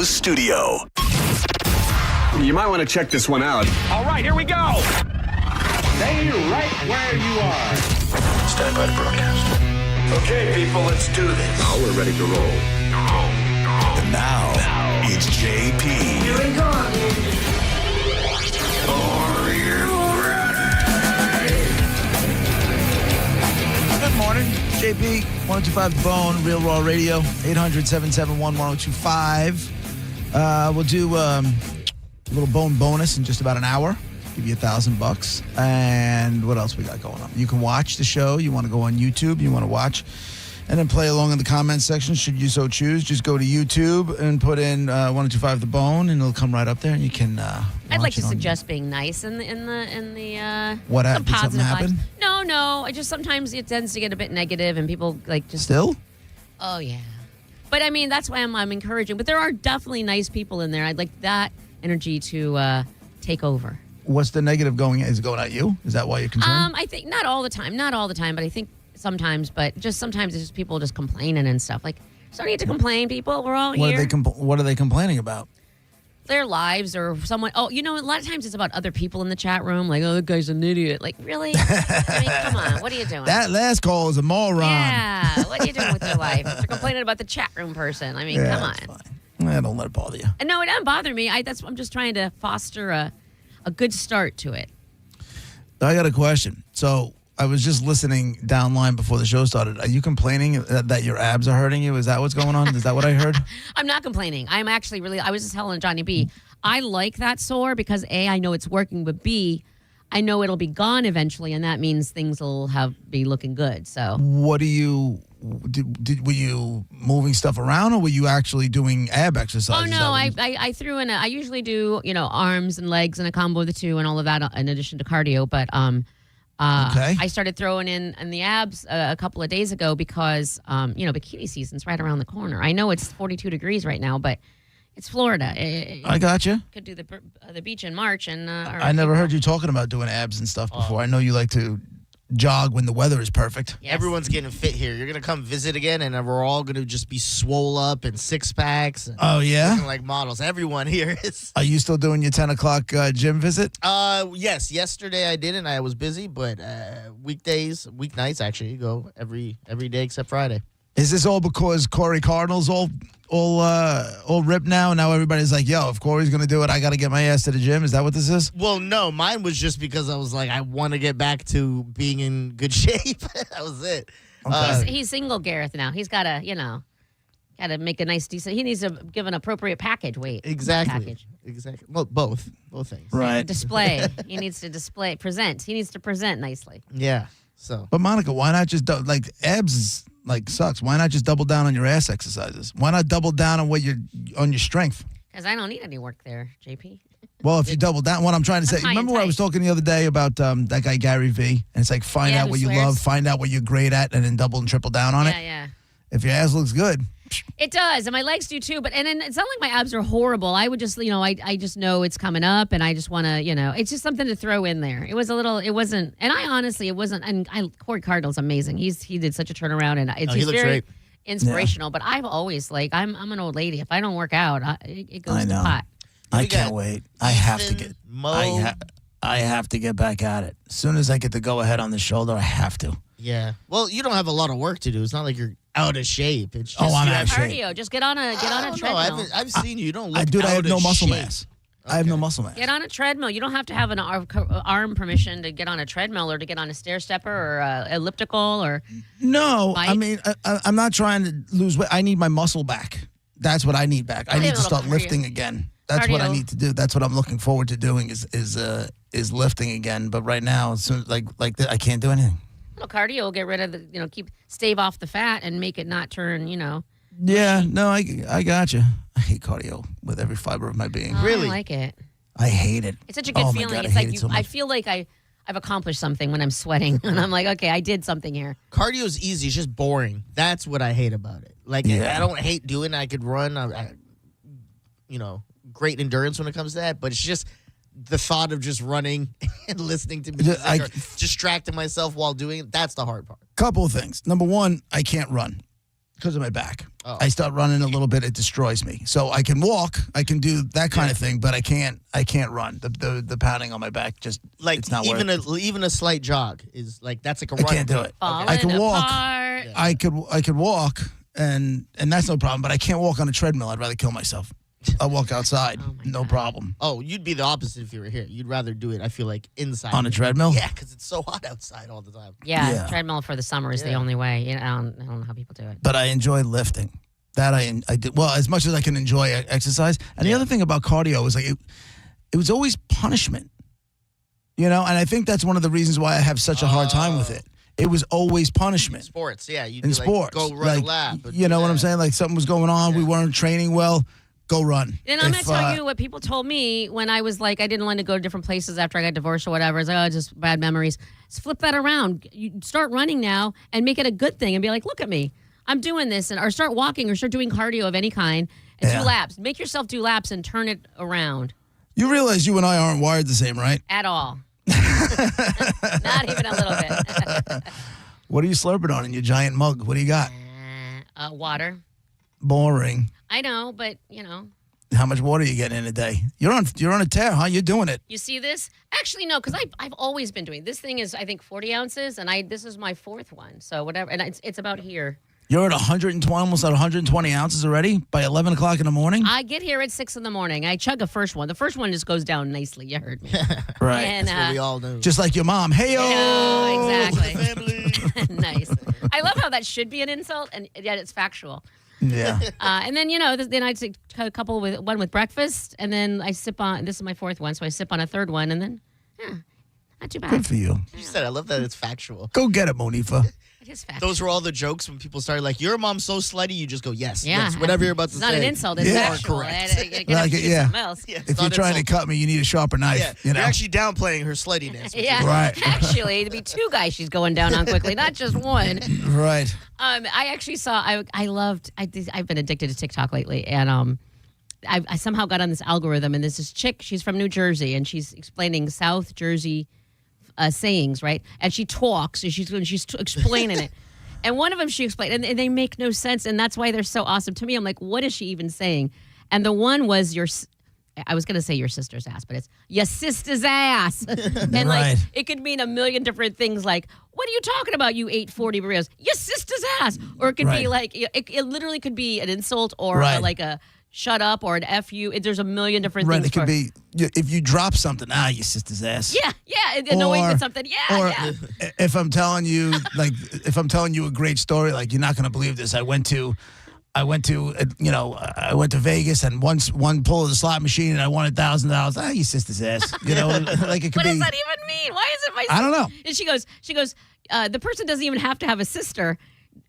Joe's studio. You might want to check this one out. All right, here we go. Stay right where you are. Stand by to broadcast. Okay, people, let's do this. Now we're ready to roll. And now, it's JP. Here we go. Are you ready? Good morning. JP, 1025 The Bone, Real Raw Radio, 800-771-1025. We'll do a little bone bonus in just about an hour. Give you $1,000. And what else we got going on? You can watch the show. You want to go on YouTube. You want to watch and then play along in the comments section should you so choose. Just go to YouTube and put in 1025 The Bone, and it'll come right up there, and you can I'd like to suggest being nice in the What some happened? Did something positive happen? vibes. No. I just sometimes it tends to get a bit negative, and people like just Still? Oh yeah. But I mean that's why I'm encouraging. But there are definitely nice people in there. I'd like that energy to take over. What's the negative going? Is it going at you? Is that why you're concerned? I think not all the time, but I think sometimes. But just sometimes it's just people just complaining and stuff. Like, so need to complain, people. We're all What here. what are they complaining about? Their lives or someone. Oh, a lot of times it's about other people in the chat room. Like, oh, that guy's an idiot. Like, really? I mean, come on. What are you doing? That last call is a moron. Yeah. What are you doing with your life? You're complaining about the chat room person. I mean, Yeah, come on. that's fine. Don't let it bother you. And no, it doesn't bother me. I'm just trying to foster a good start to it. I got a question. So I was just listening downline before the show started. Are you complaining that your abs are hurting you? Is that what's going on? Is that what I heard? I'm not complaining. I'm actually really, I was just telling Johnny B, I like that sore because A, I know it's working, but B, I know it'll be gone eventually, and that means things will be looking good. So What do you, were you moving stuff around, or were you actually doing ab exercises? Oh no, I threw in I usually do, arms and legs and a combo of the two and all of that in addition to cardio, but Okay. I started throwing in the abs a couple of days ago because bikini season's right around the corner. I know it's 42 degrees right now, but it's Florida. I got you. Could do the beach in March and I never heard you talking about doing abs and stuff before. I know you like to jog when the weather is perfect. Yes. Everyone's getting fit here. You're going to come visit again, and we're all going to just be swole up and six-packs. And Oh, yeah? looking like models. Everyone here is. Are you still doing your 10 o'clock gym visit? Yes. Yesterday I didn't. I was busy, but weeknights, actually, you go every day except Friday. Is this all because Corey Cardinal's all ripped now? And now everybody's like, yo, if Corey's going to do it, I got to get my ass to the gym. Is that what this is? Well, no. Mine was just because I was like, I want to get back to being in good shape. That was it. He's single, Gareth. Now he's got to make a nice decent. He needs to give an appropriate package weight. Exactly. Package. Exactly. Well, both things. Right. Display. He needs to present. He needs to present nicely. Yeah. So. But Monica, why not just abs is sucks. Why not just double down on your ass exercises? Why not double down on your strength? Because I don't need any work there, JP. Well, if you double down, what I'm trying to say, high remember and what I was tight. talking the other day about that guy Gary Vee, and it's like find Yeah, out who what you swears. love, find out what you're great at, and then double and triple down on it. Yeah. If your ass looks good, It does, and my legs do too. But then it's not like my abs are horrible. I would just, I just know it's coming up, and I just want to, it's just something to throw in there. It wasn't, and I honestly, it wasn't. And Corey Cardinal's amazing. He did such a turnaround, and he he's looks very great. inspirational. But I've always I'm an old lady. If I don't work out, it goes I to know. pot. I We can't got wait. I have to Ethan, get. Mo. I have to get back at it. As soon as I get the go ahead on the shoulder, I have to. Yeah. Well, you don't have a lot of work to do. It's not like you're out of shape. It's just I'm you out of have- shape. Cardio. Just get on a No, treadmill. I've seen you. You don't look I out have no of muscle shape. mass. I have no muscle mass. Get on a treadmill. You don't have to have an arm permission to get on a treadmill or to get on a stair stepper or elliptical or. No, I Mike? mean, I'm not trying to lose weight. I need my muscle back. That's what I need back. I Yeah, need a to little start cardio. lifting again. That's what I Cardio. need to do. That's what I'm looking forward to doing is lifting again. But right now, as soon as, like that, I can't do anything. Little cardio will get rid of stave off the fat and make it not turn. Yeah, no, I got you. I hate cardio with every fiber of my being. I Really? don't like it. I hate it. It's such a good Oh my feeling. God, It's I like hate it so I much. feel like I've accomplished something when I'm sweating, and I'm like, okay, I did something here. Cardio's easy. It's just boring. That's what I hate about it. Like, Yeah. I don't hate doing it. I could run. Great endurance when it comes to that. But it's just the thought of just running and listening to music or distracting myself while doing it. That's the hard part. Couple of things. Number one, I can't run. because of my back. Oh. I start running a little bit, it destroys me. So I can walk, I can do that kind of thing, but I can't run. The pounding on my back just Like it's not even worth it. even a slight jog is like that's like a I run. can't do it. Falling I can walk. apart. I could walk and that's no problem, but I can't walk on a treadmill. I'd rather kill myself. I'll walk outside, no problem. Oh, you'd be the opposite if you were here. You'd rather do it, I feel like, inside. On a treadmill? Yeah, because it's so hot outside all the time. Yeah, treadmill for the summer is the Yeah. only way. You know, I don't know how people do it. But I enjoy lifting. That I did well as much as I can enjoy exercise. And the other thing about cardio is like it was always punishment, you know. And I think that's one of the reasons why I have such a hard time with it. It was always punishment Sports, yeah. You'd in be sports. like, go run like, a lap. you know what I'm saying? Like something was going on. We weren't training well. Go run. And I'm going to tell you what people told me when I was like, I didn't want to go to different places after I got divorced or whatever. It's like, oh, just bad memories. Just flip that around. You start running now and make it a good thing and be like, look at me. I'm doing this. Or start walking or start doing cardio of any kind and do laps. Make yourself do laps and turn it around. You realize you and I aren't wired the same, right? At all. Not even a little bit. What are you slurping on in your giant mug? What do you got? Water. Boring. I know, but, you know. How much water are you getting in a day? You're on a tear, huh? You're doing it. You see this? Actually, no, because I've always been doing this. Thing is, I think 40 ounces, and this is my fourth one. So whatever, and it's about here. You're at 120, almost at 120 ounces already by 11 o'clock in the morning? I get here at 6 in the morning. I chug a first one. The first one just goes down nicely. You heard me. Right. And, That's what we all know. Just like your mom. Hey, yeah, exactly. Nice. I love how that should be an insult, and yet it's factual. Yeah. And then, you know, then I take a couple with one with breakfast, and then I sip on, this is my fourth one, so I sip on a third one, and then, not too bad. Good for you. You said, I love that it's factual. Go get it, Monifa. It is factual. Those were all the jokes when people started like, your mom's so slutty, you just go, yes, Yeah. yes, whatever you're about to It's say. not an insult. It's Yeah. factual. Correct. It Like, choose yeah. something else. Yeah, it's If you're not trying to insult. cut me, you need a sharper knife. Yeah, You know? you're actually downplaying her sluttiness. which is Yeah, Right. actually, it'd be two guys she's going down on quickly, not just one. Right. I actually saw. I've been addicted to TikTok lately, and I somehow got on this algorithm, and there's this chick. She's from New Jersey, and she's explaining South Jersey sayings, right? And she talks, and she's explaining it. And one of them she explained, and they make no sense, and that's why they're so awesome to me. I'm like, what is she even saying? And the one was I was going to say your sister's ass, but it's your sister's ass. And like, Right. it could mean a million different things like, what are you talking about, you 840 burritos? Your sister's ass. Or it could be Right. like, it literally could be an insult or Right. like a shut up or an F you. There's a million different Right. things. It could for- be, if you drop something, your sister's ass. Yeah, and no way Or- with something. Yeah, Or yeah. if I'm telling you, a great story, like you're not going to believe this. I went to Vegas and one pull of the slot machine and I won $1,000. Your sister's ass. You know, like it could What be. does that even mean? Why is it my sister? I don't know. And she goes, the person doesn't even have to have a sister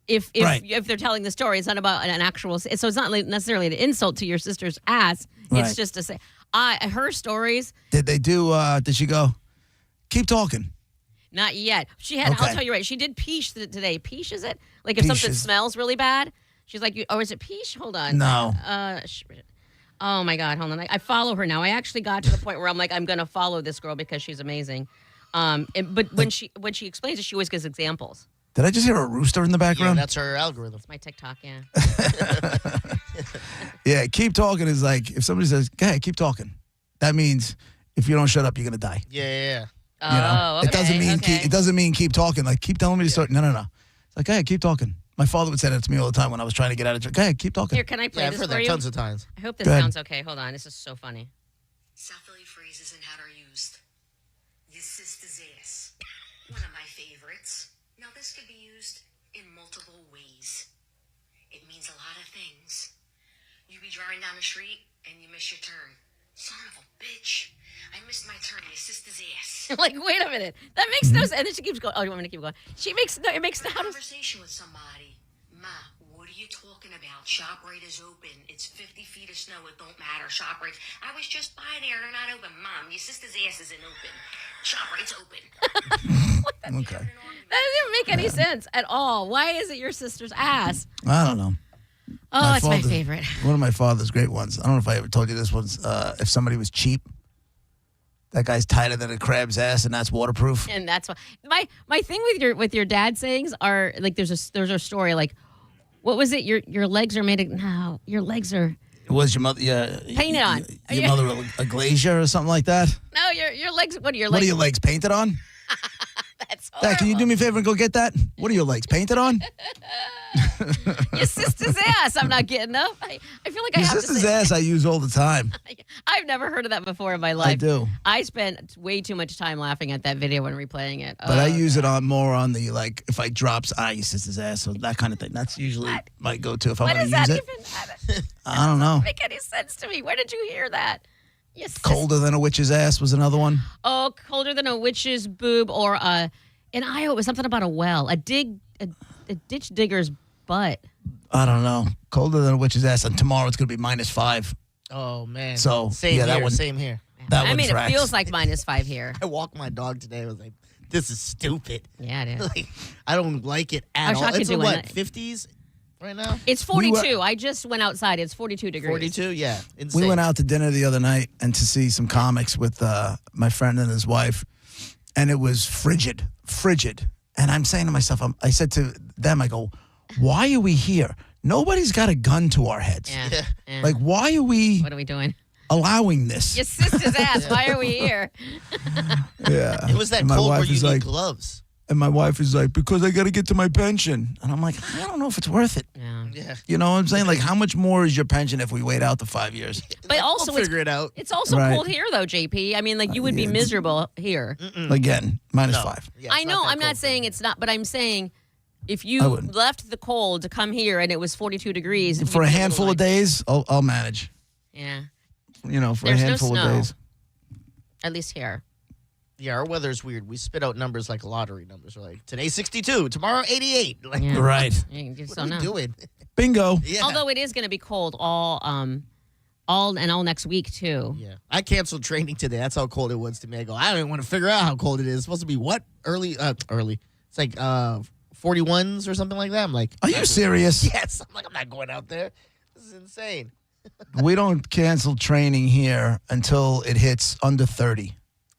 if Right. if they're telling the story. It's not about an actual, so it's not like necessarily an insult to your sister's ass. Right. It's just to say, her stories, Did they do? Did she go? Keep talking. not yet. She had, Okay. I'll tell you right, she did peach today. Peach, is it? Like if something Peach is- smells really bad, she's like, or is it peach? Hold on. No. Oh my God, hold on. I follow her now. I actually got to the point where I'm like, I'm going to follow this girl because she's amazing. But when she explains it, she always gives examples. Did I just hear a rooster in the Yeah, background? that's her algorithm. My TikTok, yeah. Yeah, keep talking is like if somebody says, "Go ahead, keep talking." That means if you don't shut up, you're gonna die. Yeah. You know? Okay, It doesn't mean okay. it doesn't mean keep talking. Like keep telling me to start. No. It's like, hey, keep talking. My father would say that to me all the time when I was trying to get out of jail. Go ahead, keep talking. Here, can I play Yeah, I've this heard for that you? tons of times. I hope this Go ahead. sounds okay. Hold on. This is so funny. South Philly phrases and how they're used. Your sister's ass. One of my favorites. Now, this could be used in multiple ways. It means a lot of things. You be driving down the street and you miss your turn. Son of a bitch. I missed my turn. Your sister's ass. Like, wait a minute. That makes no sense. And then she keeps going. Oh, you want me to keep going? It makes no sense. Conversation with somebody. Ma, what are you talking about? ShopRite is open. It's 50 feet of snow. It don't matter. ShopRite. I was just by there. They're not open. Mom, your sister's ass isn't open. ShopRite's open. Okay. That doesn't make any sense at all. Why is it your sister's ass? I don't know. Oh, it's my father- favorite. One of my father's great ones. I don't know if I ever told you this one's. If somebody was cheap, that guy's tighter than a crab's ass, and that's waterproof. And that's why my thing with your dad sayings are like there's a story like What was it? Your legs are made of. No, your legs are. Was your mother Painted on. Your mother a glazier or something like that? No, your legs. What are your What legs? are your legs painted on? That's Dad, can you do me a favor and go get that? What are your legs painted on? Your sister's ass. I'm not getting up. I feel like I Your have sister's to say. ass I use all the time. I've never heard of that before in my life. I do. I spent way too much time laughing at that video when replaying it. But I use it on more on the, like, if I drops, your sister's ass, or that kind of thing. That's usually my go-to if I What want does to use that it. even? I don't know. Make any sense to me? Where did you hear that? Yes. Colder than a witch's ass was another one. Oh, colder than a witch's boob, or in Iowa, it was something about a well, a ditch digger's butt. I don't know. Colder than a witch's ass. And tomorrow it's going to be -5. Oh man. So, same yeah, here. that one- Same here. That I one mean, tracks. it feels like -5 here. I walked my dog today. I was like, this is stupid. Yeah, it is. Like, I don't like it I at wish I all. could It's do in it. what, 50s right now? It's 42. I just went outside. It's 42 degrees. 42? Yeah. Insane. We went out to dinner the other night and to see some comics with my friend and his wife, and it was frigid. And I'm saying to myself, I said to them, I go, why are we here? Nobody's got a gun to our heads. Yeah. Like, why are we What are we doing? allowing this? Your sister's ass. Why are we here? Yeah. It was that And my cold where wife you is need like, gloves. and my wife is like, because I got to get to my pension. And I'm like, I don't know if it's worth it. Yeah. Yeah. You know what I'm saying? Like, how much more is your pension if we wait out the 5 years? But also, I'll figure it out. It's also Right. cold here, though, JP. I mean, like, you would be yeah, miserable here. Again, -5. Yeah, I it's know. that I'm not cold. saying it's not, but I'm saying if I you wouldn't. left the cold to come here and it was 42 degrees. For a you'd be handful of like- days, I'll manage. Yeah. You know, for There's a no handful snow. of days. At least here. Yeah, our weather's weird. We spit out numbers like lottery numbers. We're like, today 62, tomorrow 88. Like, Yeah. Right. You just what don't are we know. doing? Bingo. Yeah. Although it is going to be cold all next week, too. Yeah. I canceled training today. That's how cold it was to me. I go, I don't even want to figure out how cold it is. It's supposed to be what? Early. It's like 41s or something like that. I'm like, Are you serious? yes. I'm like, I'm not going out there. This is insane. We don't cancel training here until it hits under 30.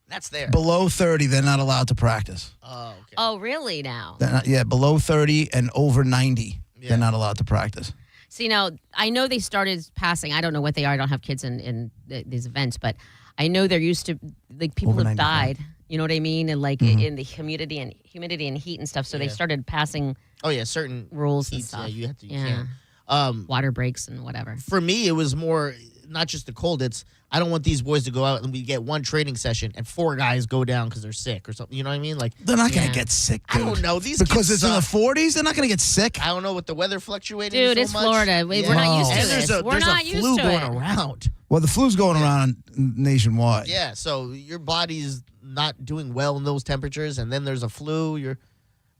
That's there. Below 30, they're not allowed to practice. Oh, okay. Oh, really now? Below 30 and over 90, Yeah. they're not allowed to practice. See, now, I know they started passing. I don't know what they are. I don't have kids in these events, but I know there used to, like, people Over have 95. died. You know what I mean? And, like, in the humidity and heat and stuff. So they Yeah. started passing Oh, yeah. Certain rules and heats, stuff. yeah, you have to. You Yeah. can't. Water breaks and whatever. For me, it was more not just the cold. It's I don't want these boys to go out and we get one training session and 4 guys go down because they're sick or something. You know what I mean? Like, They're not going Yeah. to get sick, I dude. don't know. These Because kids it's in the suck. 40s, they're not going to get sick. I don't know what the weather fluctuating. Dude, so it's much. Florida. We're Yeah. not used to And this. there's We're not a used flu to going it. around. Well, the flu's going around nationwide. Yeah, so your body's not doing well in those temperatures, and then there's a flu. You're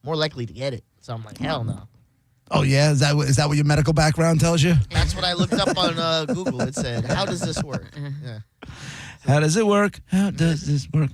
more likely to get it. So I'm like, hell no. Oh, yeah? Is that what your medical background tells you? That's what I looked up on Google. It said, "How does this work?" Yeah. How does it work? How does this work?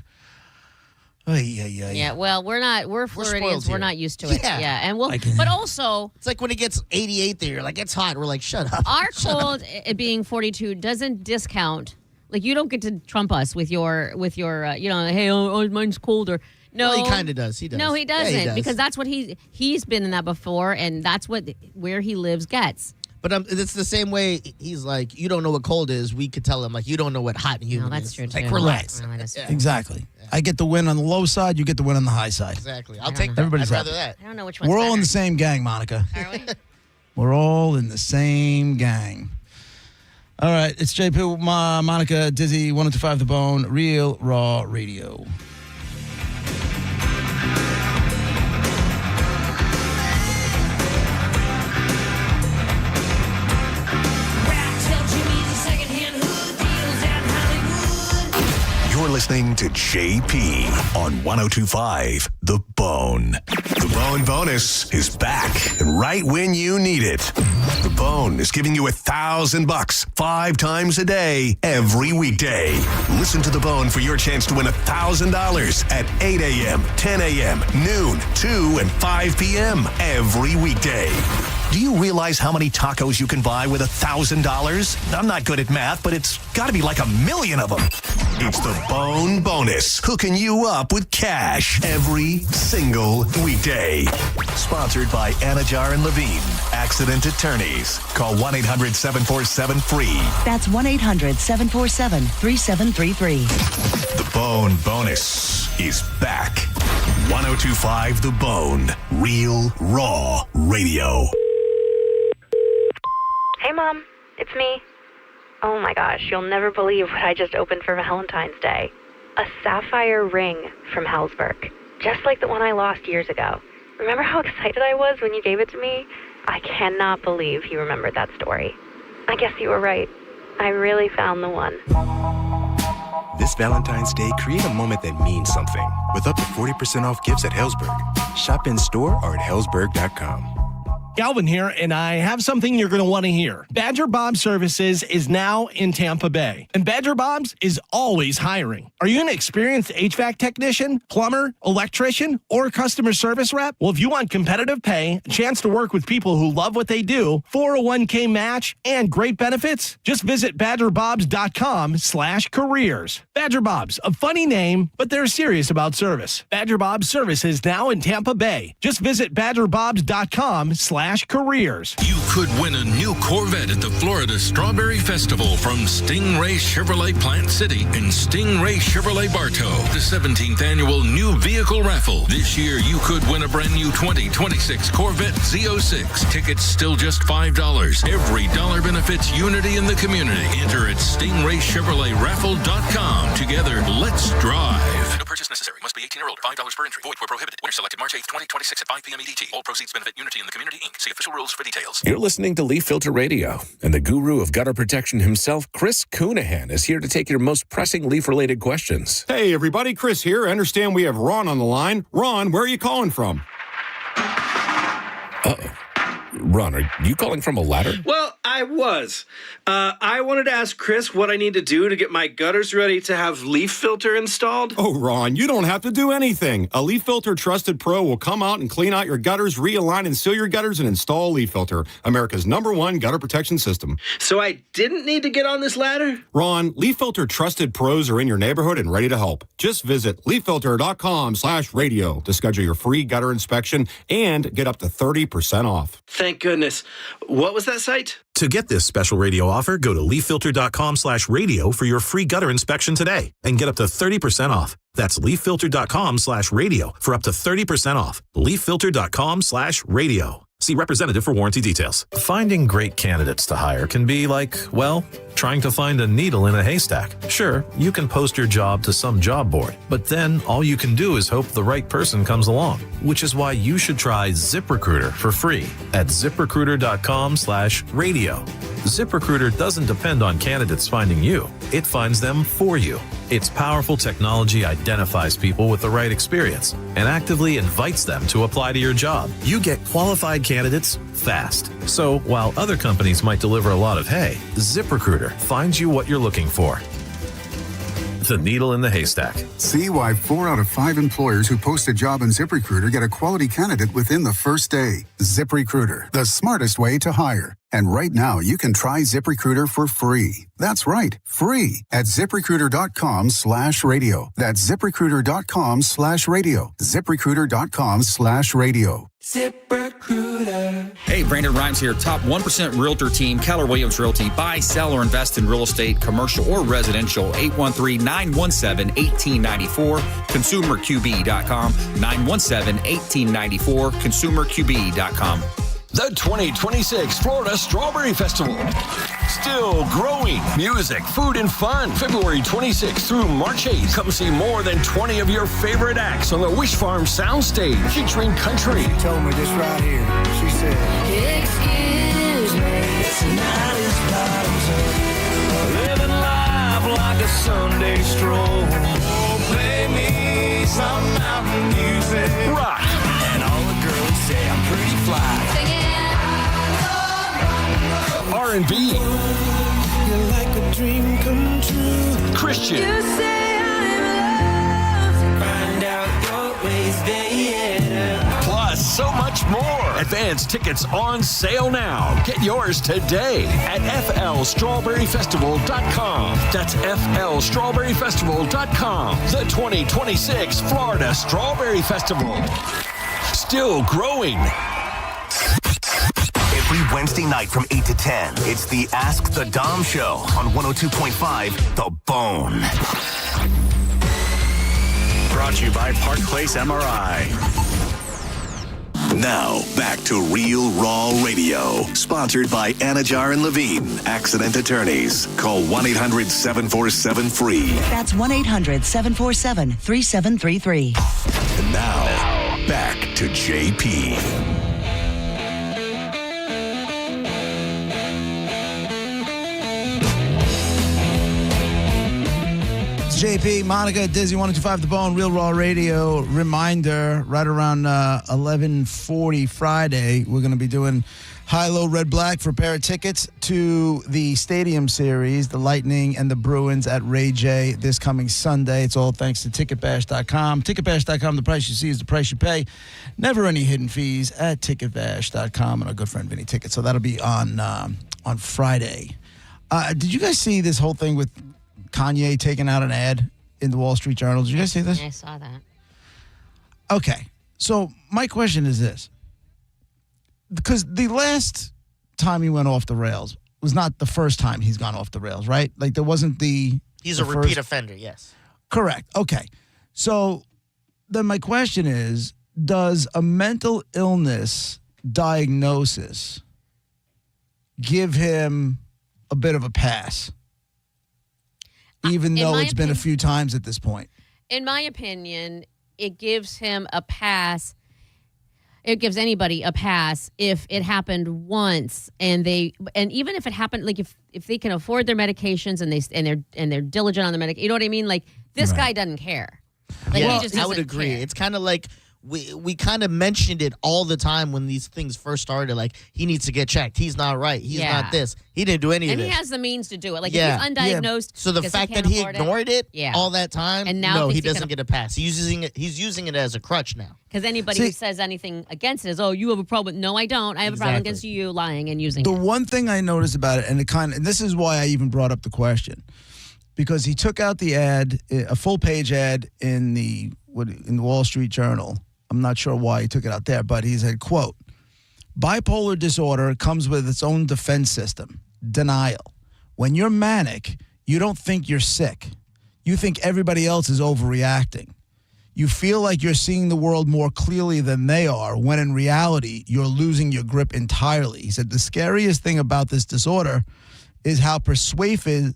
Yeah, well, we're Floridians. spoiled We're here. not used to it. Yeah. Yeah, and I can- but also It's like when it gets 88 there, you're like, it's hot. We're like, shut up. our cold being 42 doesn't discount. Like, you don't get to trump us with your hey, mine's colder. No, Well, he kind of does. He does. No, he Yeah, doesn't does. because that's what he's been in that before, and that's what where he lives gets. But it's the same way. He's like, you don't know what cold is. We could tell him like, you don't know what hot and humid No, that's is. true Like, too. relax. No, that is true. Exactly. I get the win on the low side, you get the win on the high side. Exactly. I'll take that. Everybody's I'd rather happy. that. I don't know which one's We're all in better. the same gang, Monica. Are we? We're all in the same gang. All right, it's JP, Monica, Dizzy, 102.5 The Bone, Real Raw Radio. You're listening to JP on 102.5 The Bone. The Bone Bonus is back and right when you need it. The Bone is giving you $1,000 5 times a day, every weekday. Listen to The Bone for your chance to win $1,000 at 8 a.m., 10 a.m., noon, 2, and 5 p.m. every weekday. Do you realize how many tacos you can buy with $1,000? I'm not good at math, but it's got to be like 1 million of them. It's the Bone Bonus, hooking you up with cash every single weekday. Sponsored by Anajar and Levine, Accident Attorneys. Call 1-800-747-FREE. That's 1-800-747-3733. The Bone Bonus is back. 102.5 The Bone. Real, raw radio. Hey, Mom. It's me. Oh, my gosh. You'll never believe what I just opened for Valentine's Day. A sapphire ring from Helzberg. Just like the one I lost years ago. Remember how excited I was when you gave it to me? I cannot believe you remembered that story. I guess you were right. I really found the one. This Valentine's Day, create a moment that means something with up to 40% off gifts at Helzberg. Shop in store or at helzberg.com. Galvin here, and I have something you're going to want to hear. Badger Bob Services is now in Tampa Bay, and Badger Bob's is always hiring. Are you an experienced HVAC technician, plumber, electrician, or customer service rep? Well, if you want competitive pay, a chance to work with people who love what they do, 401k match, and great benefits, just visit badgerbobs.com/careers. Badger Bob's, a funny name, but they're serious about service. Badger Bob's Services now in Tampa Bay. Just visit badgerbobs.com/careers. You could win a new Corvette at the Florida Strawberry Festival from Stingray Chevrolet Plant City and Stingray Chevrolet Bartow, the 17th annual new vehicle raffle. This year, you could win a brand new 2026 Corvette Z06. Tickets still just $5. Every dollar benefits unity in the community. Enter at StingrayChevroletRaffle.com. Together, let's drive. No purchase necessary. Must be 18 or older. $5 per entry. Void where prohibited. Winner selected March 8th, 2026 at 5 p.m. EDT. All proceeds benefit Unity in the Community, Inc. See official rules for details. You're listening to Leaf Filter Radio, and the guru of gutter protection himself, Chris Coonahan, is here to take your most pressing leaf-related questions. Hey, everybody. Chris here. I understand we have Ron on the line. Ron, where are you calling from? Uh-oh. Ron, are you calling from a ladder? Well, I was. I wanted to ask Chris what I need to do to get my gutters ready to have Leaf Filter installed. Oh, Ron, you don't have to do anything. A Leaf Filter Trusted Pro will come out and clean out your gutters, realign and seal your gutters, and install Leaf Filter, America's #1 gutter protection system. So I didn't need to get on this ladder? Ron, Leaf Filter Trusted Pros are in your neighborhood and ready to help. Just visit leaffilter.com/radio to schedule your free gutter inspection and get up to 30% off. Thank goodness. What was that site? To get this special radio offer, go to leaffilter.com/radio for your free gutter inspection today and get up to 30% off. That's leaffilter.com/radio for up to 30% off. leaffilter.com/radio. See representative for warranty details. Finding great candidates to hire can be like, well, trying to find a needle in a haystack. Sure, you can post your job to some job board, but then all you can do is hope the right person comes along, which is why you should try ZipRecruiter for free at ziprecruiter.com/radio. ZipRecruiter doesn't depend on candidates finding you. It finds them for you. Its powerful technology identifies people with the right experience and actively invites them to apply to your job. You get qualified candidates fast. So while other companies might deliver a lot of hay, ZipRecruiter finds you what you're looking for. The needle in the haystack. See why 4 out of 5 employers who post a job on ZipRecruiter get a quality candidate within the first day. ZipRecruiter, the smartest way to hire. And right now, you can try ZipRecruiter for free. That's right, free at ZipRecruiter.com/radio. That's ZipRecruiter.com/radio. ZipRecruiter.com/radio. ZipRecruiter. Hey, Brandon Rhymes here. Top 1% Realtor team, Keller Williams Realty. Buy, sell, or invest in real estate, commercial or residential. 813-917-1894. ConsumerQB.com. 917-1894. ConsumerQB.com. The 2026 Florida Strawberry Festival. Still growing. Music, food, and fun. February 26th through March 8th. Come see more than 20 of your favorite acts on the Wish Farm Soundstage, featuring country. She told me this right here. She said, excuse me, tonight is bottoms up. Living life like a Sunday stroll. Oh, play me some mountain music. Rock. And all the girls say I'm pretty fly. R&B. You're like a dream come true. Christian. You say I'm loved. Find out your ways, baby. Plus, so much more. Advance tickets on sale now. Get yours today at flstrawberryfestival.com. That's flstrawberryfestival.com. The 2026 Florida Strawberry Festival. Still growing. Every Wednesday night from 8 to 10, it's the Ask the Dom Show on 102.5 The Bone. Brought to you by Park Place MRI. Now, back to Real Raw Radio. Sponsored by Anajar and Levine, Accident Attorneys. Call 1-800-747-FREE. That's 1-800-747-3733. And now, back to JP. JP, Monica, Dizzy, 102.5 The Bone, Real Raw Radio. Reminder, right around 11:40 Friday, we're going to be doing high-low red black for a pair of tickets to the Stadium Series, the Lightning and the Bruins at Ray J this coming Sunday. It's all thanks to TicketBash.com. TicketBash.com, the price you see is the price you pay. Never any hidden fees at TicketBash.com and our good friend Vinny Ticket. So that'll be on Friday. Did you guys see this whole thing with Kanye taking out an ad in the Wall Street Journal? Did you guys see this? I saw that. Okay. So my question is this. Because the last time he went off the rails was not the first time he's gone off the rails, right? Like there wasn't the... He's a repeat offender, yes. Correct. Okay. So then my question is, does a mental illness diagnosis give him a bit of a pass? Even though it's been a few times at this point. In my opinion, it gives him a pass. It gives anybody a pass if it happened once, and even if it happened, like if they can afford their medications and they're diligent on the medication, you know what I mean? Like this guy doesn't care. Like Yeah, he just I would doesn't agree. care. It's kind of like we kind of mentioned it all the time when these things first started. Like he needs to get checked. He's not right. He's not this. He didn't do any And of he this. has the means to do it. Like Yeah. if he's undiagnosed, So the because fact can't that he afford ignored it yeah. all that time, And now no, thinks he he can- doesn't get a pass. He's using it as a crutch now. Because anybody who says anything against it is, oh, you have a problem. No, I don't. I have a problem against you lying and using The it. one thing I noticed about it, and this is why I even brought up the question, because he took out the ad, a full page ad in the Wall Street Journal. I'm not sure why he took it out there, but he said, quote, bipolar disorder comes with its own defense system, denial. When you're manic, you don't think you're sick. You think everybody else is overreacting. You feel like you're seeing the world more clearly than they are, when in reality, you're losing your grip entirely. He said the scariest thing about this disorder is how persuasive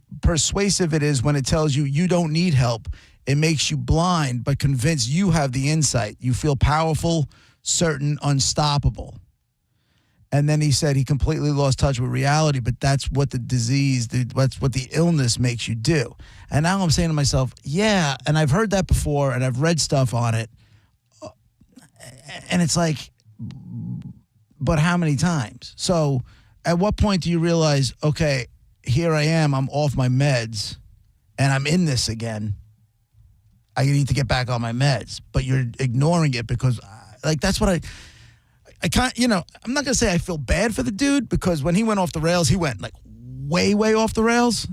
it is when it tells you you don't need help. It makes you blind, but convinced you have the insight. You feel powerful, certain, unstoppable. And then he said he completely lost touch with reality, but that's what the disease, that's what the illness makes you do. And now I'm saying to myself, yeah, and I've heard that before, and I've read stuff on it. And it's like, but how many times? So at what point do you realize, okay, here I am, I'm off my meds, and I'm in this again. I need to get back on my meds, but you're ignoring it because, like, that's what I can't, I'm not going to say I feel bad for the dude, because when he went off the rails, he went, like, way, way off the rails.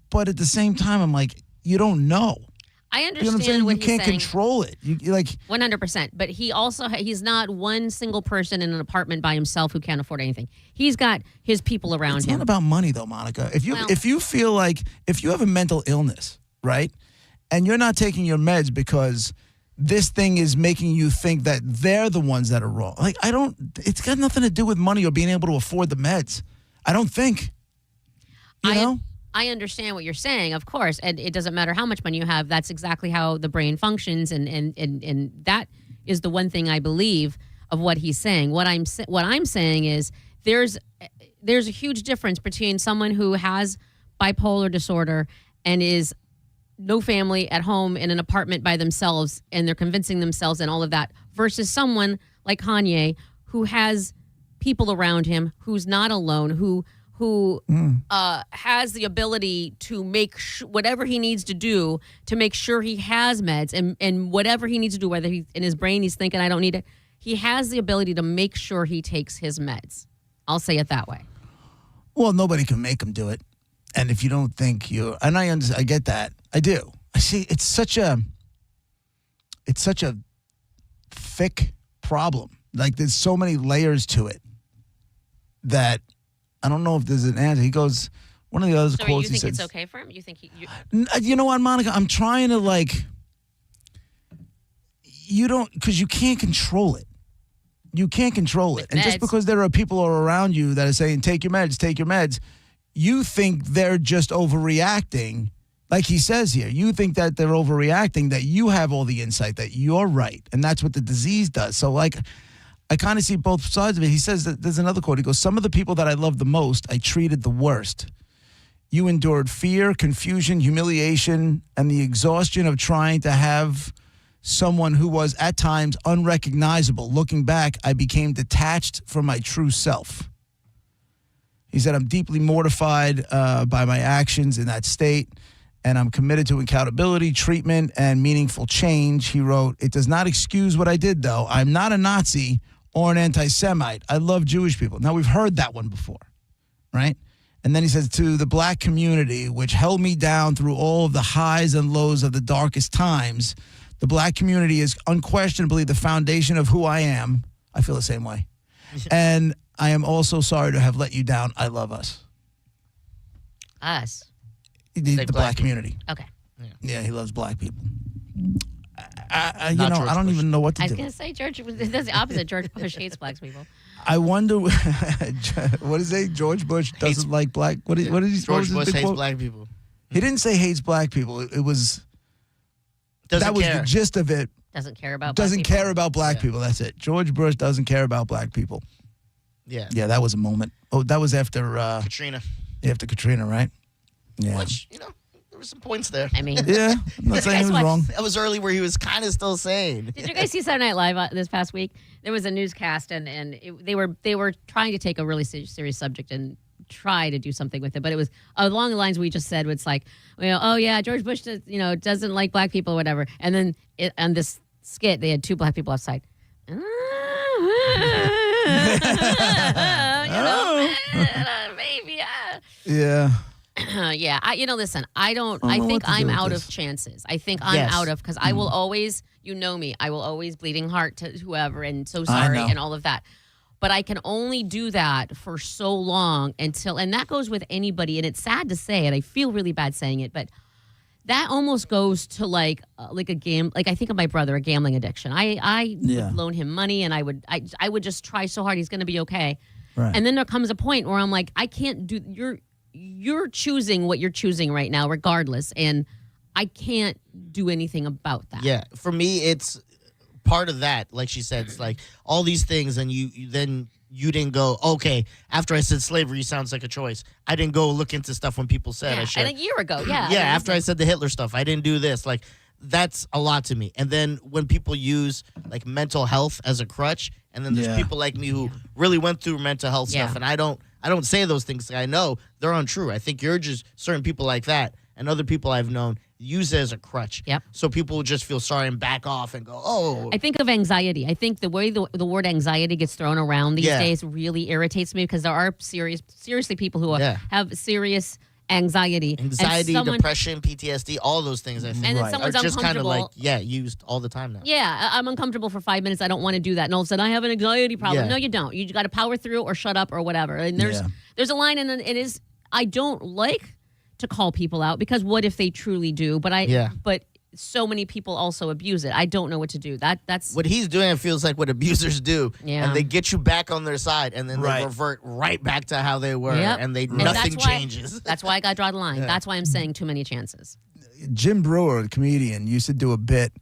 But at the same time, I'm like, you don't know. I You know what I'm understand saying? what You can't he's saying. control it. You like 100%. But he also, he's not one single person in an apartment by himself who can't afford anything. He's got his people around It's him. not about money, though, Monica. If you feel like, if you have a mental illness, right, and you're not taking your meds because this thing is making you think that they're the ones that are wrong. Like, it's got nothing to do with money or being able to afford the meds. I don't think. You know? I understand what you're saying, of course, and it doesn't matter how much money you have. That's exactly how the brain functions, and that is the one thing I believe of what he's saying. What I'm saying is there's a huge difference between someone who has bipolar disorder and is no family at home in an apartment by themselves, and they're convincing themselves and all of that, versus someone like Kanye who has people around him, who's not alone, who has the ability to make whatever he needs to do to make sure he has meds, and whatever he needs to do, whether he's in his brain he's thinking I don't need it, he has the ability to make sure he takes his meds. I'll say it that way. Well, nobody can make him do it. And if you don't think and I get that. I do. I see it's such a thick problem. Like there's so many layers to it that I don't know if there's an answer. He goes, one of the other So quotes you think he it's says, okay for him? You think you know what, Monica? I'm trying to because you can't control it. You can't control it. And just because there are people around you that are saying, take your meds, you think they're just overreacting. Like he says here, you think that they're overreacting, that you have all the insight, that you're right. And that's what the disease does. So I kind of see both sides of it. He says that there's another quote. He goes, some of the people that I love the most, I treated the worst. You endured fear, confusion, humiliation, and the exhaustion of trying to have someone who was at times unrecognizable. Looking back, I became detached from my true self. He said, I'm deeply mortified by my actions in that state, and I'm committed to accountability, treatment, and meaningful change. He wrote, it does not excuse what I did, though. I'm not a Nazi or an anti-Semite. I love Jewish people. Now, we've heard that one before, right? And then he says, to the black community, which held me down through all of the highs and lows of the darkest times, the black community is unquestionably the foundation of who I am. I feel the same way. And I am also sorry to have let you down. I love us. Us? The black community. Okay. Yeah, he loves black people. I don't even know what to I do. was going to say, George, that's the opposite. George Bush hates black people. I wonder, what is it? George Bush doesn't like black. What did he? George Bush hates black people. He didn't say hates black people. It was Doesn't that was care. the gist of it. Doesn't care about Doesn't black people. care about black people. That's it. George Bush doesn't care about black people. Yeah. Yeah, that was a moment. Oh, that was after Katrina. After Katrina, right? Yeah. Which, there were some points there. I mean, yeah, I'm not saying he was wrong. That was early where he was kind of still saying. Did you guys see Saturday Night Live this past week? There was a newscast, and they were trying to take a really serious subject and try to do something with it, but it was along the lines we just said. It's like, oh yeah, George Bush doesn't like black people or whatever. And then on this skit, they had two black people outside. Maybe. Yeah. Yeah, listen, I know think what to do I'm with out this. of chances. I think I'm Yes. out of, because I will always, me, I will always bleeding heart to whoever and so sorry know. and all of that. But I can only do that for so long and that goes with anybody. And it's sad to say it. I feel really bad saying it, but that almost goes to like a game. Like I think of my brother, a gambling addiction. I would loan him money and I would just try so hard. He's going to be okay. Right. And then there comes a point where I'm like, I can't do, you're choosing what you're choosing right now, regardless. And I can't do anything about that. Yeah. For me, it's part of that. Like she said, it's like all these things. And you didn't go, okay, after I said slavery sounds like a choice. I didn't go look into stuff when people said I should. And a year ago, yeah. Yeah, after I said the Hitler stuff, I didn't do this. Like, that's a lot to me. And then when people use like mental health as a crutch, and then there's people like me who really went through mental health stuff, and I don't say those things. I know they're untrue. I think you're just certain people like that, and other people I've known use it as a crutch. Yep. So people will just feel sorry and back off and go, oh. I think of anxiety. I think the way the word anxiety gets thrown around these days really irritates me, because there are seriously people who have serious anxiety. Anxiety, depression, PTSD, all those things, I think, and then are someone's just kind of uncomfortable. like, used all the time now. Yeah, I'm uncomfortable for 5 minutes. I don't want to do that. And all of a sudden, I have an anxiety problem. Yeah. No, you don't. You got to power through or shut up or whatever. And there's a line, and it is, I don't like to call people out, because what if they truly do? But so many people also abuse it. I don't know what to do. That's what he's doing. It feels like what abusers do. Yeah. And they get you back on their side, and then they revert right back to how they were, and nothing changes. That's why I got to draw the line. That's why I'm saying too many chances. Jim Brewer, the comedian, used to do a bit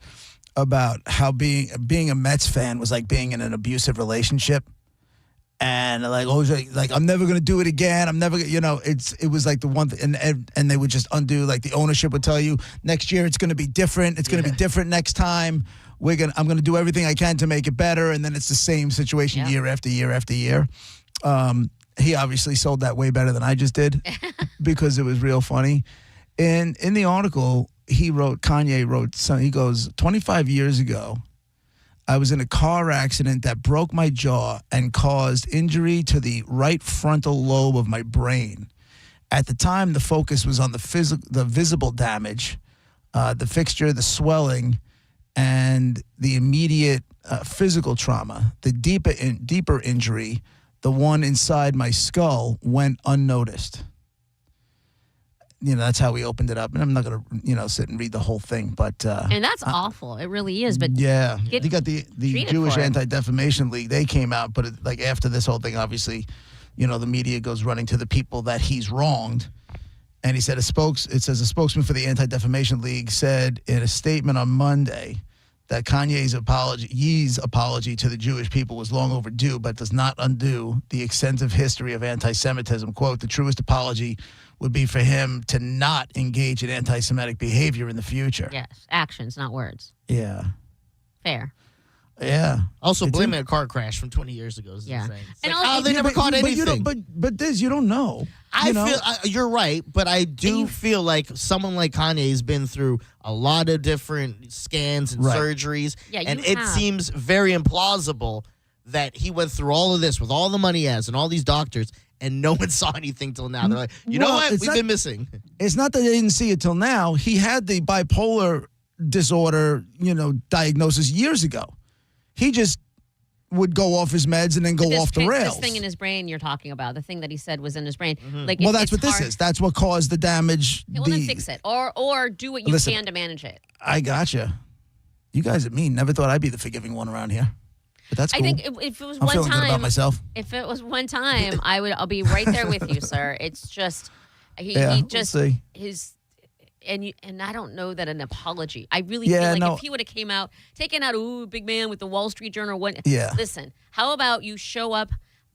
about how being a Mets fan was like being in an abusive relationship. And like I'm never gonna do it again. I'm never, it was like the one thing, and they would just undo, like the ownership would tell you next year it's gonna be different. It's gonna be different next time. I'm gonna do everything I can to make it better, and then it's the same situation year after year after year. He obviously sold that way better than I just did because it was real funny. And in the article, Kanye wrote something. He goes, 25 years ago, I was in a car accident that broke my jaw and caused injury to the right frontal lobe of my brain. At the time, the focus was on the visible damage, the fixture, the swelling, and the immediate physical trauma. The deeper injury, the one inside my skull, went unnoticed. That's how we opened it up. And I'm not going to, sit and read the whole thing. But and that's awful. It really is. But yeah, you got the Jewish for it. Anti-Defamation League. They came out, but after this whole thing, obviously, the media goes running to the people that he's wronged. And he said it says a spokesman for the Anti-Defamation League said in a statement on Monday that Kanye's apology to the Jewish people was long overdue, but does not undo the extensive history of anti-Semitism. Quote, the truest apology would be for him to not engage in anti-Semitic behavior in the future. Yes, actions, not words. Yeah. Fair. Yeah. Also, blaming a car crash from 20 years ago is insane. And they never caught anything. But Diz, you don't know. Feel you're right, but I do feel like someone like Kanye has been through a lot of different scans and surgeries, and it seems very implausible that he went through all of this with all the money he has and all these doctors, and no one saw anything till now. They're like, you know what? We've been missing. It's not that they didn't see it till now. He had the bipolar disorder, diagnosis years ago. He just would go off his meds and then go off the rails. This thing in his brain you're talking about, the thing that he said was in his brain. Like, well, that's what this is. That's what caused the damage. Well, then fix it. Or do what you can to manage it. I gotcha. You guys are mean. Never thought I'd be the forgiving one around here. But that's cool. I think if it was I'm one feeling time, good about myself. If it was one time, I'll be right there with you, sir. It's just he just we'll see. And I don't know that an apology. I really feel like if he would have came out, taken out, big man with the Wall Street Journal. Listen, how about you show up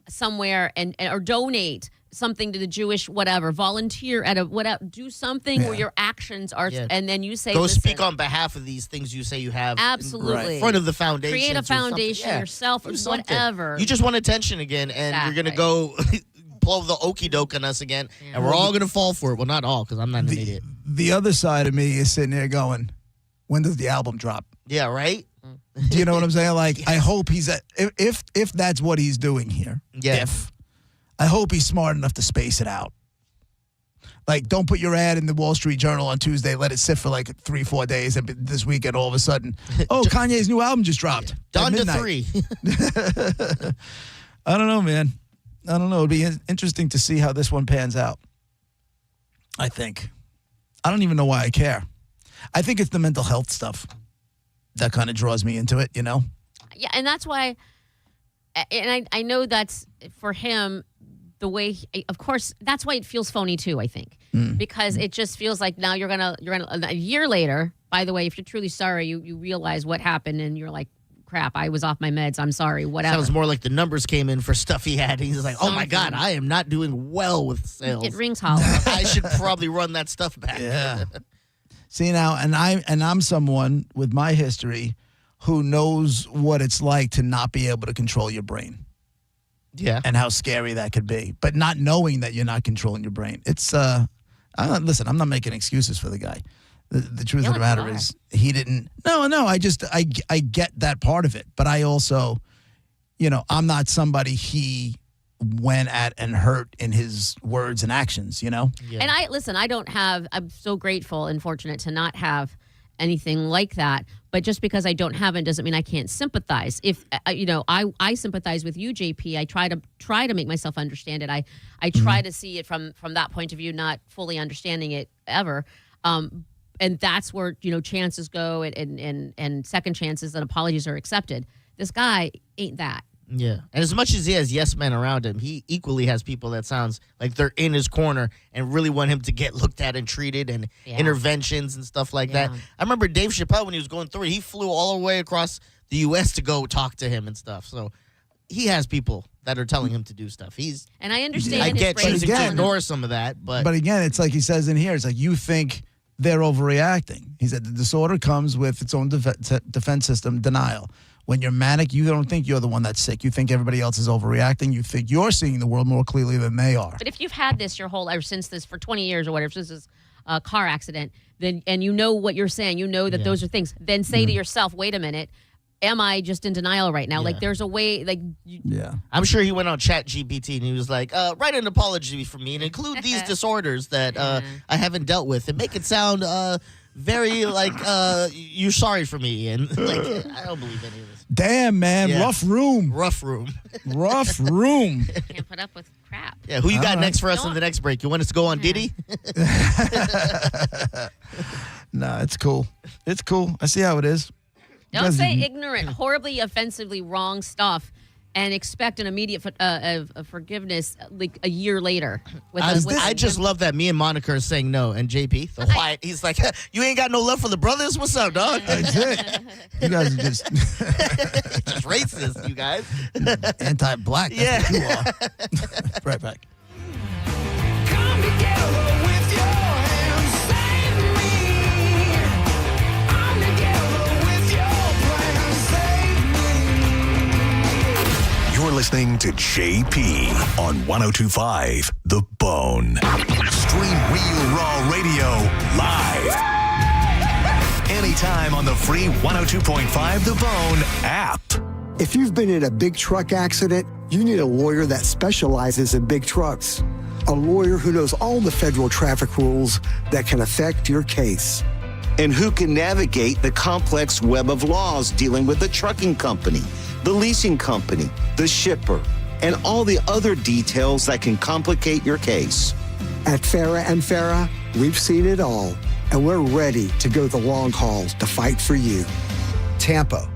somewhere or donate something to the Jewish volunteer at do something where your actions are, and then you say, speak on behalf of these things you say you have. Absolutely. In front of the foundation. Create a foundation yourself or whatever. You just want attention again, and you're going to go blow the okie doke on us again, and we're all going to fall for it. Well, not all, because I'm not an idiot. The other side of me is sitting there going, when does the album drop? Yeah, right? Do you know what I'm saying? Like, I hope he's if that's what he's doing here. Yeah. I hope he's smart enough to space it out. Like, don't put your ad in the Wall Street Journal on Tuesday, let it sit for like 3-4 days, and this weekend all of a sudden, Kanye's new album just dropped. Down to 3. I don't know, man. I don't know. It'd be interesting to see how this one pans out. I think. I don't even know why I care. I think it's the mental health stuff that kind of draws me into it, Yeah, and that's why, and I know that's for him, the way, of course, that's why it feels phony too, I think. Because it just feels like now you're gonna, a year later, by the way, if you're truly sorry, you realize what happened and you're like, crap, I was off my meds. I'm sorry, whatever. Sounds more like the numbers came in for stuff he had. He's like, oh my God, I am not doing well with sales. It rings hollow. I should probably run that stuff back. Yeah. See now, and I'm someone with my history who knows what it's like to not be able to control your brain. Yeah. And how scary that could be. But not knowing that you're not controlling your brain. It's listen, I'm not making excuses for the guy. The truth of the matter is he didn't. No. I get that part of it. But I also, I'm not somebody he went at and hurt in his words and actions, Yeah. And I'm so grateful and fortunate to not have anything like that. But just because I don't have it doesn't mean I can't sympathize. If, I sympathize with you, JP. I try to make myself understand it. I try to see it from that point of view, not fully understanding it ever. And that's where, chances go and second chances and apologies are accepted. This guy ain't that. Yeah. And as much as he has yes men around him, he equally has people that sounds like they're in his corner and really want him to get looked at and treated and interventions and stuff like that. I remember Dave Chappelle, when he was going through it, he flew all the way across the U.S. to go talk to him and stuff. So he has people that are telling him to do stuff. And I understand. I get choosing to ignore some of that. But again, it's like he says in here, it's like you think they're overreacting. He said the disorder comes with its own defense system, denial. When you're manic, you don't think you're the one that's sick. You think everybody else is overreacting. You think you're seeing the world more clearly than they are. But if you've had this your whole life, since this for 20 years or whatever, since this car accident, then and you know what you're saying, you know that those are things, then say to yourself, wait a minute, am I just in denial right now? Yeah. Like, there's a way, like, I'm sure he went on ChatGPT and he was like, write an apology for me and include these disorders that I haven't dealt with and make it sound very like you're sorry for me. And like, I don't believe any of this. Damn, man. Yeah. Rough room. Rough room. Rough room. Can't put up with crap. Yeah, who you got next for us in the next break? You want us to go on Diddy? No, it's cool. It's cool. I see how it is. Don't say ignorant, horribly, offensively wrong stuff and expect an immediate forgiveness like a year later. I just love that me and Monica are saying no. And JP, the white, he's like, you ain't got no love for the brothers? What's up, dog? That's it. You guys are just... just racist, you guys. Anti-black. That's what you are. Right back. Come together with your hands, save me. I'm together with your plan, save me. You're listening to JP on 102.5 The Bone. Stream Real Raw Radio live. Anytime on the free 102.5 The Bone app. If you've been in a big truck accident, you need a lawyer that specializes in big trucks. A lawyer who knows all the federal traffic rules that can affect your case. And who can navigate the complex web of laws dealing with the trucking company, the leasing company, the shipper, and all the other details that can complicate your case. At Farah and Farah, we've seen it all, and we're ready to go the long haul to fight for you. Tampa.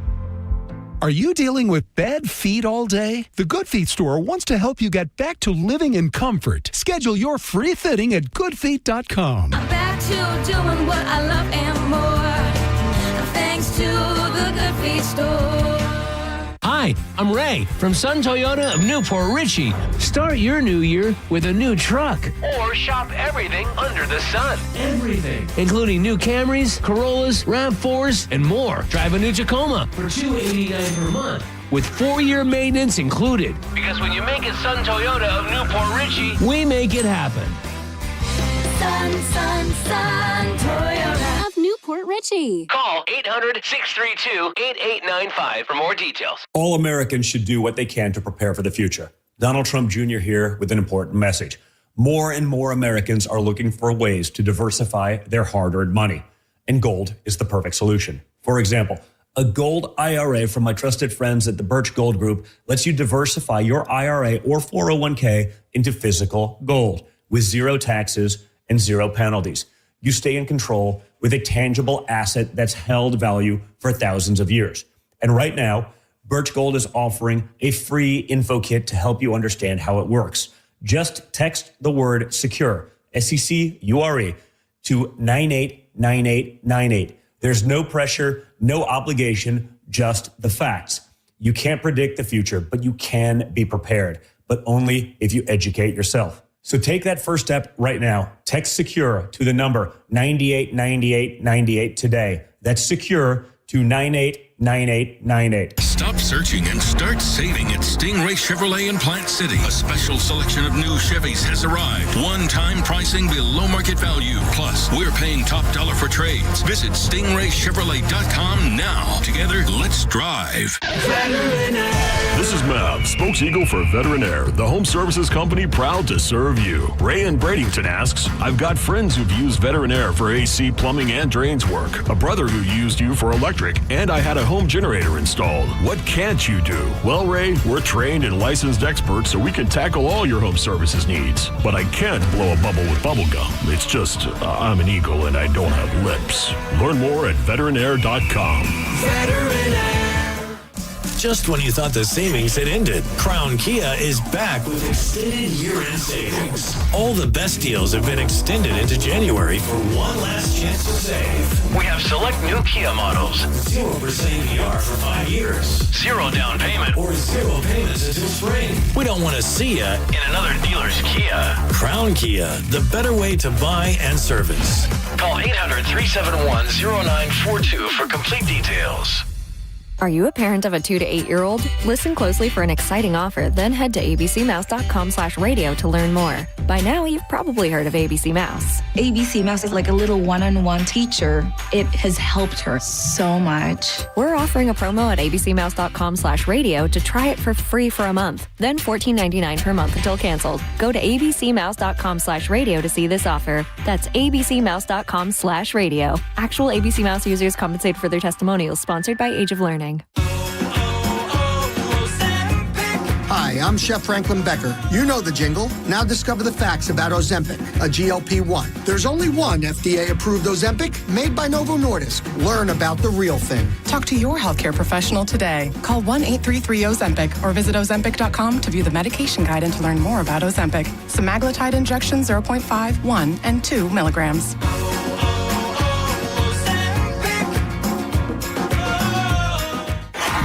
Are you dealing with bad feet all day? The Good Feet store wants to help you get back to living in comfort. Schedule your free fitting at goodfeet.com. I'm back to doing what I love and more. Thanks to the Good Feet store. Hi, I'm Ray from Sun Toyota of Newport Richey. Start your new year with a new truck. Or shop everything under the sun. Everything. Including new Camrys, Corollas, RAV4s, and more. Drive a new Tacoma for $289 per month with 4-year maintenance included. Because when you make it Sun Toyota of Newport Richey, we make it happen. Sun Toyota of Newport Richey. Call 800-632-8895 for more details. All Americans should do what they can to prepare for the future. Donald Trump Jr. here with an important message. More and more Americans are looking for ways to diversify their hard-earned money, and gold is the perfect solution. For example, a gold IRA from my trusted friends at the Birch Gold Group lets you diversify your IRA or 401k into physical gold with zero taxes and zero penalties. You stay in control with a tangible asset that's held value for thousands of years. And right now, Birch Gold is offering a free info kit to help you understand how it works. Just text the word SECURE, SECURE, to 989898. There's no pressure, no obligation, just the facts. You can't predict the future, but you can be prepared, but only if you educate yourself. So take that first step right now. Text SECURE to the number 989898 today. That's SECURE to 989898. Stop searching and start saving at Stingray Chevrolet in Plant City. A special selection of new Chevys has arrived. One-time pricing below market value. Plus, we're paying top dollar for trades. Visit stingraychevrolet.com now. Together, let's drive. This is Mav, spokeseagle for Veterinaire, the home services company proud to serve you. Ray in Bradenton asks, I've got friends who've used Veterinaire for AC, plumbing, and drains work. A brother who used you for electric, and I had a home generator installed. What can't you do? Well, Ray, we're trained and licensed experts, so we can tackle all your home services needs. But I can't blow a bubble with bubble gum. It's just, I'm an eagle and I don't have lips. Learn more at veterinaire.com. Veterinaire. Just when you thought the savings had ended, Crown Kia is back with extended year-end savings. All the best deals have been extended into January for one last chance to save. We have select new Kia models. 0% APR for 5 years. Zero down payment. Or zero payments until spring. We don't want to see you in another dealer's Kia. Crown Kia, the better way to buy and service. Call 800-371-0942 for complete details. Are you a parent of a 2 to 8-year-old? Listen closely for an exciting offer, then head to abcmouse.com/radio to learn more. By now, you've probably heard of ABC Mouse. ABC Mouse is like a little one-on-one teacher. It has helped her so much. We're offering a promo at abcmouse.com/radio to try it for free for a month, then $14.99 per month until canceled. Go to abcmouse.com/radio to see this offer. That's abcmouse.com/radio. Actual ABC Mouse users compensate for their testimonials, sponsored by Age of Learning. Hi, I'm Chef Franklin Becker. You know the jingle. Now discover the facts about Ozempic, a GLP-1. There's only one FDA-approved Ozempic made by Novo Nordisk. Learn about the real thing. Talk to your healthcare professional today. Call 1-833-OZEMPIC or visit Ozempic.com to view the medication guide and to learn more about Ozempic. Semaglutide injection 0.5, 1, and 2 milligrams.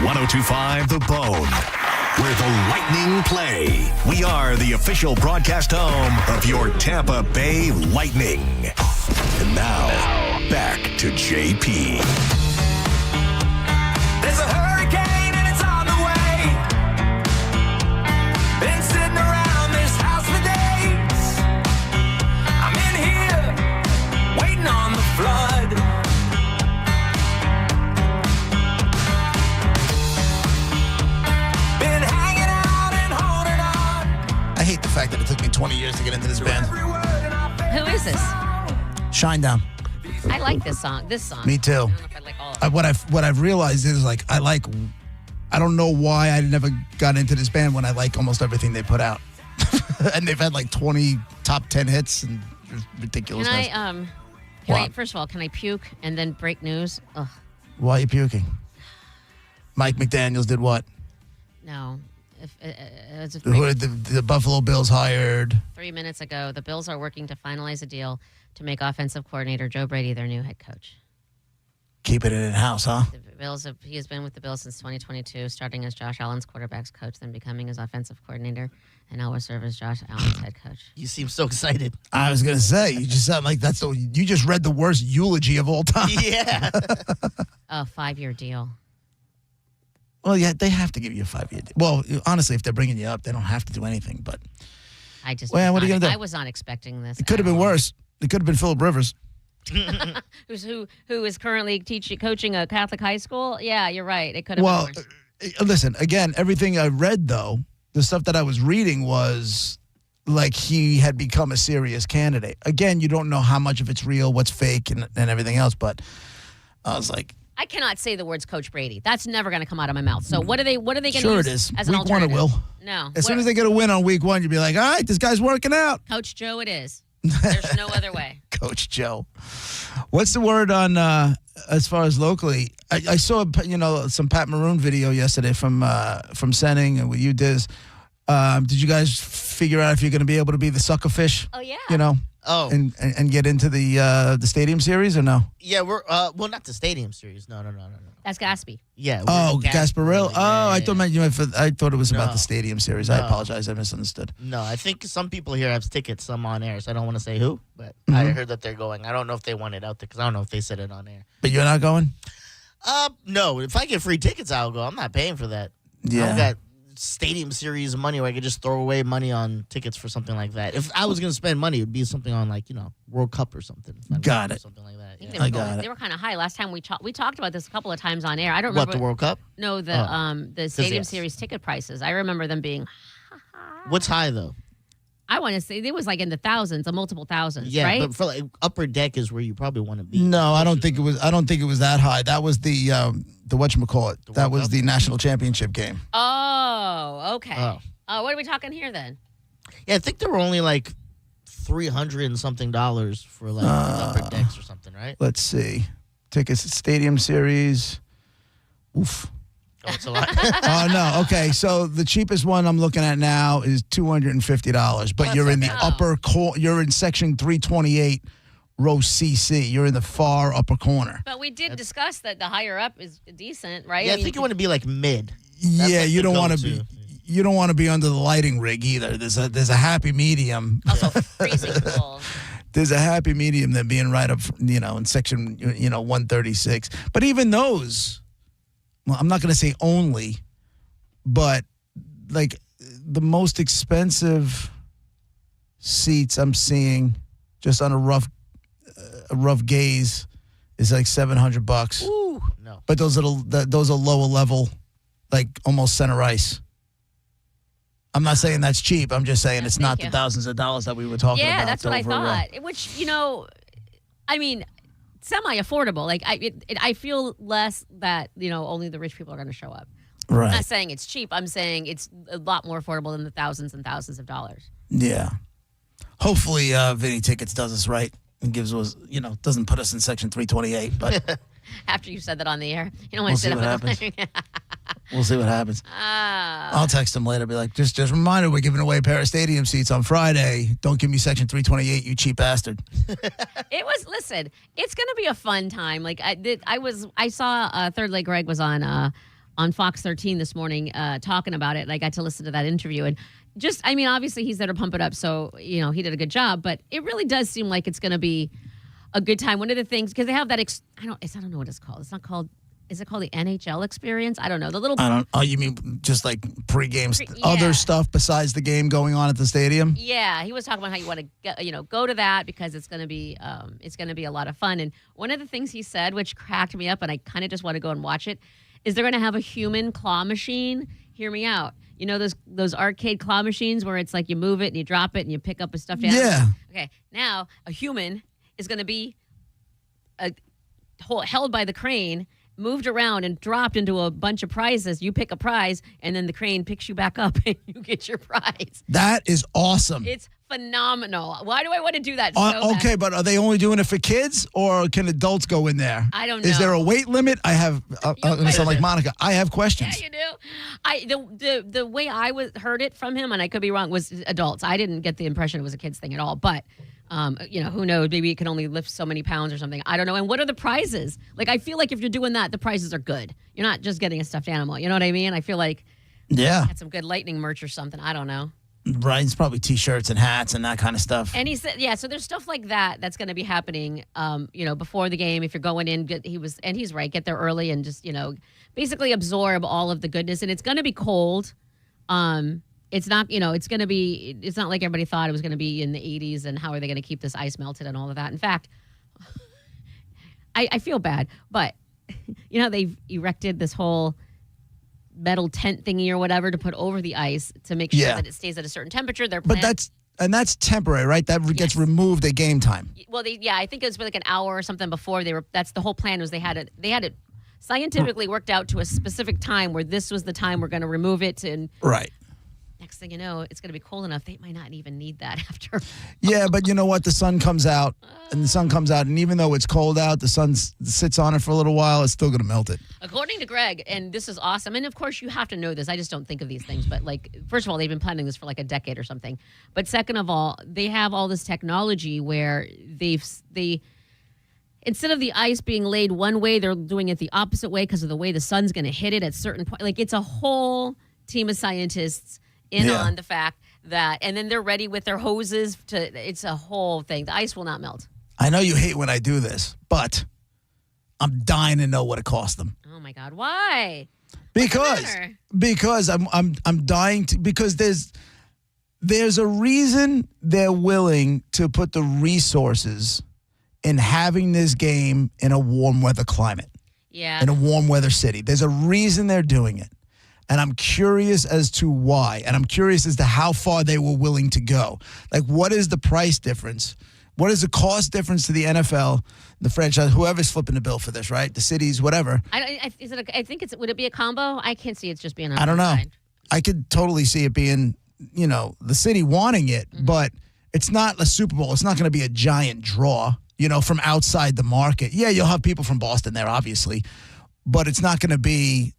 1025 The Bone, where the Lightning play. We are the official broadcast home of your Tampa Bay Lightning. And now, back to JP. There's a hurricane and it's on the way. Been sitting around this house for days. I'm in here, waiting on the flood. Been hanging out and holding on. I hate the fact that it took me 20 years to get into this band. Who is this? Shinedown. I like this song. Me too. I don't know if I like all of it. What I've realized is I don't know why I never got into this band when I like almost everything they put out. And they've had like 20 top 10 hits and ridiculous. First of all, can I puke and then break news? Ugh. Why are you puking? Mike McDaniels did what? No. The Buffalo Bills hired 3 minutes ago. The Bills are working to finalize a deal to make offensive coordinator Joe Brady their new head coach. Keeping it in-house, huh? He has been with the Bills since 2022, starting as Josh Allen's quarterback's coach, then becoming his offensive coordinator, and now will serve as Josh Allen's head coach. You seem so excited. I was going to say, you just sound like you just read the worst eulogy of all time. Yeah. A 5-year deal. Well, yeah, they have to give you a 5-year deal. Well, honestly, if they're bringing you up, they don't have to do anything, but... what are you going to do? I was not expecting this. It could have been worse. It could have been Phillip Rivers. who is currently coaching a Catholic high school? Yeah, you're right. It could have been worse. Listen, again, everything I read, though, the stuff that I was reading was like he had become a serious candidate. Again, you don't know how much of it's real, what's fake, and everything else, but I was like... I cannot say the words Coach Brady. That's never going to come out of my mouth. So what are they going to sure use it is. as an week alternative? 1 it will. No. As soon as they get a win on week 1, you'll be like, all right, this guy's working out. Coach Joe it is. There's no other way. Coach Joe. What's the word on as far as locally? I saw some Pat Maroon video yesterday from Senning and with you, Diz. Did you guys figure out if you're going to be able to be the sucker fish? Oh yeah. And get into the Stadium Series or no? Yeah, we're not the Stadium Series. No. That's Gatsby. Yeah. Gasparilla. I thought it was about No. the Stadium Series. I apologize. I misunderstood. No, I think some people here have tickets, some on air, so I don't want to say who, but I heard that they're going. I don't know if they want it out there because I don't know if they said it on air. But you're not going? No. If I get free tickets, I'll go. I'm not paying for that. Yeah. I've got Stadium Series money where I could just throw away money on tickets for something like that. If I was going to spend money, it would be something on World Cup or something. Got it. Something like that. I got it. They were kind of high last time we talked about this a couple of times on air. I don't remember What, the World Cup? No, the Stadium Series ticket prices. I remember them being. What's high though? I want to say it was like in the thousands, multiple thousands. Yeah, right? but for upper deck is where you probably want to be. No, I don't think it was. I don't think it was that high. That was the whatchamacallit. That was the national championship game. Oh, okay. Oh, what are we talking here then? Yeah, I think there were only like $300 and something for like upper decks or something, right? Let's see. Tickets at Stadium Series. Oof. Oh, it's a lot. Oh, no. Okay, so the cheapest one I'm looking at now is $250, but you're in the upper you're in section 328, row CC. You're in the far upper corner. But we did discuss that the higher up is decent, right? Yeah, I think you want to be like mid. Yeah, you don't want to be. You don't want to be under the lighting rig either. There's a happy medium. Also freezing cold. There's a happy medium than being right up, in section 136. But even those well, I'm not going to say only, but like the most expensive seats I'm seeing just on a rough gaze is like $700. Ooh, no. But those are lower level, like almost center ice. I'm not saying that's cheap. I'm just saying it's not the thousands of dollars that we were talking about. Yeah, that's what I thought. Which, I mean, semi-affordable. Like, I feel less that, only the rich people are going to show up. Right. I'm not saying it's cheap. I'm saying it's a lot more affordable than the thousands and thousands of dollars. Yeah. Hopefully, Vinny Tickets does us right and gives us, doesn't put us in Section 328. But after you said that on the air, you don't want to sit up with them. We'll see what happens. I'll text him later. Be like, just a reminder, we're giving away a pair of stadium seats on Friday. Don't give me Section 328, you cheap bastard. Listen, it's going to be a fun time. Like I saw Third Leg Greg was on Fox 13 this morning talking about it. And I got to listen to that interview. And obviously he's there to pump it up. So, he did a good job. But it really does seem like it's going to be a good time. One of the things, because they have that, I don't know what it's called. It's not called. Is it called the NHL experience? I don't know. Oh, you mean just like pregame other stuff besides the game going on at the stadium? Yeah, he was talking about how you want to go to that because it's going to be a lot of fun. And one of the things he said, which cracked me up, and I kind of just want to go and watch it, is they're going to have a human claw machine. Hear me out. You know those arcade claw machines where it's like you move it and you drop it and you pick up a stuffed animal? Yeah. Okay, now a human is going to be held by the crane, moved around and dropped into a bunch of prizes. You pick a prize, and then the crane picks you back up, and you get your prize. That is awesome. It's phenomenal. Why do I want to do that? Okay, but are they only doing it for kids, or can adults go in there? I don't know. Is there a weight limit? I have. I'm going to sound like Monica. I have questions. Yeah, you do. The way I heard it from him, and I could be wrong, was adults. I didn't get the impression it was a kids thing at all, but. Who knows? Maybe it can only lift so many pounds or something. I don't know. And what are the prizes? Like, I feel like if you're doing that, the prizes are good. You're not just getting a stuffed animal. You know what I mean? I feel like had some good lightning merch or something. I don't know. Right. It's probably T-shirts and hats and that kind of stuff. And he said, so there's stuff like that's going to be happening, before the game. If you're going in, and he's right, get there early and just, basically absorb all of the goodness. And it's going to be cold. It's not, it's not like everybody thought it was going to be in the 80s and how are they going to keep this ice melted and all of that. In fact, I feel bad, but they've erected this whole metal tent thingy or whatever to put over the ice to make sure that it stays at a certain temperature. But that's temporary, right? That gets removed at game time. Well, I think it was like an hour or something before that's the whole plan was they had it scientifically worked out to a specific time where this was the time we're going to remove it and right. Next thing you know, it's going to be cold enough. They might not even need that after. Yeah, but you know what? The sun comes out, and even though it's cold out, the sun sits on it for a little while. It's still going to melt it. According to Greg, and this is awesome, and of course you have to know this. I just don't think of these things, but first of all, they've been planning this for like a decade or something. But second of all, they have all this technology where they instead of the ice being laid one way, they're doing it the opposite way because of the way the sun's going to hit it at certain point. Like it's a whole team of scientists on the fact that, and then they're ready with their hoses it's a whole thing. The ice will not melt. I know you hate when I do this, but I'm dying to know what it cost them. Oh my God. Why? Because I'm dying to, because there's a reason they're willing to put the resources in having this game in a warm weather climate. Yeah. In a warm weather city. There's a reason they're doing it. And I'm curious as to why. And I'm curious as to how far they were willing to go. Like, what is the price difference? What is the cost difference to the NFL, the franchise, whoever's flipping the bill for this, right? The cities, whatever. Would it be a combo? I can't see it's just being I don't know. I could totally see it being, the city wanting it, but it's not a Super Bowl. It's not going to be a giant draw, from outside the market. Yeah, you'll have people from Boston there, obviously, but it's not going to be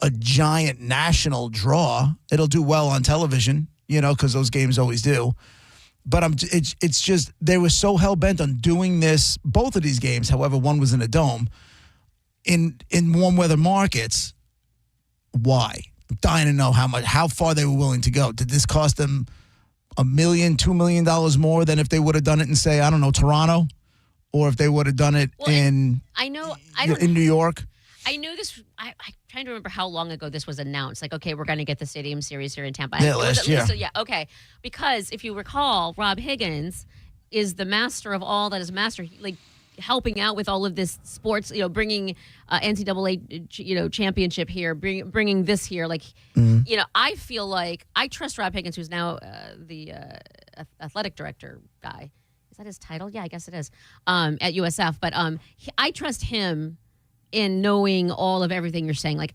a giant national draw. It'll do well on television, because those games always do. But it's just they were so hell bent on doing this. Both of these games, however, one was in a dome, in warm weather markets. Why? I'm dying to know how far they were willing to go. Did this cost them $1 million, $2 million more than if they would have done it in, say, I don't know, Toronto, or if they would have done it in New York? I knew this. I'm trying to remember how long ago this was announced. Like, okay, we're going to get the Stadium Series here in Tampa. Yeah, last year. Yeah, okay. Because if you recall, Rob Higgins is the master of all that is master. Like, helping out with all of this sports, bringing NCAA, championship here, bringing this here. Like, I feel like I trust Rob Higgins, who's now the athletic director guy. Is that his title? Yeah, I guess it is, at USF. But I trust him in knowing all of everything you're saying. Like,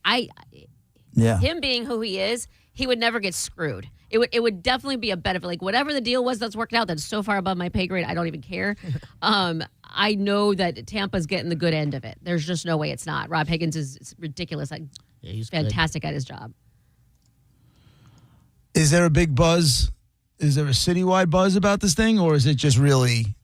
him being who he is, he would never get screwed. It would definitely be a benefit. Like, whatever the deal was that's worked out, that's so far above my pay grade, I don't even care. I know that Tampa's getting the good end of it. There's just no way it's not. Rob Higgins is ridiculous. Like, he's fantastic at his job. Is there a big buzz? Is there a citywide buzz about this thing, or is it just really?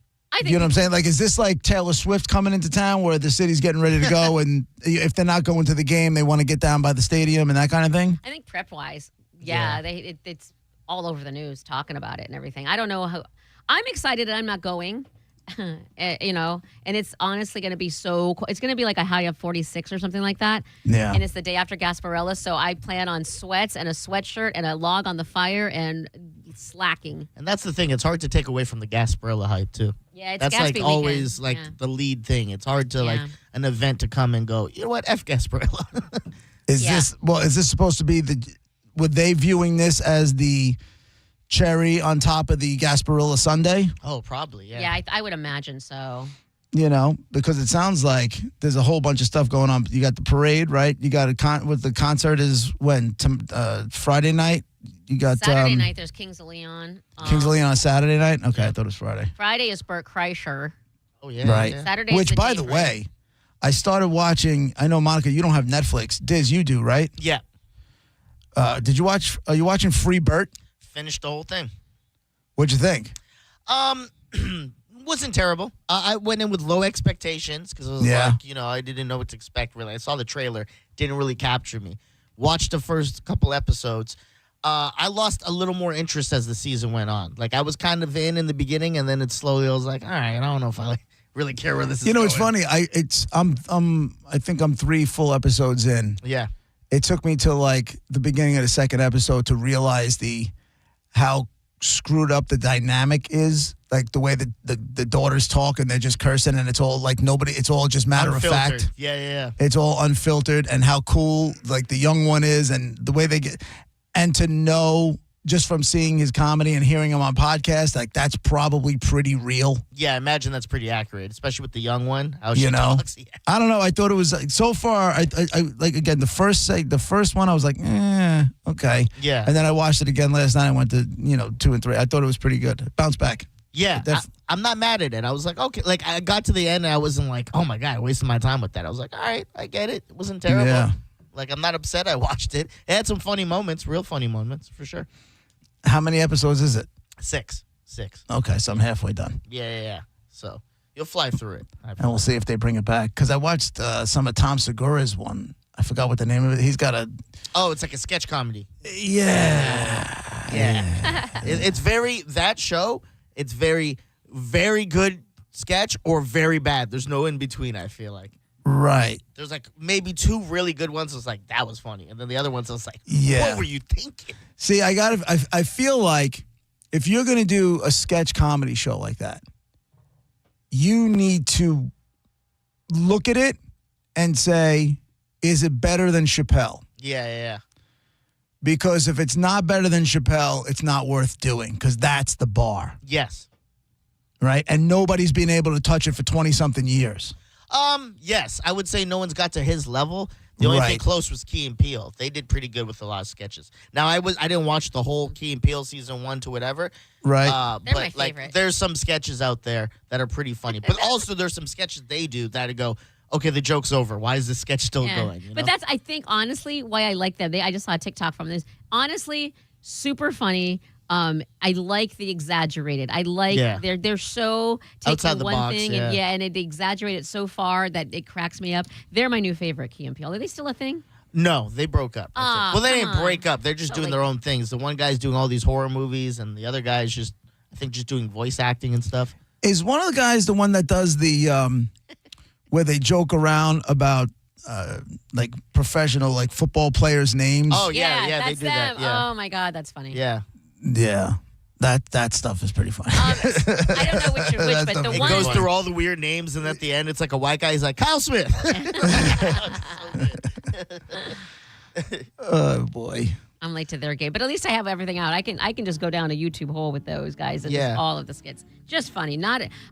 You know what I'm saying? Like, is this like Taylor Swift coming into town where the city's getting ready to go, and if they're not going to the game, they want to get down by the stadium and that kind of thing? I think prep-wise, it's all over the news talking about it and everything. I don't know how. I'm excited and I'm not going. And it's honestly going to be it's going to be like a high of 46 or something like that. Yeah. And it's the day after Gasparilla, so I plan on sweats and a sweatshirt and a log on the fire and slacking. And that's the thing. It's hard to take away from the Gasparilla hype, too. Yeah, it's that's Gatsby like always the lead thing. It's hard to like an event to come and go, you know what, F Gasparilla. Is this supposed to be were they viewing this as the cherry on top of the Gasparilla Sunday? Oh, probably, yeah. Yeah, I would imagine so. Because it sounds like there's a whole bunch of stuff going on. You got the parade, right? You got the concert is when? Friday night? You got Saturday night, there's Kings of Leon. Kings of Leon on Saturday night? Okay, I thought it was Friday. Friday is Bert Kreischer. Oh, yeah. Right. Yeah. Saturday Which, is by the way, I started watching, I know, Monica, you don't have Netflix. Diz, you do, right? Yeah. Are you watching Free Bert? Finished the whole thing. What'd you think? Wasn't terrible. I went in with low expectations because it was I didn't know what to expect, really. I saw the trailer. Didn't really capture me. Watched the first couple episodes. I lost a little more interest as the season went on. Like, I was kind of in the beginning, and then it slowly, I was like, all right, I don't know if I really care where this is going. It's funny. I think I'm 3 full episodes in. Yeah. It took me to like the beginning of the second episode to realize how screwed up the dynamic is. Like the way that the daughters talk and they're just cursing and it's all like it's all just matter unfiltered. of fact. Yeah. It's all unfiltered, and how cool like the young one is and the way they get, and to know just from seeing his comedy and hearing him on podcasts, like that's probably pretty real. Yeah, I imagine that's pretty accurate, especially with the young one. How she talks. Yeah. I don't know. I thought it was so far. I like again the first one. I was like, okay. Yeah. And then I watched it again last night. I went to 2 and 3. I thought it was pretty good. Bounce back. Yeah, I'm not mad at it. I was like, okay. Like, I got to the end and I wasn't like, oh my God, I wasted my time with that. I was like, all right, I get it. It wasn't terrible. Yeah. Like, I'm not upset I watched it. It had some funny moments, real funny moments, for sure. How many episodes is it? 6. Okay, so I'm halfway done. Yeah. So you'll fly through it. And we'll see if they bring it back. Because I watched some of Tom Segura's one. I forgot what the name of it. He's got a... Oh, it's like a sketch comedy. Yeah. It's very... That show, it's very, very good sketch or very bad. There's no in between, I feel like. Right. There's like maybe 2 really good ones. I was like, that was funny. And then the other ones, I was like, yeah. What were you thinking? See, I feel like if you're going to do a sketch comedy show like that, you need to look at it and say, is it better than Chappelle? Yeah. Because if it's not better than Chappelle, it's not worth doing because that's the bar. Yes. Right? And nobody's been able to touch it for 20-something years. Yes. I would say no one's got to his level. The only thing close was Key and Peele. They did pretty good with a lot of sketches. Now, I didn't watch the whole Key and Peele season 1 to whatever. Right. They're but my favorite. Like, there's some sketches out there that are pretty funny. But also there's some sketches they do that go, okay, the joke's over. Why is this sketch still going? You know? But that's, I think, honestly, why I like them. I just saw a TikTok from this. Honestly, super funny. I like the exaggerated. I like they're so taking outside the one box, thing and they exaggerate it so far that it cracks me up. They're my new favorite, Key and Peele. Are they still a thing? No, they broke up. Well, they didn't break up. They're just doing their own things. The one guy's doing all these horror movies, and the other guy's just doing voice acting and stuff. Is one of the guys the one that does the where they joke around about like professional like football players' names. Oh yeah, that's they do them. that. Yeah. Oh my God, that's funny. Yeah. Yeah. That stuff is pretty funny. I don't know which, but the It one goes through all the weird names, and at the end, it's like a white guy. He's like, Kyle Smith. Oh, boy. I'm late to their game, but at least I have everything out. I can just go down a YouTube hole with those guys and just all of the skits. Just funny.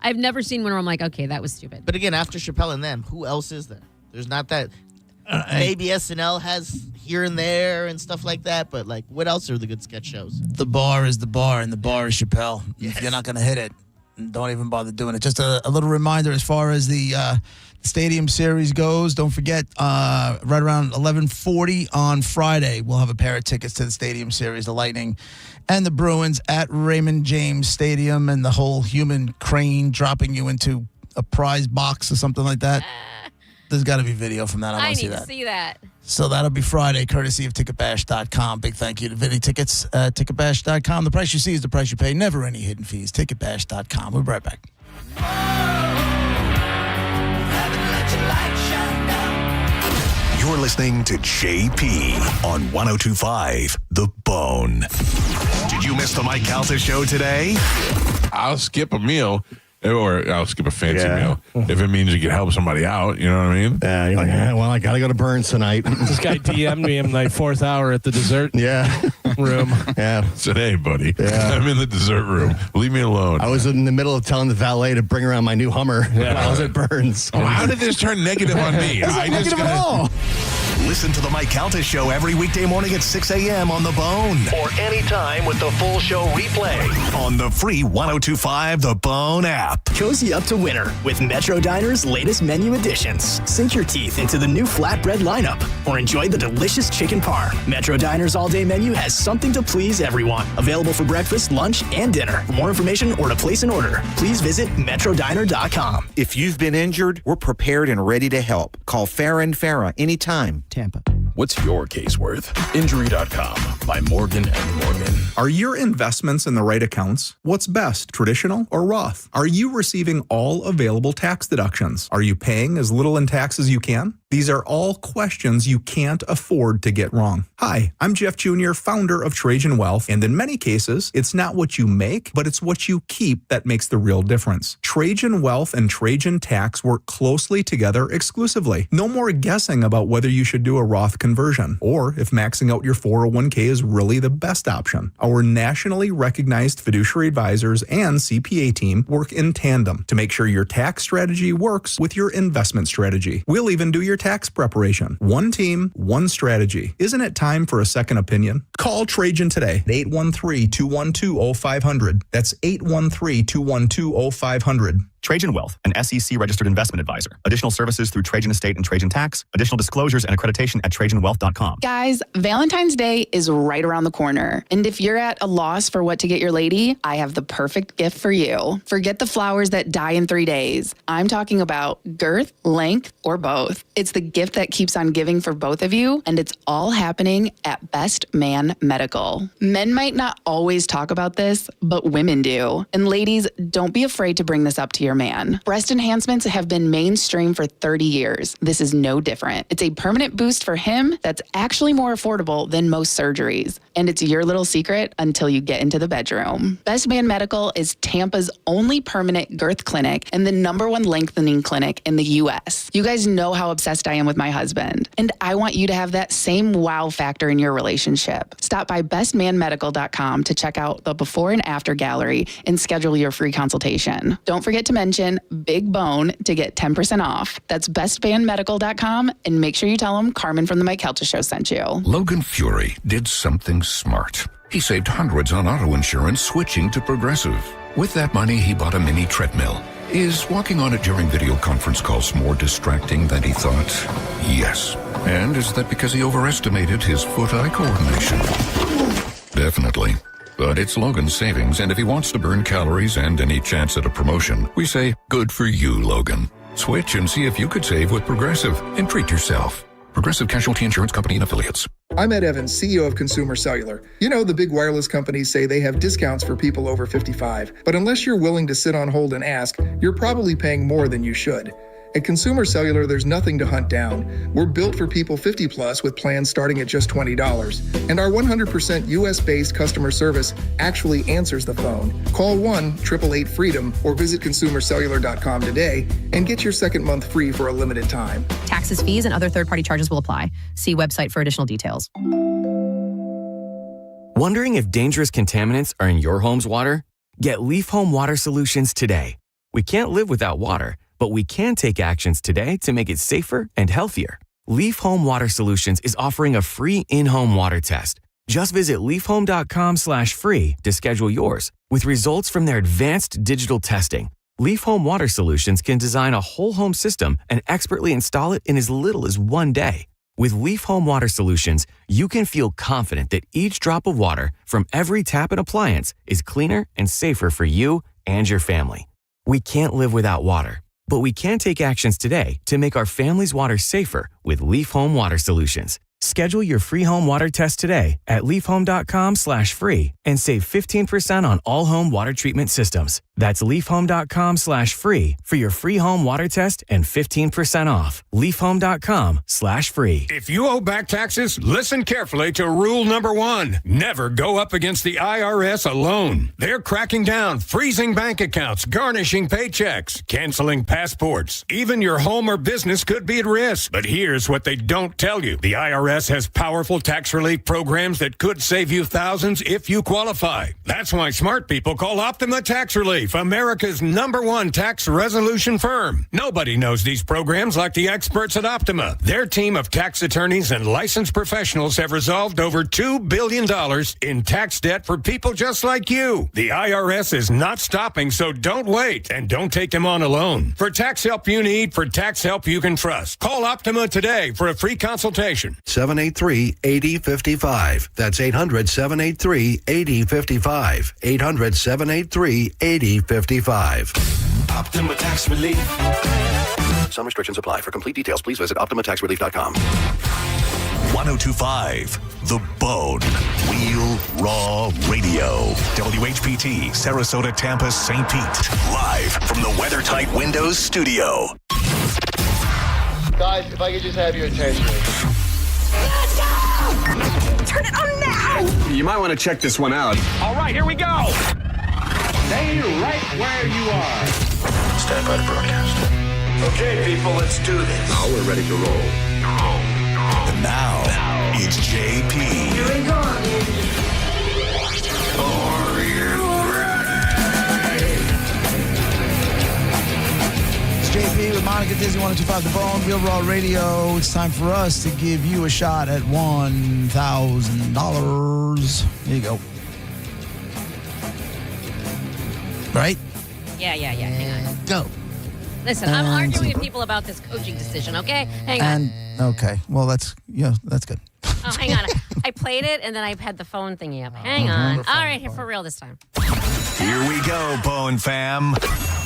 I've never seen one where I'm like, okay, that was stupid. But again, after Chappelle and them, who else is there? There's not that. Maybe SNL has here and there and stuff like that, but like, what else are the good sketch shows? The bar is the bar, and the bar is Chappelle. Yes. If you're not going to hit it, don't even bother doing it. Just a little reminder as far as the Stadium Series goes. Don't forget, right around 11:40 on Friday, we'll have a pair of tickets to the Stadium Series, the Lightning and the Bruins at Raymond James Stadium, and the whole human crane dropping you into a prize box or something like that. There's got to be video from that. I want to see that. I need to see that. So that'll be Friday, courtesy of TicketBash.com. Big thank you to Vinny Tickets at TicketBash.com. The price you see is the price you pay. Never any hidden fees. TicketBash.com. We'll be right back. You're listening to JP on 102.5 The Bone. Did you miss the Mike Calta show today? I'll skip a meal. Or I'll skip a fancy meal if it means you can help somebody out. You know what I mean? Yeah, you're like, well, I got to go to Burns tonight. This guy DM'd me in my fourth hour at the dessert room. Yeah. Said, hey, buddy, I'm in the dessert room. Leave me alone. I was in the middle of telling the valet to bring around my new Hummer while I was at Burns. Oh, how did this turn negative on me? Negative at all. Listen to the Mike Calta show every weekday morning at 6 a.m. on The Bone. Or anytime with the full show replay on the free 102.5 The Bone app. Cozy up to winter with Metro Diner's latest menu additions. Sink your teeth into the new flatbread lineup or enjoy the delicious chicken parm. Metro Diner's all-day menu has something to please everyone. Available for breakfast, lunch, and dinner. For more information or to place an order, please visit metrodiner.com. If you've been injured, we're prepared and ready to help. Call Farah and Farah anytime. Tampa. What's your case worth? Injury.com by Morgan & Morgan. Are your investments in the right accounts? What's best, traditional or Roth? Are you receiving all available tax deductions? Are you paying as little in tax as you can? These are all questions you can't afford to get wrong. Hi, I'm Jeff Jr., founder of Trajan Wealth, and in many cases, it's not what you make, but it's what you keep that makes the real difference. Trajan Wealth and Trajan Tax work closely together exclusively. No more guessing about whether you should do a Roth conversion, or if maxing out your 401k is really the best option. Our nationally recognized fiduciary advisors and CPA team work in tandem to make sure your tax strategy works with your investment strategy. We'll even do your tax preparation. One team, one strategy. Isn't it time for a second opinion? Call Trajan today, 813-212-0500. That's 813-212-0500. Trajan Wealth, an SEC registered investment advisor. Additional services through Trajan Estate and Trajan Tax. Additional disclosures and accreditation at TrajanWealth.com. Guys, Valentine's Day is right around the corner. And if you're at a loss for what to get your lady, I have the perfect gift for you. Forget the flowers that die in 3 days. I'm talking about girth, length, or both. It's the gift that keeps on giving for both of you, and it's all happening at Best Man Medical. Men might not always talk about this, but women do. And ladies, don't be afraid to bring this up to your man. Breast enhancements have been mainstream for 30 years. This is no different. It's a permanent boost for him that's actually more affordable than most surgeries. And it's your little secret until you get into the bedroom. Best Man Medical is Tampa's only permanent girth clinic and the #1 lengthening clinic in the U.S. You guys know how obsessed I am with my husband, and I want you to have that same wow factor in your relationship. Stop by bestmanmedical.com to check out the before and after gallery and schedule your free consultation. Don't forget to mention Big Bone to get 10% off. That's bestmanmedical.com, and make sure you tell them Carmen from the Mike Calta Show sent you. Logan Fury did something smart. He saved hundreds on auto insurance switching to Progressive. With that money, he bought a mini treadmill. Is walking on it during video conference calls more distracting than he thought? Yes. And is that because he overestimated his foot-eye coordination? Definitely. But it's Logan's savings, and if he wants to burn calories and any chance at a promotion, we say, good for you, Logan. Switch and see if you could save with Progressive and treat yourself. Progressive Casualty Insurance Company and Affiliates. I'm Ed Evans, CEO of Consumer Cellular. You know, the big wireless companies say they have discounts for people over 55, but unless you're willing to sit on hold and ask, you're probably paying more than you should. At Consumer Cellular, there's nothing to hunt down. We're built for people 50 plus with plans starting at just $20. And our 100% US-based customer service actually answers the phone. Call 1-888-FREEDOM or visit consumercellular.com today and get your second month free for a limited time. Taxes, fees, and other third-party charges will apply. See website for additional details. Wondering if dangerous contaminants are in your home's water? Get Leaf Home Water Solutions today. We can't live without water, but we can take actions today to make it safer and healthier. Leaf Home Water Solutions is offering a free in-home water test. Just visit leafhome.com/free to schedule yours. With results from their advanced digital testing, Leaf Home Water Solutions can design a whole home system and expertly install it in as little as 1 day. With Leaf Home Water Solutions, you can feel confident that each drop of water from every tap and appliance is cleaner and safer for you and your family. We can't live without water, but we can take actions today to make our family's water safer with Leaf Home Water Solutions. Schedule your free home water test today at leafhome.com/free and save 15% on all home water treatment systems. That's leafhome.com/free for your free home water test and 15% off. leafhome.com/free. If you owe back taxes, listen carefully to rule number 1. Never go up against the IRS alone. They're cracking down, freezing bank accounts, garnishing paychecks, canceling passports. Even your home or business could be at risk. But here's what they don't tell you. The IRS has powerful tax relief programs that could save you thousands if you qualify. That's why smart people call Optima Tax Relief, America's #1 tax resolution firm. Nobody knows these programs like the experts at Optima. Their team of tax attorneys and licensed professionals have resolved over $2 billion in tax debt for people just like you. The IRS is not stopping, so don't wait and don't take them on alone. For tax help you need, for tax help you can trust, call Optima today for a free consultation. 783-8055. That's 800-783-8055. 800-783-8055. Optima Tax Relief. Some restrictions apply. For complete details, please visit OptimaTaxRelief.com. 1025 The Bone. Real Raw Radio. WHPT, Sarasota, Tampa, St. Pete. Live from the WeatherTight Windows studio. Guys, if I could just have your attention. Let's go! Turn it on now! You might want to check this one out. All right, here we go! Stay right where you are. Stand by to broadcast. Okay, people, let's do this. Now we're ready to roll. And now, it's JP. Here we go. Are you ready? It's JP with Monica Disney, 1025 The Bone, Real Raw Radio. It's time for us to give you a shot at $1,000. There you go. Right? Yeah. Hang on. Go. Listen, I'm arguing with people about this coaching decision, okay? Hang on. Okay. Well, that's good. Oh, hang on. I played it, and then I had the phone thingy up. Hang on. All right, here for real this time. Here we go, Bone fam.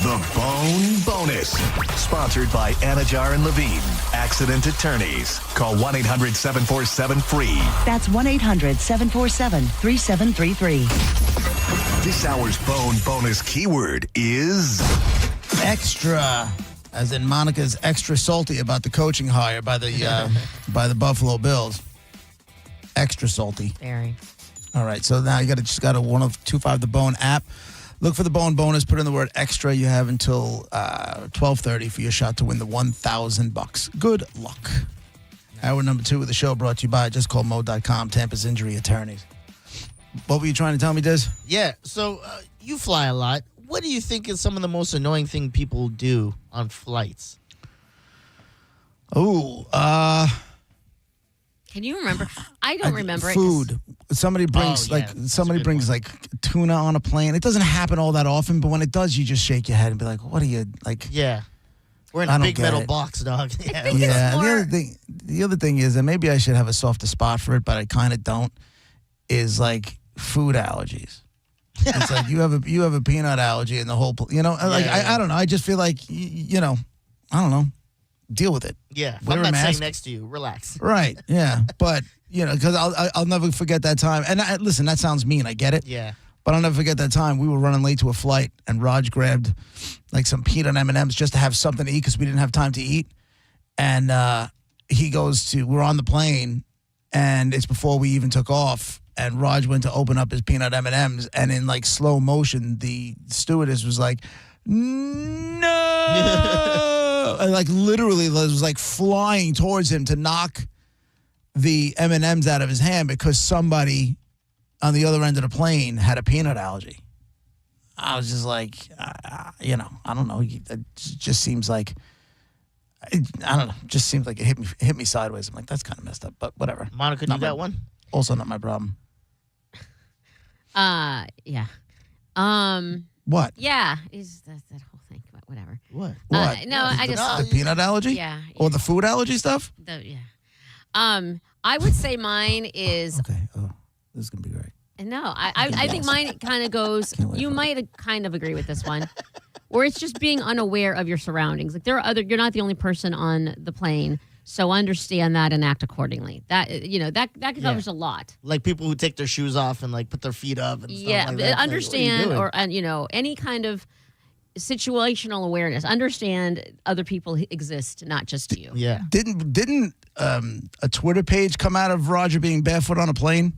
The Bone Bonus. Sponsored by Anajar and Levine, Accident Attorneys. Call 1-800-747-FREE. That's 1-800-747-3733. This hour's Bone Bonus keyword is... extra, as in Monica's extra salty about the coaching hire by the Buffalo Bills. Extra salty. Very. All right, so now you just got a 1025 The Bone app. Look for the Bone Bonus. Put in the word extra. You have until 12:30 for your shot to win the $1,000. Good luck. Hour number 2 of the show brought to you by JustCallMo.com, Tampa's injury attorneys. What were you trying to tell me, Des? Yeah, so you fly a lot. What do you think is some of the most annoying thing people do on flights? Can you remember? I don't remember food. Somebody brings brings like tuna on a plane. It doesn't happen all that often, but when it does, you just shake your head and be like, "What are you like?" Yeah, we're in a big metal box, dog. Yeah. The other thing is, and maybe I should have a softer spot for it, but I kind of don't. Is like food allergies. It's like you have a peanut allergy and the whole, I don't know. I just feel like, I don't know. Deal with it. Yeah. Wear I'm a not mask. saying next to you. Relax. Right. Yeah. But, because I'll never forget that time. And listen, that sounds mean. I get it. Yeah. But I'll never forget that time. We were running late to a flight, and Raj grabbed like some peanut M&Ms just to have something to eat because we didn't have time to eat. And we're on the plane, and it's before we even took off. And Raj went to open up his peanut M&Ms, and in like slow motion, the stewardess was like, "No!" And like literally was like flying towards him to knock the M&Ms out of his hand because somebody on the other end of the plane had a peanut allergy. I was just like, I don't know. It just seems like, I don't know. Just seems like it hit me sideways. I'm like, that's kind of messed up, but whatever. Monica, you got one? Also not my problem. Yeah. What? Yeah. Is that whole thing? But whatever. What? No, I just the peanut allergy? Yeah. Or the food allergy stuff? Yeah. I would say mine is. Okay. Oh, this is gonna be great. No, I think mine kind of goes. You might kind of agree with this one, where it's just being unaware of your surroundings. Like you're not the only person on the plane, so understand that and act accordingly. That that covers a lot. Like people who take their shoes off and like put their feet up and stuff like that. Understand any kind of situational awareness. Understand other people exist, not just you. Yeah. Didn't a Twitter page come out of Roger being barefoot on a plane?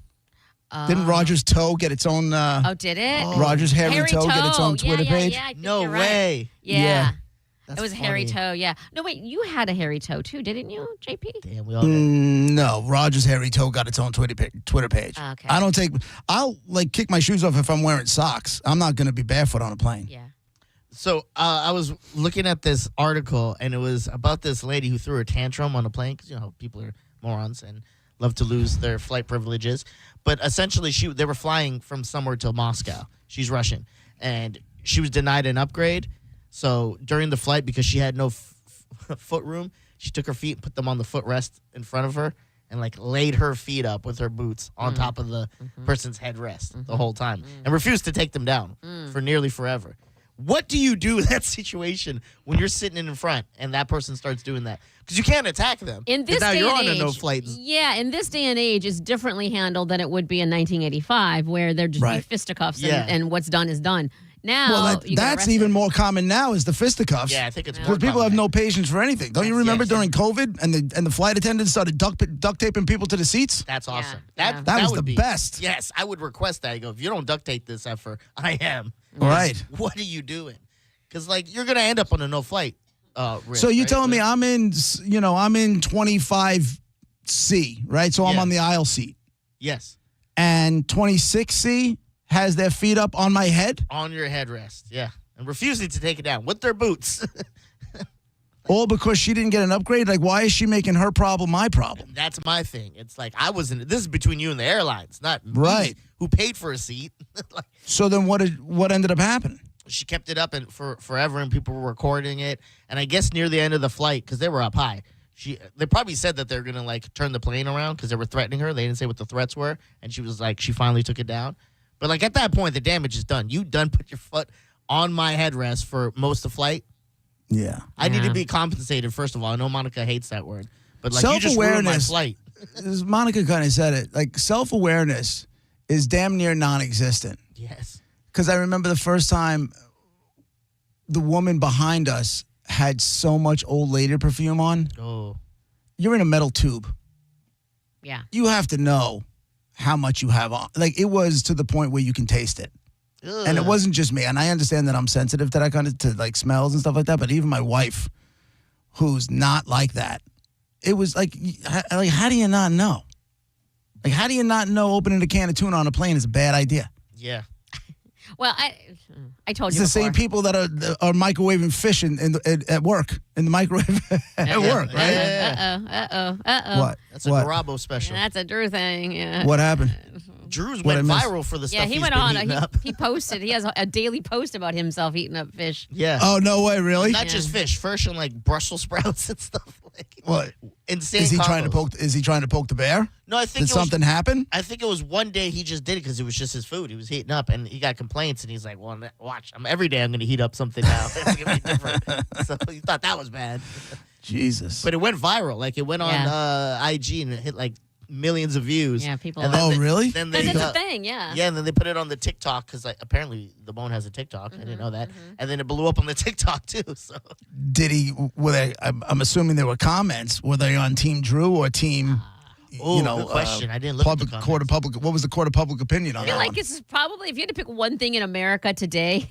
Didn't Roger's toe get its own? Did it? Roger's hairy toe get its own Twitter page? Yeah, I think no you're way. Right. Yeah. That's it was funny. hairy toe. Yeah. No, wait. You had a hairy toe too, didn't you, JP? Damn, we all did. No, Roger's hairy toe got its own Twitter page. Okay. I'll like kick my shoes off if I'm wearing socks. I'm not going to be barefoot on a plane. Yeah. So I was looking at this article, and it was about this lady who threw a tantrum on a plane because people are morons and love to lose their flight privileges. But essentially, they were flying from somewhere to Moscow. She's Russian, and she was denied an upgrade. So during the flight, because she had no foot room, she took her feet and put them on the footrest in front of her and like laid her feet up with her boots on top of the person's headrest the whole time and refused to take them down for nearly forever. What do you do in that situation when you're sitting in front and that person starts doing that? Because you can't attack them. In this now day you're and on age, a no flight. Yeah, in this day and age, it's differently handled than it would be in 1985, where there'd just be fisticuffs and what's done is done. Now, well, that's even more common now is the fisticuffs. Yeah, I think it's more because people common. have no patience for anything. Don't you remember during COVID and the flight attendants started duct taping people to the seats? That's awesome. That was the best. Yes, I would request that. I go, if you don't duct tape this effort, I am. Right. What are you doing? Because like you're gonna end up on a no flight. Risk, So you're right? telling me I'm in 25C, right? So I'm on the aisle seat. Yes. And 26C has their feet up on my head? On your headrest, yeah. And refusing to take it down with their boots. All because she didn't get an upgrade? Like, why is she making her problem my problem? That's my thing. It's like this is between you and the airlines, not me, who paid for a seat. So then what ended up happening? She kept it up for forever, and people were recording it. And I guess near the end of the flight, because they were up high, they probably said that they're gonna like turn the plane around because they were threatening her. They didn't say what the threats were, and she was like, she finally took it down. But like at that point, the damage is done. You done put your foot on my headrest for most of the flight. Yeah, I need to be compensated. First of all, I know Monica hates that word, but like you just ruined my flight. As Monica kind of said it, like self-awareness is damn near non-existent. Yes. Because I remember the first time the woman behind us had so much old lady perfume on. Oh. You're in a metal tube. Yeah. You have to know how much you have on. Like, it was to the point where you can taste it. Ugh. And it wasn't just me. And I understand that I'm sensitive to that kind of, to like smells and stuff like that. But even my wife, who's not like that, it was like how do you not know? Like, how do you not know opening a can of tuna on a plane is a bad idea? Yeah. Well, I told It's you the before. same people that are microwaving fish at work, in the microwave at work, right? Uh-oh. What? That's a What? Garabo special. That's a Drew thing. Yeah. What happened? Drew's What went I missed? viral for the stuff Yeah, he he's went been on. eating up. He posted. He has a daily post about himself eating up fish. Yeah. Oh, no way, really? Not just fish, fish and like Brussels sprouts and stuff. Like What? insane. Is he combos. trying to poke the bear? No, I think Did something happen? I think it was one day he just did it because it was just his food. He was heating up, and he got complaints, and he's like, "Well, watch, every day I'm going to heat up something now. It's going to be different." So he thought that was bad, Jesus. but it went viral. Like it went on Yeah. IG, and it hit like millions of views. Yeah, people. And then really? Then Because they, it's a thing, yeah. Yeah, and then they put it on the TikTok because apparently the Bone has a TikTok. I didn't know that. And then it blew up on the TikTok too. So Did he? Were they? I'm assuming there were comments. Were they on Team Drew or Team? good question. I didn't look at the comments. Court of public. What was the court of public opinion on I feel that like one? this is probably, if you had to pick one thing in America today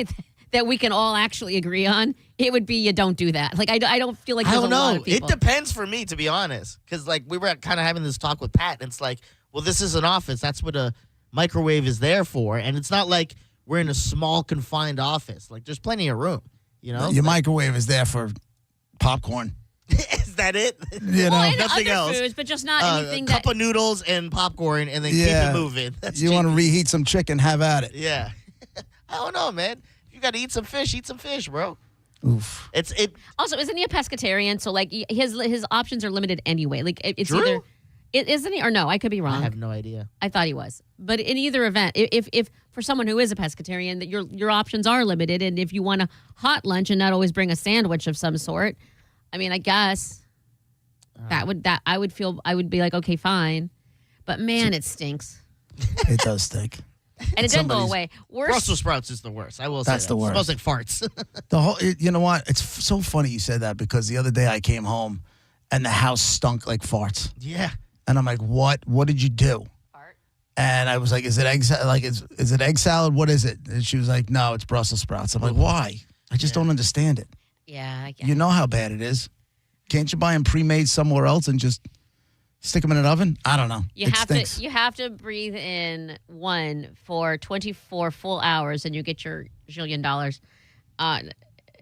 that we can all actually agree on, it would be you don't do that. Like, I don't feel like I there's don't a lot know. of It people. depends for me, to be honest. Because, like, we were kind of having this talk with Pat, and it's like, well, this is an office. That's what a microwave is there for. And it's not like we're in a small, confined office. Like, there's plenty of room, you know? Your microwave is there for popcorn. Is that it? You Well, know, and nothing other else. foods, but just not anything a that. cup of noodles and popcorn, and then keep it moving. That's you want to JP. reheat some chicken? Have at it. Yeah. I don't know, man. If you got to eat some fish, bro. Oof. Also, isn't he a pescatarian? So, like, his options are limited anyway. Like, it's Drew? either. Isn't he? Or no, I could be wrong. I have no idea. I thought he was. But in either event, if for someone who is a pescatarian, that your options are limited, and if you want a hot lunch and not always bring a sandwich of some sort, I mean, I guess I would be like, okay, fine. But man, it stinks. It does stink. And it didn't go away. Brussels sprouts is the worst. I will say That's the worst. It smells like farts. You know what? It's so funny you said that because the other day I came home and the house stunk like farts. Yeah. And I'm like, what? What did you do? And I was like, is it egg is it egg salad? What is it? And she was like, no, it's Brussels sprouts. I'm like, why? I just don't understand it. Yeah, I get You know how bad it is. Can't you buy them pre-made somewhere else and just stick them in an oven? I don't know. You have to breathe in one for 24 full hours, and you get your $1 zillion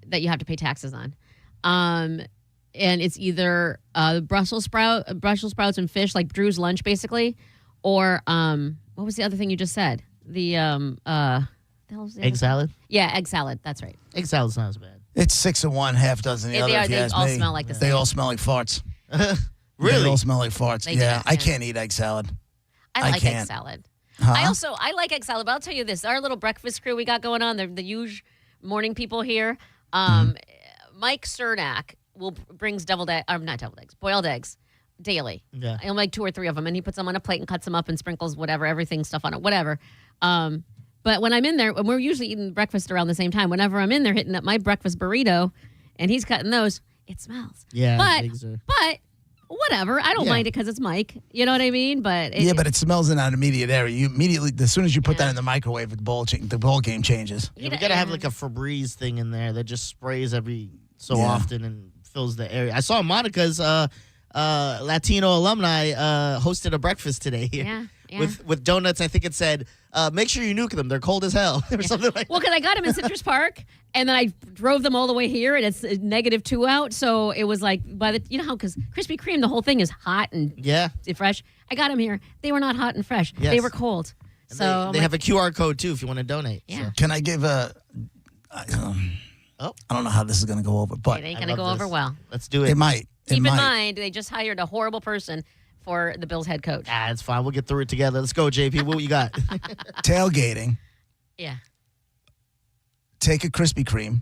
that you have to pay taxes on. And it's either Brussels sprouts and fish, like Drew's lunch, basically, or what was the other thing you just said? The egg salad. Yeah, egg salad. That's right. Egg salad's not as bad. It's 6 of one, half dozen the other. They all smell like the They same. all smell like farts. Really? They all smell like farts. They Yeah, do, I can't eat egg salad. I like egg can't. salad. Huh? I like egg salad, but I'll tell you this: our little breakfast crew we got going on, the huge morning people here. Mike Cernak brings boiled eggs daily. Yeah, I'll make 2 or 3 of them, and he puts them on a plate and cuts them up and sprinkles everything stuff on it, whatever. But when I'm in there, and we're usually eating breakfast around the same time. Whenever I'm in there hitting up my breakfast burrito, and he's cutting those, it smells. Yeah, but whatever. I don't mind it because it's Mike. You know what I mean? But but it smells in that immediate area. You immediately, as soon as you put that in the microwave, the ball game changes. Yeah, we gotta have like a Febreze thing in there that just sprays every so often and fills the area. I saw Monica's Latino alumni hosted a breakfast today here with donuts. I think it said, "Make sure you nuke them. They're cold as hell," or something like. Well, because I got them in Citrus Park, and then I drove them all the way here, and it's -2 out. So it was like because Krispy Kreme, the whole thing is hot and fresh. I got them here; they were not hot and fresh. Yes. They were cold. And So they have a QR code too if you want to donate. Yeah. So. Can I give a? I don't know how this is going to go over, but It ain't going to go over well. Let's do it. It might. Keep in mind, they just hired a horrible person for the Bills head coach. Ah, it's fine. We'll get through it together. Let's go, JP. What you got? Tailgating. Yeah. Take a Krispy Kreme,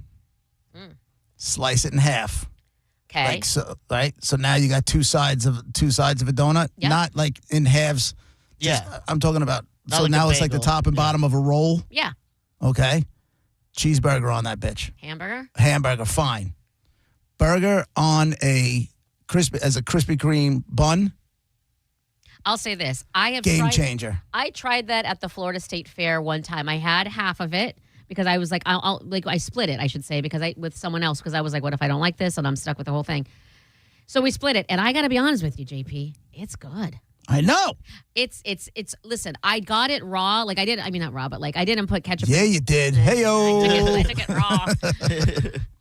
slice it in half. Okay. Like so, right? So now you got two sides of a donut, not like in halves. I'm talking about. Not So like a now it's like the bagel. top and bottom of a roll. Yeah. Okay. Cheeseburger on that bitch. Hamburger, fine. Burger on a Krispy Kreme bun. I'll say this. I have Game tried, changer. I tried that at the Florida State Fair one time. I had half of it because I was like, I split it, I should say, with someone else because I was like, what if I don't like this and I'm stuck with the whole thing? So we split it, and I got to be honest with you, JP, it's good. I know. It's. Listen, I got it raw. Like I didn't. I mean, not raw, but like I didn't put ketchup. Yeah, you did. Hey-o. I took it raw.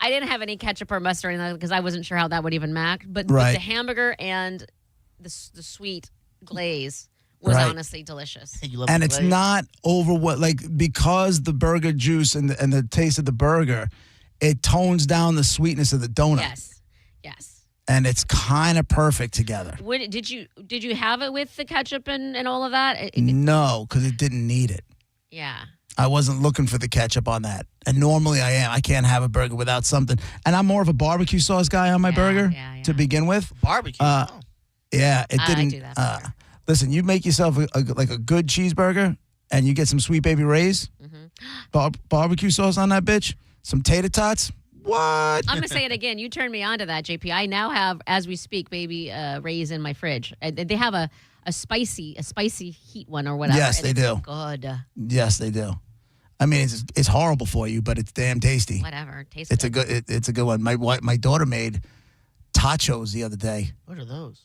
I didn't have any ketchup or mustard because I wasn't sure how that would even match. But Right. the hamburger and the sweet glaze was Right. honestly delicious. And it's not over because the burger juice and the taste of the burger, it tones down the sweetness of the donut. Yes. And it's kind of perfect together. Did you have it with the ketchup and all of that? No, because it didn't need it. Yeah. I wasn't looking for the ketchup on that. And normally I am. I can't have a burger without something. And I'm more of a barbecue sauce guy on my burger to begin with. Barbecue. Yeah, it I didn't. do that better. Listen, you make yourself a good cheeseburger, and you get some Sweet Baby Ray's, barbecue sauce on that bitch, some tater tots. What? I'm gonna say it again. You turned me on to that, JP. I now have, as we speak, Baby Ray's in my fridge. They have a spicy heat one or whatever. Yes, they do. Good. Yes, they do. I mean, it's horrible for you, but it's damn tasty. Whatever, tastes. It's a good one. My daughter made tachos the other day. What are those?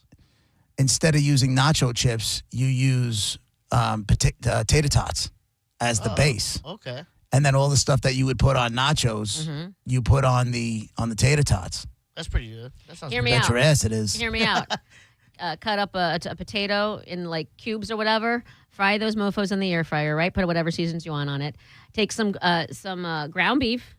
Instead of using nacho chips, you use tater tots as the base. Okay. And then all the stuff that you would put on nachos, you put on the tater tots. That's pretty good. That sounds Hear good. me Bet out. your ass it is. Hear me out. Cut up a potato in like cubes or whatever. Fry those mofos in the air fryer, right? Put whatever seasons you want on it. Take some ground beef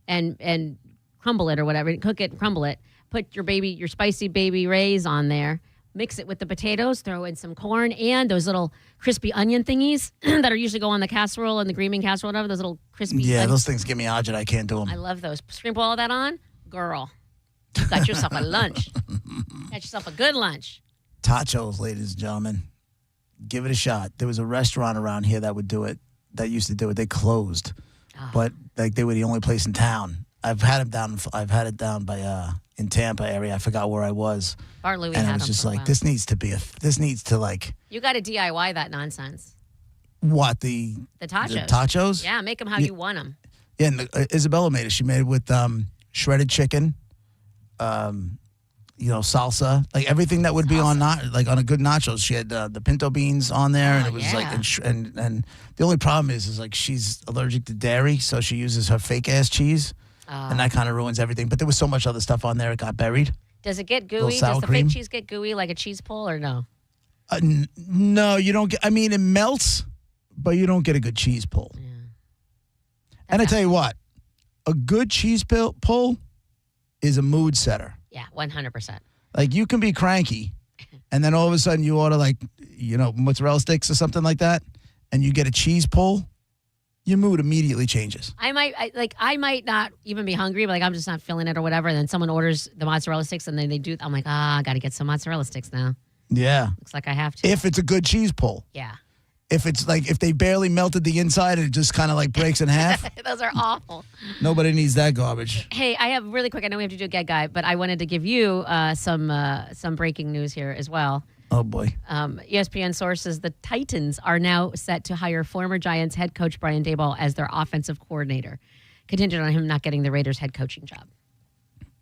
and crumble it or whatever. Cook it and crumble it. Put your spicy Baby Ray's on there. Mix it with the potatoes. Throw in some corn and those little crispy onion thingies that are usually go on the casserole and the green bean casserole, whatever. Those little crispy. Yeah, those things give me agita. I can't do them. I love those. Sprinkle all that on, girl. You got yourself a lunch. Got yourself a good lunch. Tachos, ladies and gentlemen. Give it a shot. There was a restaurant around here that would do it, that used to do it. They closed, but like they were the only place in town. I've had it down by in Tampa area. I forgot where I was. Bart Louie and had I was them just for a like, while. this needs to like. You got to DIY that nonsense. What the tachos? The tachos? Yeah, make them how you want them. Yeah, and Isabella made it. She made it with shredded chicken, salsa, like everything that would be on like on a good nachos. She had the pinto beans on there, and it was like, and the only problem is like she's allergic to dairy, so she uses her fake ass cheese, and that kind of ruins everything. But there was so much other stuff on there, it got buried. Does it get Little gooey? sour Does the cream? fake cheese get gooey like a cheese pull or no? No, you don't get. I mean, it melts, but you don't get a good cheese pull. Yeah. And I tell you what, a good cheese pull is a mood setter. Yeah, 100%. Like you can be cranky, and then all of a sudden you order like mozzarella sticks or something like that, and you get a cheese pull. Your mood immediately changes. I might not even be hungry, but like I'm just not feeling it or whatever. And then someone orders the mozzarella sticks, and then they do. I'm like, I got to get some mozzarella sticks now. Yeah. Looks like I have to. If it's a good cheese pull. Yeah. If it's like if they barely melted the inside and it just kind of like breaks in half. Those are awful. Nobody needs that garbage. Hey, I have really quick. I know we have to do a Get Guy, but I wanted to give you some breaking news here as well. Oh boy. ESPN sources the Titans are now set to hire former Giants head coach Brian Daboll as their offensive coordinator, contingent on him not getting the Raiders head coaching job.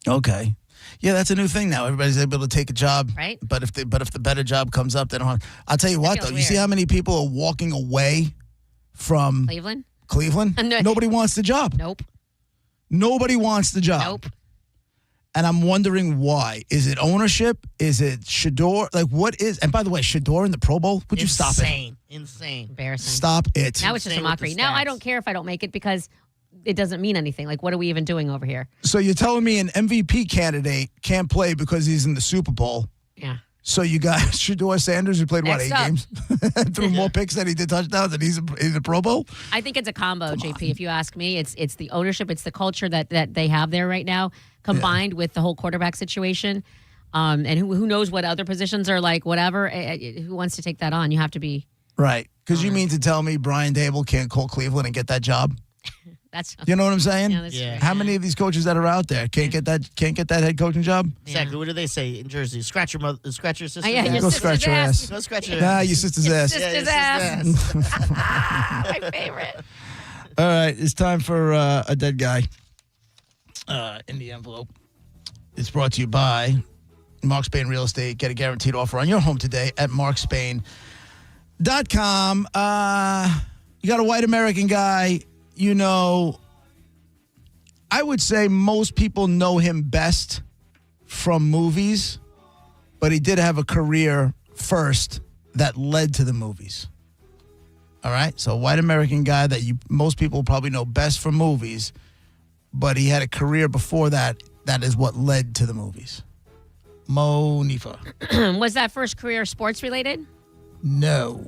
Okay. Yeah, that's a new thing now. Everybody's able to take a job, right? But if the better job comes up, they don't have. I'll tell you what, though. weird. You see how many people are walking away from Cleveland? Nobody wants the job. Nope. Nobody wants the job. Nope. And I'm wondering why. Is it ownership? Is it Shador? Like, what is? And by the way, Shador in the Pro Bowl? Would you stop it? Insane. Embarrassing. Stop it. Now it's just a mockery. Now I don't care if I don't make it because it doesn't mean anything. Like, what are we even doing over here? So you're telling me an MVP candidate can't play because he's in the Super Bowl? Yeah. So you got Shador Sanders, who played, Next 8 up. games? Threw more picks than he did touchdowns, and he's a Pro Bowl? I think it's a combo, JP. If you ask me, it's the ownership, it's the culture that they have there right now, combined with the whole quarterback situation. And who knows what other positions are like, whatever. Who wants to take that on? You have to be. Right. Because you mean to tell me Brian Daboll can't call Cleveland and get that job? That's You know what I'm saying? Yeah, that's true. How many of these coaches that are out there can't get that head coaching job? Exactly. What do they say in Jersey? Scratch your sister's yeah, ass. your Go scratch your ass. Go scratch your Nah, ass. your sister's ass. Sister's ass. My favorite. All right, it's time for a dead guy in the envelope. It's brought to you by Mark Spain Real Estate. Get a guaranteed offer on your home today at markspain.com. You got a white American guy. You know, I would say most people know him best from movies, but he did have a career first that led to the movies. All right? So a white American guy that most people probably know best from movies, but he had a career before that that is what led to the movies. Mo Nifa. Was that first career sports related? No.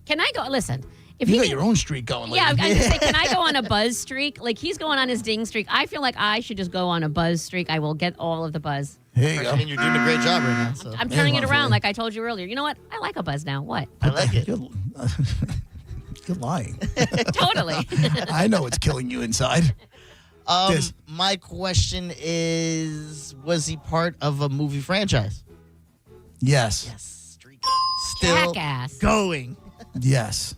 Can I go? Listen, If you he got can- your own streak going. Yeah, I'm lady. just saying, can I go on a buzz streak? Like he's going on his ding streak. I feel like I should just go on a buzz streak. I will get all of the buzz. Here you go. And you're doing a great job right now. So. I'm turning it around like I told you earlier. You know what? I like a buzz now. What? I like it. You're lying. Totally. I know it's killing you inside. My question is, was he part of a movie franchise? Yes. Yes. Still Jackass. going. Yes.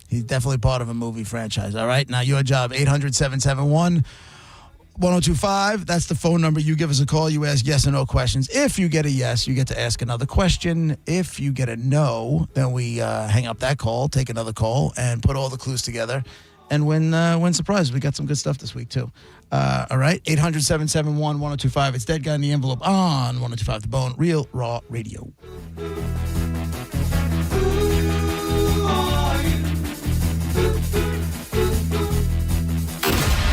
He's definitely part of a movie franchise. All right. Now, your job, 800-771-1025. That's the phone number. You give us a call. You ask yes or no questions. If you get a yes, you get to ask another question. If you get a no, then we hang up that call, take another call, and put all the clues together and win surprise. We got some good stuff this week, too. All right. 800-771-1025. It's Dead Guy in the Envelope on 102.5 The Bone, Real Raw Radio.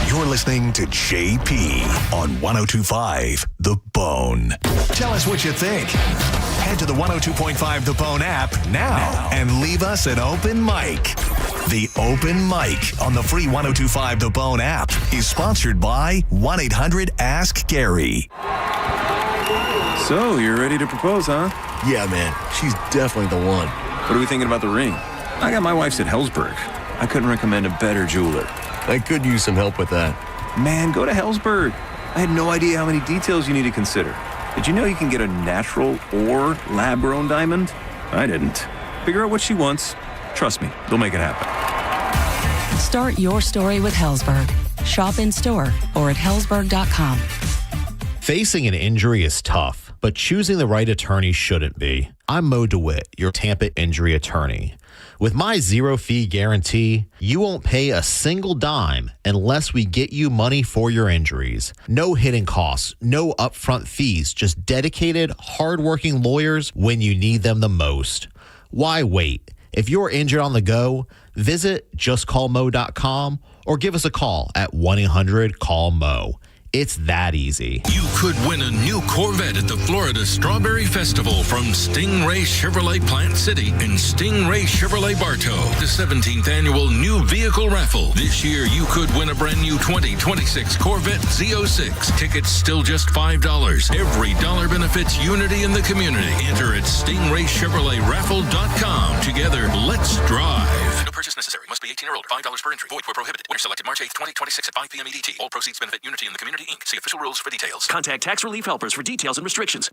You're listening to JP on 102.5 The Bone. Tell us what you think. Head to the 102.5 The Bone app now and leave us an open mic. The open mic on the free 102.5 The Bone app is sponsored by 1-800-ASK-GARY. So, you're ready to propose, huh? Yeah, man. She's definitely the one. What are we thinking about the ring? I got my wife's at Hellsberg. I couldn't recommend a better jeweler. I could use some help with that. Man, go to Hellsberg. I had no idea how many details you need to consider. Did you know you can get a natural or lab-grown diamond? I didn't. Figure out what she wants. Trust me, they'll make it happen. Start your story with Hellsberg. Shop in store or at hellsberg.com. Facing an injury is tough, but choosing the right attorney shouldn't be. I'm Mo DeWitt, your Tampa injury attorney. With my zero-fee guarantee, you won't pay a single dime unless we get you money for your injuries. No hidden costs, no upfront fees, just dedicated, hardworking lawyers when you need them the most. Why wait? If you're injured on the go, visit justcallmo.com or give us a call at 1-800-CALL-MO. It's that easy. You could win a new Corvette at the Florida Strawberry Festival from Stingray Chevrolet Plant City and Stingray Chevrolet Bartow, the 17th annual new vehicle raffle. This year, you could win a brand new 2026 Corvette Z06. Tickets still just $5. Every dollar benefits unity in the community. Enter at StingrayChevroletRaffle.com. Together, let's drive. No purchase necessary. Must be 18 or older. $5 per entry. Void where prohibited. Winner selected March 8th, 2026 at 5 p.m. EDT. All proceeds benefit Unity in the Community, Inc. See official rules for details. Contact Tax Relief Helpers for details and restrictions.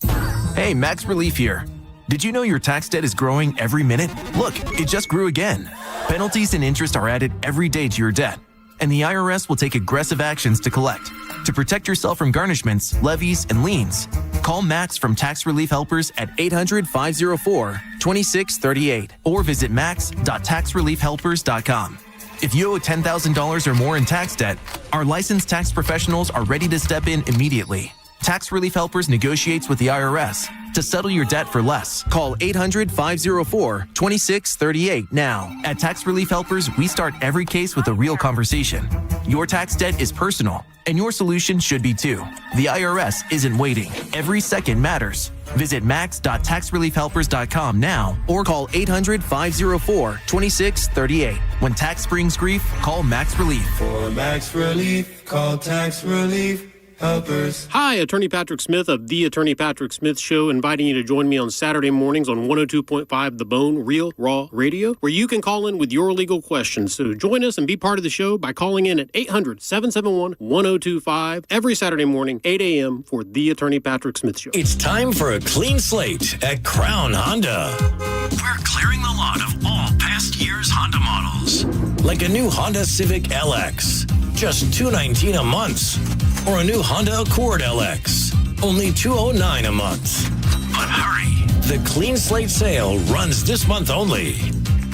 Hey, Max Relief here. Did you know your tax debt is growing every minute? Look, it just grew again. Penalties and interest are added every day to your debt, and the IRS will take aggressive actions to collect. To protect yourself from garnishments, levies, and liens, call Max from Tax Relief Helpers at 800-504-2638 or visit max.taxreliefhelpers.com. If you owe $10,000 or more in tax debt, our licensed tax professionals are ready to step in immediately. Tax Relief Helpers negotiates with the IRS to settle your debt for less. Call 800-504-2638 now. At Tax Relief Helpers, we start every case with a real conversation. Your tax debt is personal, and your solution should be too. The IRS isn't waiting. Every second matters. Visit max.taxreliefhelpers.com now or call 800-504-2638. When tax brings grief, call Max Relief. For Max Relief, call Tax Relief Helpers. Hi, Attorney Patrick Smith of The Attorney Patrick Smith Show, inviting you to join me on Saturday mornings on 102.5 The Bone, Real Raw Radio, where you can call in with your legal questions. So join us and be part of the show by calling in at 800-771-1025 every Saturday morning, 8 a.m. for The Attorney Patrick Smith Show. It's time for a clean slate at Crown Honda. We're clearing the lot of all past year's Honda models, like a new Honda Civic LX, just $219 a month, or a new Honda Accord LX, only $209 a month. But hurry, the clean slate sale runs this month only.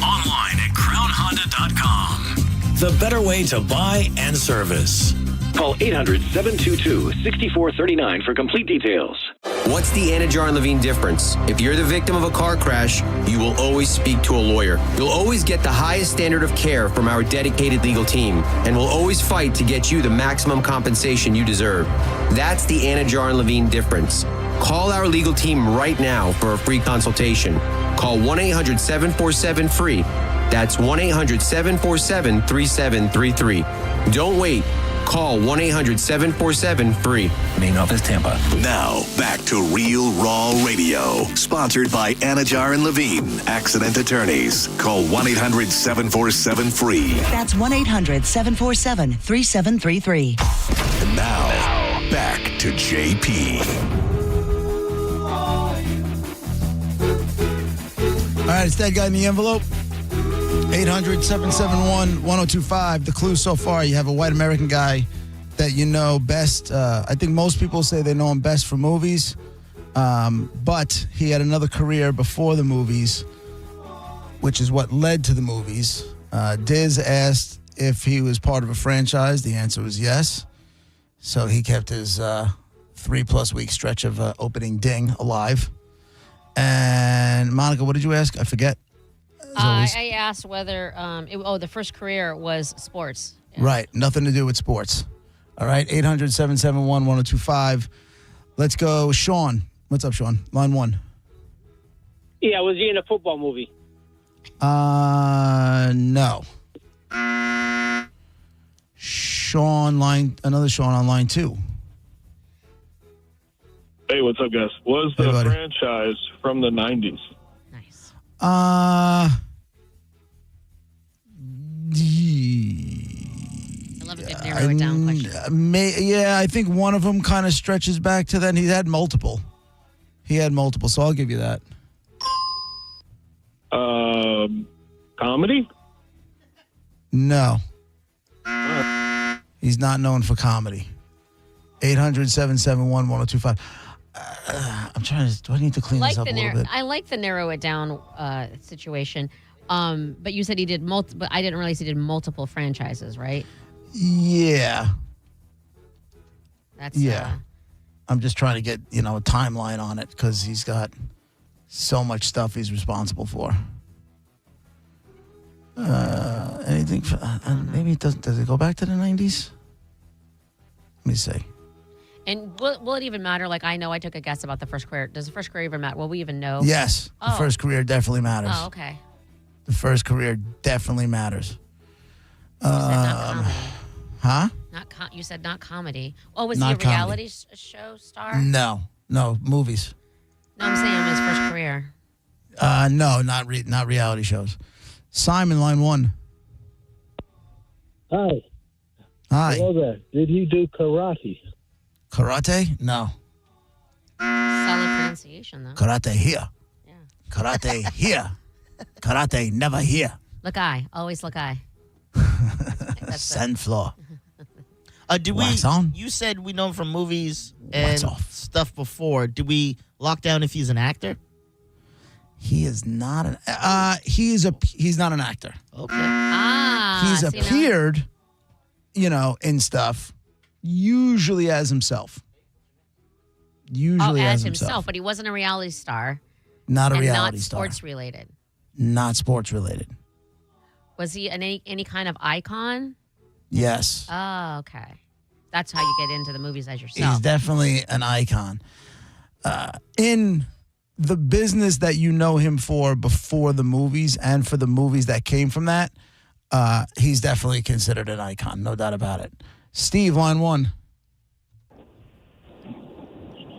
Online at crownhonda.com. The better way to buy and service. Call 800-722-6439 for complete details. What's the Anna Jar and Levine difference? If you're the victim of a car crash, you will always speak to a lawyer. You'll always get the highest standard of care from our dedicated legal team, and we'll always fight to get you the maximum compensation you deserve. That's the Anna Jar and Levine difference. Call our legal team right now for a free consultation. Call 1-800-747-FREE. That's 1-800-747-3733. Don't wait. Call 1-800-747-FREE. Main office, Tampa. Now, back to Real Raw Radio. Sponsored by Anajar and Levine, accident attorneys. Call 1-800-747-FREE. That's 1-800-747-3733. And now, back to JP. All right, it's that guy in the envelope. 800-771-1025. The clue so far, you have a white American guy that you know best. I think most people say they know him best for movies. But he had another career before the movies, which is what led to the movies. Diz asked if he was part of a franchise. The answer was yes. So he kept his 3+ week stretch of opening ding alive. And Monica, what did you ask? I forget. I asked whether the first career was sports. Yeah. Right. Nothing to do with sports. All right. 800-771-1025. Let's go. Sean. What's up, Sean? Line 1. Yeah, was he in a football movie? No. Another Sean on line 2. Hey, what's up, guys? Was the franchise from the 90s? I love a good narrow it down question. I think one of them kind of stretches back to then. He had multiple, so I'll give you that. Comedy? No. He's not known for comedy. 800-771-1025. I'm trying to. Do I need to clean this up a little bit? I like the narrow it down situation. But you said he did multiple. But I didn't realize he did multiple franchises, right? Yeah. That's I'm just trying to get a timeline on it because he's got so much stuff he's responsible for. Anything? Maybe it doesn't. Does it go back to the 90s? Let me see. And will it even matter? Like, I know I took a guess about the first career. Does the first career even matter? Will we even know? Yes. The first career definitely matters. Oh, okay. The first career definitely matters. You said not comedy. Huh? You said not comedy. Oh, was he a reality show star? No, movies. No, I'm saying his first career. No, not reality shows. Simon, line 1. Hi. Hello there. Did he do karate? Karate? No. Solid pronunciation, though. Karate here. Yeah. Karate here. Karate never here. Look eye. Always look eye. Sand floor. Wax on? You said we know him from movies and stuff before. Did we lock down if he's an actor? He is not an. He's not an actor. Okay. He's appeared, in stuff. Usually as himself. As himself, but he wasn't a reality star. Not a reality star. Not sports related. Not sports related. Was he any kind of icon? Yes. Oh, okay. That's how you get into the movies as yourself. He's definitely an icon. In the business that you know him for before the movies and for the movies that came from that, he's definitely considered an icon. No doubt about it. Steve, line 1.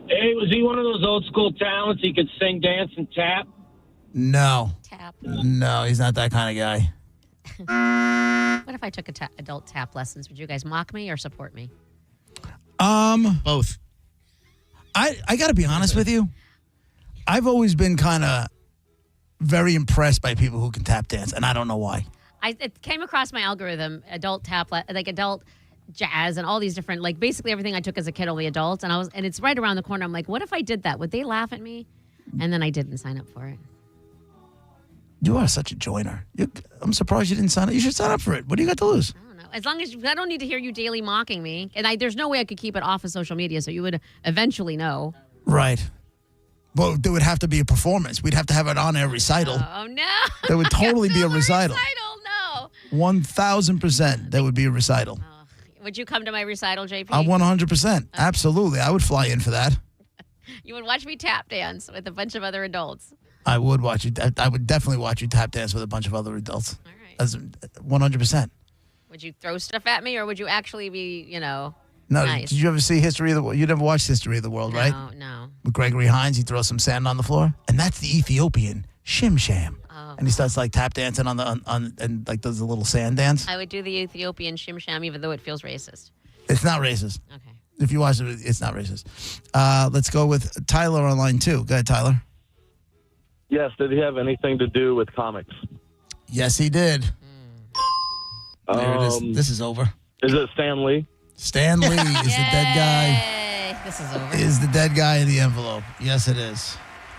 Hey, was he one of those old school talents? He could sing, dance, and tap? No. Tap. No, he's not that kind of guy. What if I took adult tap lessons? Would you guys mock me or support me? Both. I got to be honest with you. I've always been kind of very impressed by people who can tap dance, and I don't know why. It came across my algorithm, adult tap, adult jazz and all these different, basically everything I took as a kid, only adults. And it's right around the corner. I'm like, what if I did that? Would they laugh at me? And then I didn't sign up for it. You are such a joiner. I'm surprised you didn't sign up. You should sign up for it. What do you got to lose? I don't know. As long as I don't need to hear you daily mocking me. And there's no way I could keep it off of social media, so you would eventually know. Right. Well, there would have to be a performance. We'd have to have an on-air recital. Oh, no. There would totally be a recital. No. 1,000% there would be a recital. Would you come to my recital, JP? 100%. Absolutely. I would fly in for that. You would watch me tap dance with a bunch of other adults. I would watch you. I would definitely watch you tap dance with a bunch of other adults. All right. As 100%. Would you throw stuff at me, or would you actually be, No, nice? Did you ever see History of the World? You never watched History of the World, right? No. With Gregory Hines, he throws some sand on the floor, and that's the Ethiopian shim sham. Oh. And he starts like tap dancing on and like does a little sand dance. I would do the Ethiopian shim sham, even though it feels racist. It's not racist. Okay. If you watch it, it's not racist. Let's go with Tyler on line 2. Go ahead, Tyler. Yes, did he have anything to do with comics? Yes, he did. There it is. This is over. Is it Stan Lee? Stan Lee is the dead guy. This is over. Is the dead guy in the envelope? Yes, it is.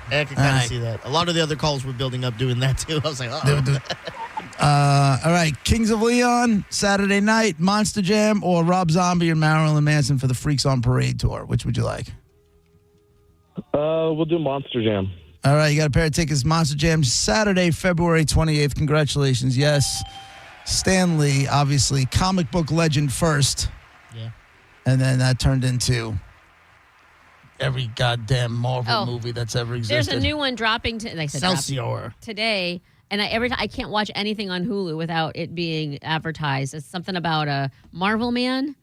I can kind of see that. A lot of the other calls were building up doing that too. I was like, all right, Kings of Leon, Saturday night, Monster Jam, or Rob Zombie and Marilyn Manson for the Freaks on Parade tour. Which would you like? We'll do Monster Jam. All right, you got a pair of tickets. Monster Jam, Saturday, February 28th. Congratulations. Yes, Stan Lee, obviously, comic book legend first. Yeah. And then that turned into every goddamn Marvel movie that's ever existed. There's a new one dropping today, and every time I can't watch anything on Hulu without it being advertised. It's something about a Marvel man,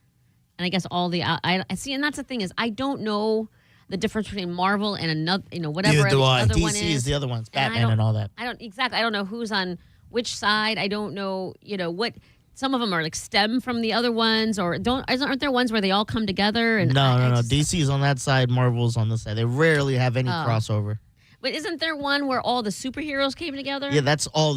and I guess all the I see, and that's the thing is I don't know the difference between Marvel and another, whatever Neither do the I. other DC one is the other ones, Batman and all that. I don't know who's on which side. I don't know, what. Some of them are like stem from the other ones, or aren't there ones where they all come together? And No. DC's on that side, Marvel's on this side. They rarely have any crossover. But isn't there one where all the superheroes came together? Yeah, that's all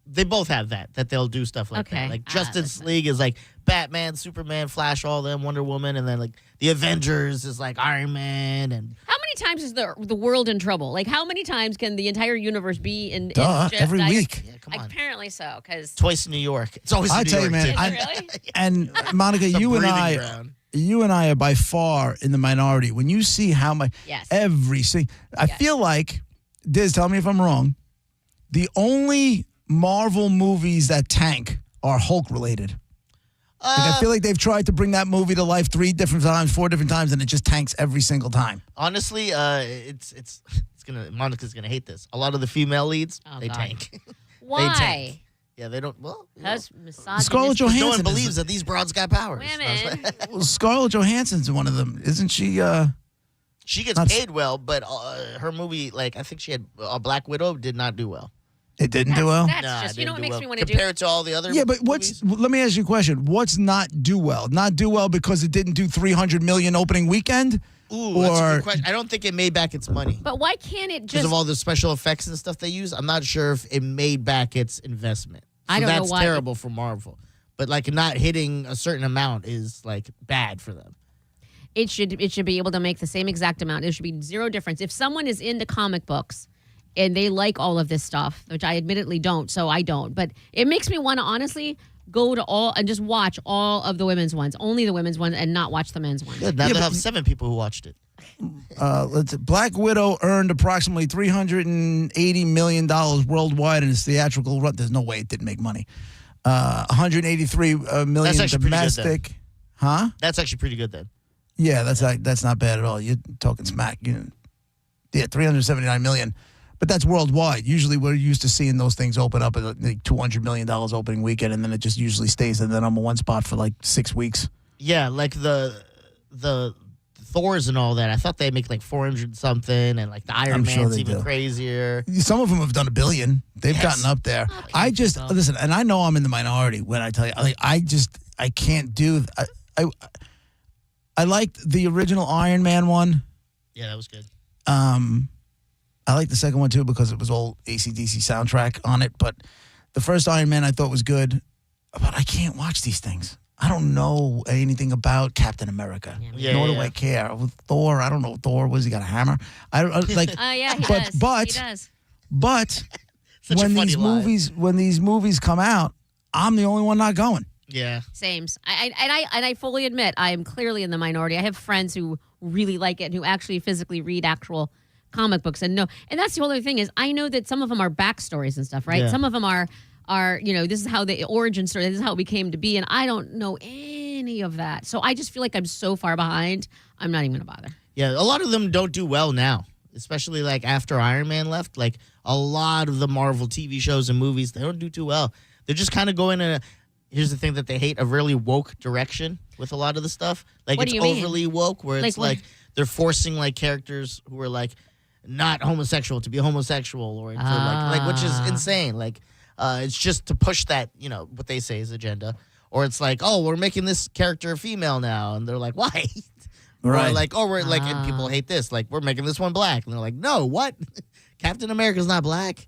they both have that they'll do stuff like that. Like Justice League is like Batman, Superman, Flash, all them, Wonder Woman, and then like the Avengers is like Iron Man. And how many times is the world in trouble? Like how many times can the entire universe be in every week. Yeah, come on. Apparently so, because twice in New York. It's always in New York, man. Really? And Monica, you and I are by far in the minority. When you see how much every single, I feel like, Diz, tell me if I'm wrong, the only Marvel movies that tank are Hulk related. I feel like they've tried to bring that movie to life 4 different times, and it just tanks every single time. Honestly, Monica's gonna hate this. A lot of the female leads, they tank. Why? They tank. Yeah, they don't. Well, that's misogynistic. Scarlett Johansson. No one believes that these broads got powers. Women. Well, Scarlett Johansson's one of them, isn't she? She gets paid well, but her movie, like I think she had Black Widow, did not do well. It didn't do well? That's just, what makes me want to do. Compared to all the other but movies? let me ask you a question. What's not do well? Not do well because it didn't do $300 million opening weekend? Ooh, that's a good question. I don't think it made back its money. But why can't it just... Because of all the special effects and stuff they use, I'm not sure if it made back its investment. So I don't know that's why. terrible for Marvel. But like not hitting a certain amount is like bad for them. It should be able to make the same exact amount. There should be zero difference. If someone is into comic books and they like all of this stuff, which I admittedly don't, so I don't, but it makes me want to honestly go to all and just watch all of the women's ones, only the women's ones, and not watch the men's ones. Good. Now they have 7 people who watched it. Black Widow earned approximately $380 million worldwide in its theatrical run. There's no way it didn't make money. $183 million domestic. Huh? That's actually pretty good then. Yeah, that's not bad at all. You're talking smack. Yeah, $379 million. But that's worldwide. Usually we're used to seeing those things open up at like $200 million opening weekend, and then it just usually stays in the number one spot for like 6 weeks. Yeah, like the Thors and all that. I thought they'd make like 400 something, and like the Iron Man's even crazier. Some of them have done $1 billion. They've gotten up there. I just listen, and I know I'm in the minority when I tell you. Like, I can't do. I liked the original Iron Man one. Yeah, that was good. I like the second one too because it was all AC/DC soundtrack on it. But the first Iron Man I thought was good. But I can't watch these things. I don't know anything about Captain America. Nor do I care. With Thor, I don't know. Thor, he got a hammer? I don't like. Yeah, he does. But when these movies come out, I'm the only one not going. Yeah. Same. I fully admit I am clearly in the minority. I have friends who really like it and who actually physically read actual comic books and that's the whole other thing is I know that some of them are backstories and stuff, right? Yeah. Some of them are this is how the origin story, this is how it became to be, and I don't know any of that. So I just feel like I'm so far behind, I'm not even going to bother. Yeah, a lot of them don't do well now. especially like after Iron Man left. Like a lot of the Marvel TV shows and movies, they don't do too well. They're just kind of going in here's the thing that they hate, a really woke direction with a lot of the stuff. Like What it's do you mean? overly woke where it's like they're forcing like characters who are like not homosexual to be homosexual or to like which is insane. Like it's just to push that, what they say is agenda. Or it's like, oh, we're making this character a female now. And they're like, why? Right. Or like, oh, we're like, and people hate this. Like, we're making this one black. And they're like, no, what? Captain America's not black.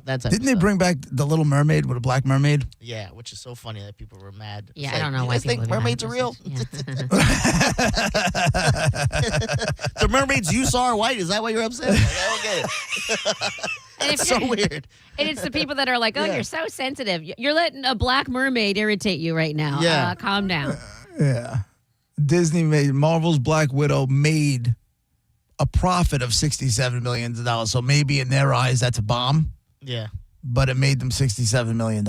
That type Didn't they bring back The Little Mermaid with a black mermaid? Yeah, which is so funny that people were mad. Yeah, It's I don't know why you guys think people would be mermaids are mad. real? The mermaids you saw are white. Is that why you're upset? Like, I don't get it. And It's so weird. And it's the people that are like, oh, Yeah. you're so sensitive. You're letting a black mermaid irritate you right now. Yeah. Calm down. Yeah. Marvel's Black Widow made a profit of $67 million. So maybe in their eyes, that's a bomb. Yeah. But it made them $67 million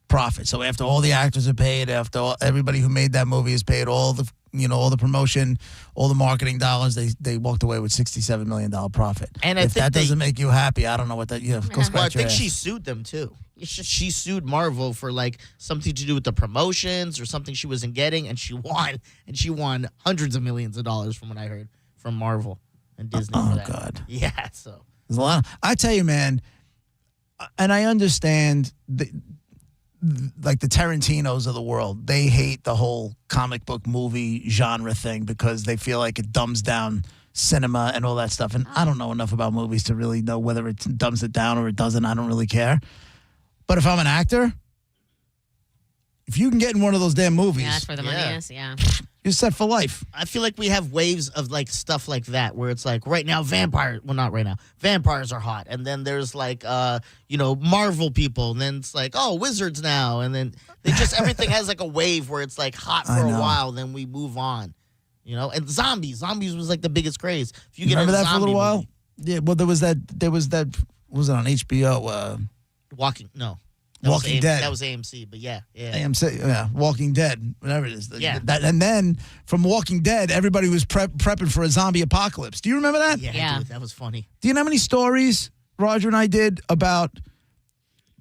profit. So after all the actors are paid, everybody who made that movie is paid, all the all the promotion, all the marketing dollars, they walked away with $67 million profit. And if that doesn't make you happy, I don't know what that. Go Well, I scratch your think ass. she sued them too. She sued Marvel for like something to do with the promotions or something she wasn't getting, and she won. And she won hundreds of millions of dollars from what I heard from Marvel and Disney. Oh for that. God. Yeah. So There's a lot. I tell you, man, and I understand like the Tarantinos of the world, they hate the whole comic book movie genre thing because they feel like it dumbs down cinema and all that stuff. And I don't know enough about movies to really know whether it dumbs it down or it doesn't. I don't really care. But if I'm an actor, if you can get in one of those damn movies, Yeah, that's where the money is. Yeah. you're set for life. I feel like we have waves of like stuff like that where it's like right now not right now, vampires are hot, and then there's like Marvel people, and then it's like, oh, wizards now, and then they just everything has like a wave where it's like hot for a while, then we move on. And zombies was like the biggest craze. If you get Remember a that for a little zombie while? movie- Yeah, well there was that was it on HBO? Walking Walking Dead. That was AMC, but yeah. AMC, yeah, Walking Dead, whatever it is. Yeah. And then from Walking Dead, everybody was prepping for a zombie apocalypse. Do you remember that? Yeah. Dude, that was funny. Do you know how many stories Roger and I did about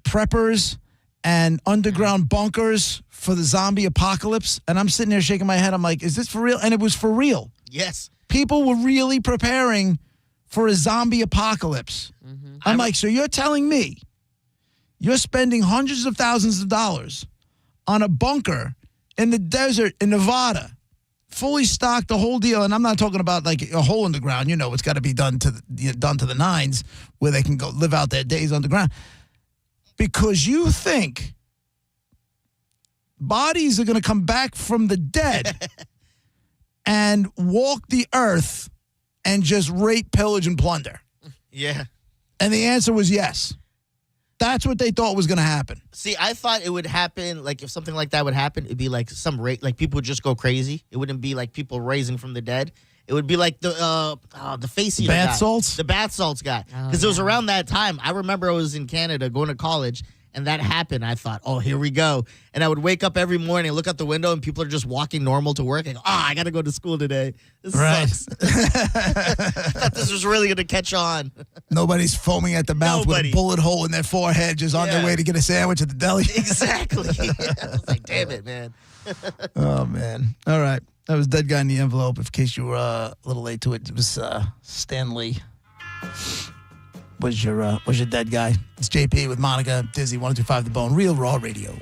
preppers and underground bunkers for the zombie apocalypse? And I'm sitting there shaking my head. I'm like, is this for real? And it was for real. Yes. People were really preparing for a zombie apocalypse. Mm-hmm. I'm like, so you're telling me you're spending hundreds of thousands of dollars on a bunker in the desert in Nevada, fully stocked, the whole deal. And I'm not talking about like a hole in the ground. It's got to be done to the nines where they can go live out their days underground. Because you think bodies are going to come back from the dead and walk the earth and just rape, pillage, and plunder. Yeah. And the answer was yes. That's what they thought was going to happen. See, I thought it would happen, like if something like that would happen, it'd be like like people would just go crazy. It wouldn't be like people raising from the dead. It would be like the face eater Bath guy. salts? The bath salts guy. Because it was around that time. I remember I was in Canada going to college, and that happened. I thought, oh, here we go. And I would wake up every morning, look out the window, and people are just walking normal to work. I go, I got to go to school today. This sucks. I thought this was really going to catch on. Nobody's foaming at the mouth with a bullet hole in their forehead just on their way to get a sandwich at the deli. Exactly. I was like, damn it, man. Oh, man. All right. That was Dead Guy in the Envelope. In case you were a little late to it, it was Stan Lee. Was your dead guy. It's JP with Monica, Dizzy, 102.5 The Bone, Real Raw Radio.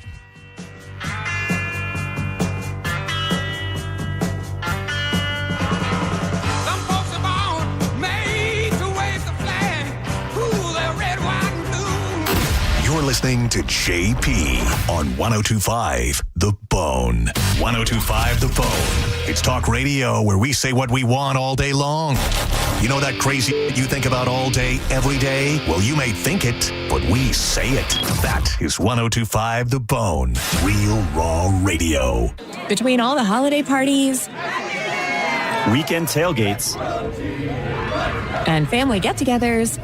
You're listening to JP on 102.5 The Bone. 102.5 The Bone. It's talk radio where we say what we want all day long. You know that crazy you think about all day, every day? Well, you may think it, but we say it. That is 102.5 The Bone. Real Raw Radio. Between all the holiday parties, weekend tailgates, and family get-togethers,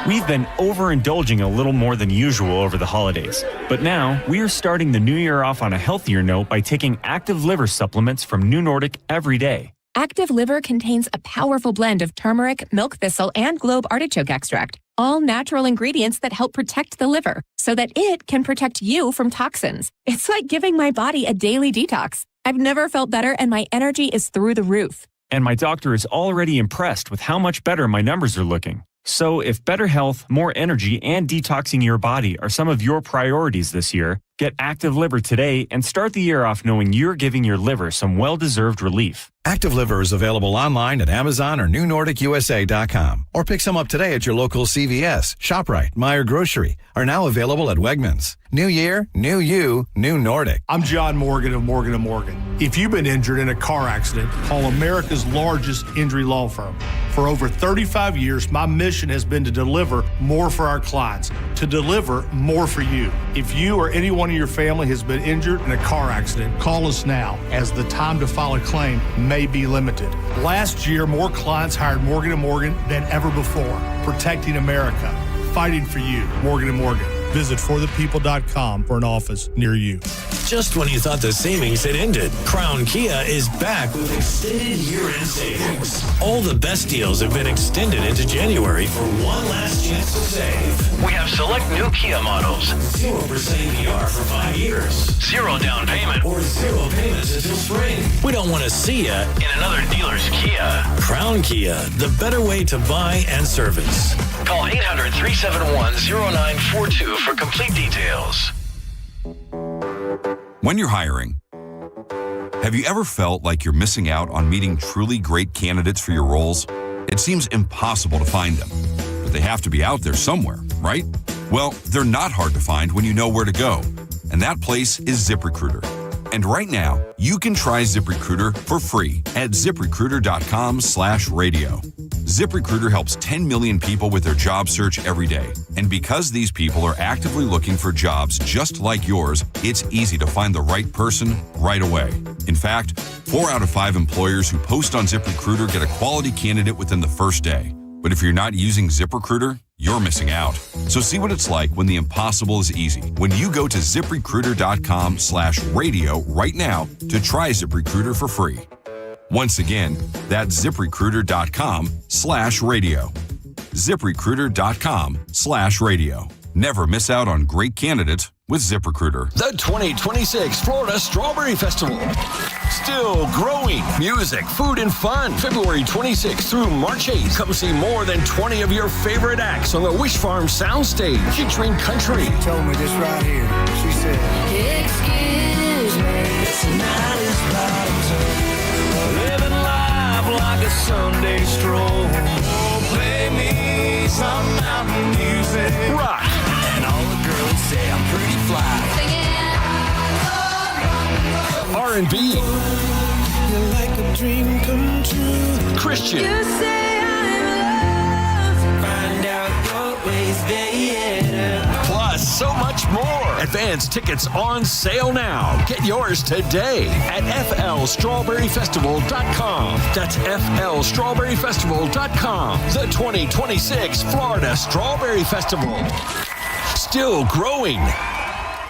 we've been overindulging a little more than usual over the holidays. But now, we are starting the new year off on a healthier note by taking active liver supplements from New Nordic every day. Active Liver contains a powerful blend of turmeric, milk thistle, and globe artichoke extract, all natural ingredients that help protect the liver so that it can protect you from toxins. It's like giving my body a daily detox. I've never felt better, and my energy is through the roof. And my doctor is already impressed with how much better my numbers are looking. So if better health, more energy, and detoxing your body are some of your priorities this year, get Active Liver today and start the year off knowing you're giving your liver some well-deserved relief. Active Liver is available online at Amazon or NewNordicUSA.com. Or pick some up today at your local CVS, ShopRite, Meijer Grocery, are now available at Wegmans. New year, new you, new Nordic. I'm John Morgan of Morgan & Morgan. If you've been injured in a car accident, call America's largest injury law firm. For over 35 years, my mission has been to deliver more for our clients, to deliver more for you. If you or anyone in your family has been injured in a car accident, call us now, as the time to file a claim may be limited. Last year, more clients hired Morgan & Morgan than ever before, protecting America, fighting for you. Morgan & Morgan. Visit forthepeople.com for an office near you. Just when you thought the savings had ended, Crown Kia is back with extended year-end savings. All the best deals have been extended into January for one last chance to save. We have select new Kia models. 0% APR for 5 years. 0 down payment. Or 0 payments until spring. We don't want to see you in another dealer's Kia. Crown Kia, the better way to buy and service. Call 800-371-0942 for complete details. When you're hiring, have you ever felt like you're missing out on meeting truly great candidates for your roles? It seems impossible to find them, but they have to be out there somewhere, right? Well, they're not hard to find when you know where to go, and that place is ZipRecruiter. And right now, you can try ZipRecruiter for free at ZipRecruiter.com/radio. ZipRecruiter helps 10 million people with their job search every day. And because these people are actively looking for jobs just like yours, it's easy to find the right person right away. In fact, 4 out of 5 employers who post on ZipRecruiter get a quality candidate within the first day. But if you're not using ZipRecruiter, you're missing out. So see what it's like when the impossible is easy. When you go to ZipRecruiter.com/radio right now to try ZipRecruiter for free. Once again, that's ZipRecruiter.com/radio. ZipRecruiter.com/radio. Never miss out on great candidates with ZipRecruiter. The 2026 Florida Strawberry Festival. Still growing. Music, food, and fun. February 26th through March 8th. Come see more than 20 of your favorite acts on the Wish Farm Soundstage featuring country. She told me this right here. She said, excuse me, tonight is bottoms up. Living life like a Sunday stroll. Play me some mountain music. Rock. And all the girls say I'm pretty fly. R&B. You're like a dream come true. Christian. You say I'm loved. Find out your ways, baby. Plus, so much more. Advance tickets on sale now. Get yours today at flstrawberryfestival.com. That's flstrawberryfestival.com. The 2026 Florida Strawberry Festival. Still growing.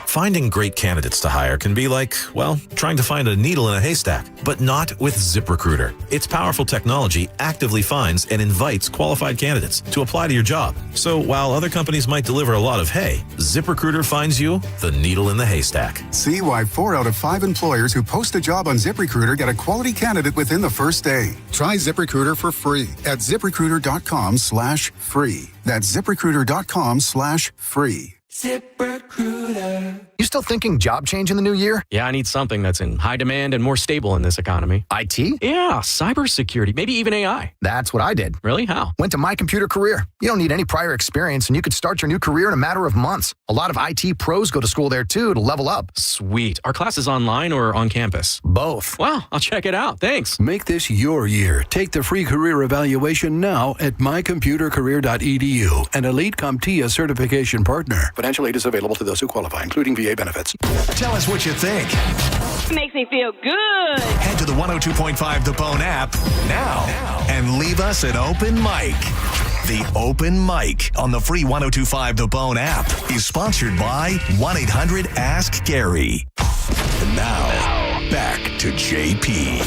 Finding great candidates to hire can be like, well, trying to find a needle in a haystack, but not with ZipRecruiter. Its powerful technology actively finds and invites qualified candidates to apply to your job. So while other companies might deliver a lot of hay, ZipRecruiter finds you the needle in the haystack. See why 4 out of 5 employers who post a job on ZipRecruiter get a quality candidate within the first day. Try ZipRecruiter for free at ZipRecruiter.com/free. That's ZipRecruiter.com/free. ZipRecruiter. You still thinking job change in the new year? Yeah, I need something that's in high demand and more stable in this economy. IT? Yeah, cybersecurity, maybe even AI. That's what I did. Really? How? Went to My Computer Career. You don't need any prior experience, and you could start your new career in a matter of months. A lot of IT pros go to school there, too, to level up. Sweet. Are classes online or on campus? Both. Wow, I'll check it out. Thanks. Make this your year. Take the free career evaluation now at mycomputercareer.edu, an Elite CompTIA certification partner. Financial aid is available to those who qualify, including VA benefits. Tell us what you think. Makes me feel good. Head to the 102.5 The Bone app now and leave us an open mic. The Open Mic on the free 102.5 The Bone app is sponsored by 1-800-ASK-GARY. And now, back to JP.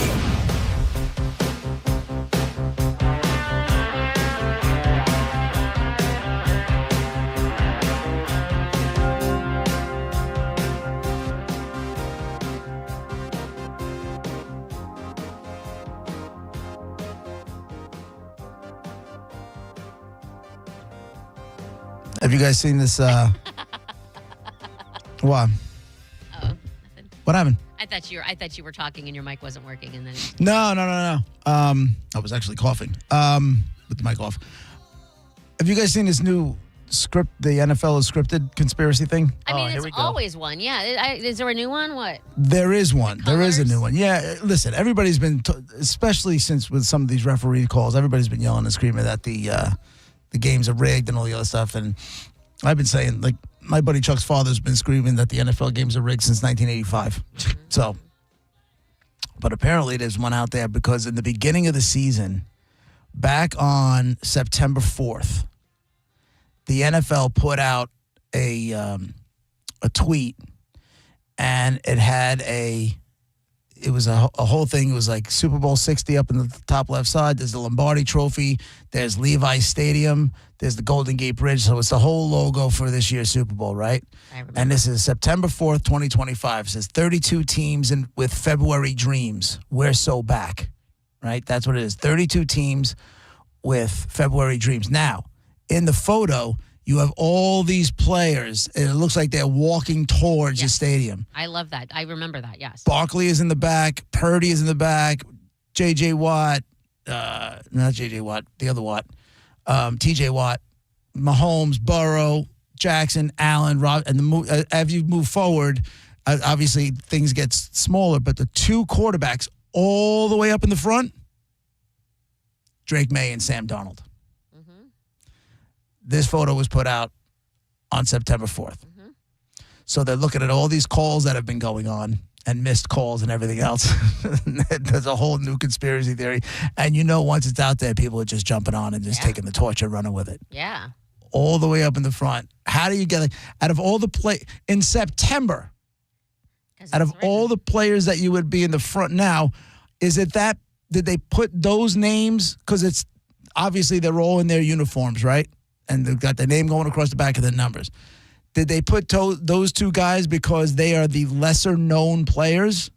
Have you guys seen this? What? Oh, nothing. What happened? I thought you were talking and your mic wasn't working, and then. No. I was actually coughing. With the mic off. Have you guys seen this new script? The NFL is scripted conspiracy thing. I mean, it's always one. Yeah. Is there a new one? What? There is one. There is a new one. Yeah. Listen, everybody's been, especially since with some of these referee calls, everybody's been yelling and screaming that the games are rigged and all the other stuff. And I've been saying, like, my buddy Chuck's father's been screaming that the NFL games are rigged since 1985. So, but apparently there's one out there because in the beginning of the season, back on September 4th, the NFL put out a tweet, and it had it was a whole thing. It was like Super Bowl 60 up in the top left side. There's the Lombardi Trophy. There's Levi's Stadium. There's the Golden Gate Bridge. So it's the whole logo for this year's Super Bowl, right? And this is September 4th, 2025. It says 32 teams with February dreams. We're so back, right? That's what it is. 32 teams with February dreams. Now, in the photo, you have all these players, and it looks like they're walking towards the stadium. I love that. I remember that, yes. Barkley is in the back. Purdy is in the back. J.J. Watt. Not J.J. Watt. The other Watt. T.J. Watt. Mahomes, Burrow, Jackson, Allen, Rob. And as you move forward, obviously things get smaller, but the two quarterbacks all the way up in the front, Drake May and Sam Darnold. This photo was put out on September 4th. So they're looking at all these calls that have been going on and missed calls and everything else. There's a whole new conspiracy theory. And once it's out there, people are just jumping on and just taking the torch and running with it. Yeah. All the way up in the front. How do you get out of all the in September, out of all the players that you would be in the front now, is it that, did they put those names? Because it's obviously they're all in their uniforms, right? And they've got their name going across the back of their numbers. Did they put those two guys because they are the lesser known players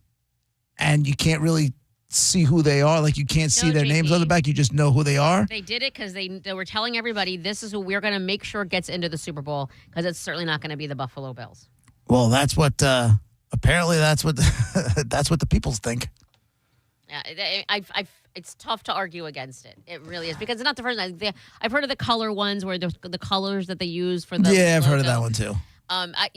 and you can't really see who they are? Like you can't see their names on the back. You just know who they are? They did it because they were telling everybody this is who we're going to make sure gets into the Super Bowl because it's certainly not going to be the Buffalo Bills. Well, that's what apparently that's what the peoples think. Yeah, it's tough to argue against it. It really is because it's not the first time. I've heard of the color ones where the colors that they use for the I've logo. heard of that one too. I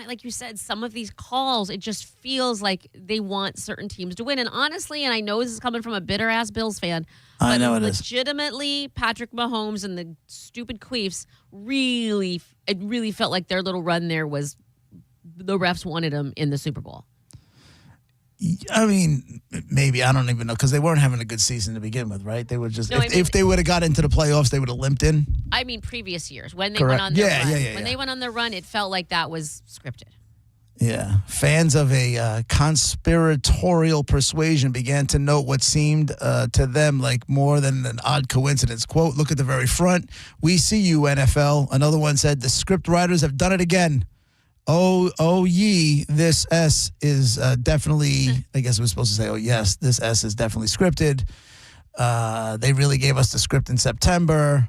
like you said, some of these calls, it just feels like they want certain teams to win. And honestly, and I know this is coming from a bitter ass Bills fan, but I know it is. Legitimately, Patrick Mahomes and the stupid Queefs it really felt like their little run there was the refs wanted them in the Super Bowl. I mean, maybe. I don't even know because they weren't having a good season to begin with, right? They were just if they would have got into the playoffs, they would have limped in. I mean, previous years when they went on their run. When they went on their run, it felt like that was scripted. Yeah. Fans of a conspiratorial persuasion began to note what seemed to them like more than an odd coincidence. Quote, look at the very front. We see you, NFL. Another one said, the script writers have done it again. Oh, ye, this S is definitely, I guess we're supposed to say, oh, yes, this S is definitely scripted. They really gave us the script in September.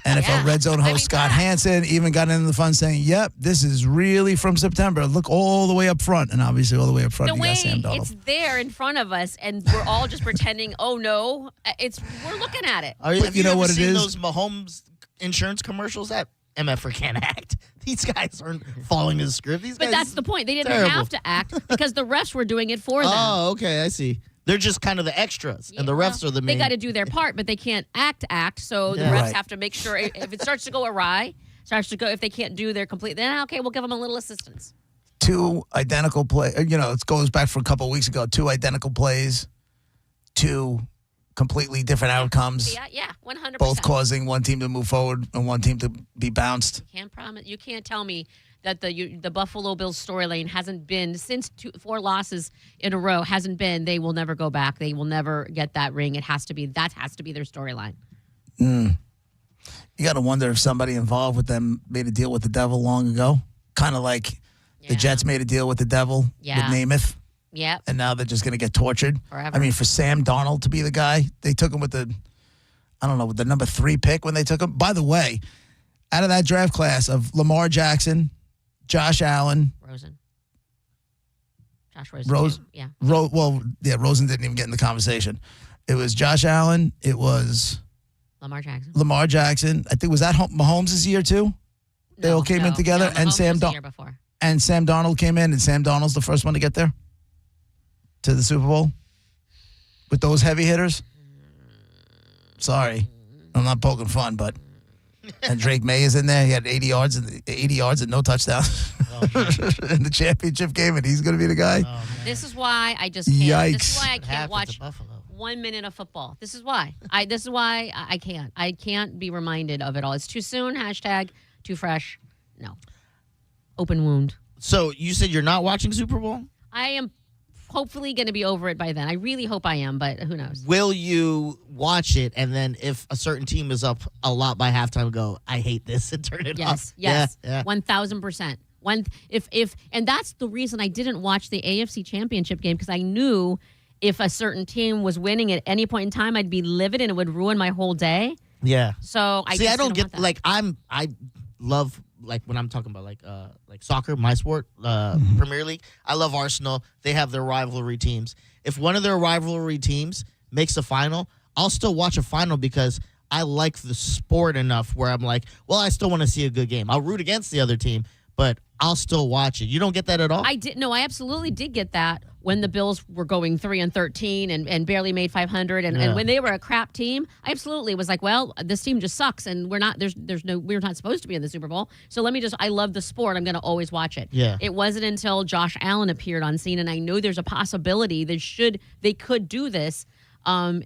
NFL Red Zone host Scott Hansen even got into the fun saying, yep, this is really from September. Look all the way up front. And obviously all the way up front, you got Sam Darnold. It's there in front of us, and we're all just pretending, oh, no. We're looking at it. Have you ever seen those Mahomes insurance commercials that MF can't act? These guys aren't following his script. But that's the point. They didn't have to act because the refs were doing it for them. Oh, okay. I see. They're just kind of the extras, and the refs are the main. They got to do their part, but they can't act. So the refs have to make sure if it starts to go awry, if they can't do their complete, then okay, we'll give them a little assistance. Two identical plays. It goes back for a couple of weeks ago. Two identical plays, two completely different outcomes. Yeah, 100%. Both causing one team to move forward and one team to be bounced. You can't tell me that the Buffalo Bills storyline hasn't been since 4 losses in a row. Hasn't been. They will never go back. They will never get that ring. That has to be their storyline. You got to wonder if somebody involved with them made a deal with the devil long ago. Kind of like the Jets made a deal with the devil with Namath. Yeah. And now they're just going to get tortured. Forever. I mean, for Sam Darnold to be the guy, they took him with the number 3 pick when they took him. By the way, out of that draft class of Lamar Jackson, Josh Allen. Josh Rosen. Yeah. Rosen didn't even get in the conversation. It was Josh Allen. It was Lamar Jackson. I think, was that Mahomes' year too? They all came in together, and Sam Darnold came in, and Sam Darnold's the first one to get there to the Super Bowl with those heavy hitters. Sorry, I'm not poking fun, but and Drake May is in there. He had 80 yards and no touchdowns in the championship game, and he's going to be the guy. This is why I just can't. Yikes. This is why I can't watch 1 minute of football. This is why. I can't. I can't be reminded of it all. It's too soon. # too fresh. No. Open wound. So you said you're not watching Super Bowl? I am hopefully going to be over it by then. I really hope I am, but who knows? Will you watch it, and then if a certain team is up a lot by halftime, go, I hate this, and turn it off? Yes. Yeah. 1,000%. And that's the reason I didn't watch the AFC Championship game, because I knew if a certain team was winning at any point in time, I'd be livid and it would ruin my whole day. Yeah. So I don't get like I love, like, when I'm talking about like soccer, my sport, Premier League. I love Arsenal. They have their rivalry teams. If one of their rivalry teams makes a final, I'll still watch a final because I like the sport enough where I'm like, well, I still want to see a good game. I'll root against the other team, but I'll still watch it. You don't get that at all? I absolutely did get that when the Bills were going 3-13 and barely made 500, and when they were a crap team, I absolutely was like, well, this team just sucks, and we're not supposed to be in the Super Bowl. So I love the sport. I'm going to always watch it. Yeah. It wasn't until Josh Allen appeared on scene, and I know there's a possibility they could do this, and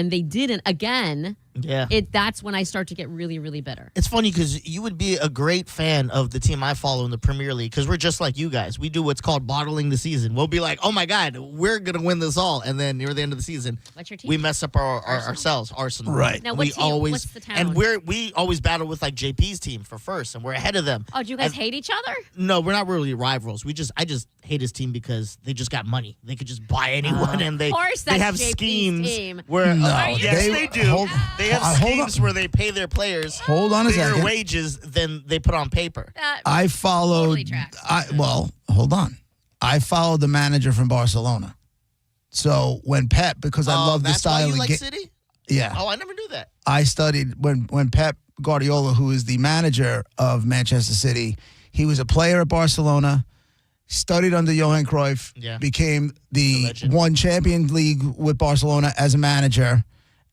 they didn't again. Yeah. That's when I start to get really, really bitter. It's funny because you would be a great fan of the team I follow in the Premier League because we're just like you guys. We do what's called bottling the season. We'll be like, oh my God, we're going to win this all. And then near the end of the season, what's your team? We mess up ourselves, Arsenal. Right. Now, what's the town? And we always battle with like JP's team for first, and we're ahead of them. Oh, do you guys hate each other? No, we're not really rivals. I just hate his team because they just got money. They could just buy anyone, and they have JP's schemes team. where yes, they do. They have schemes where they pay their players hold on a bigger second. wages than they put on paper. I followed. Hold on. I followed the manager from Barcelona. So when Pep, because I love the style of game. City? Yeah. Oh, I never knew that. I studied when Pep Guardiola, who is the manager of Manchester City, he was a player at Barcelona. Studied under Johan Cruyff. Yeah. Became won Champions League with Barcelona as a manager.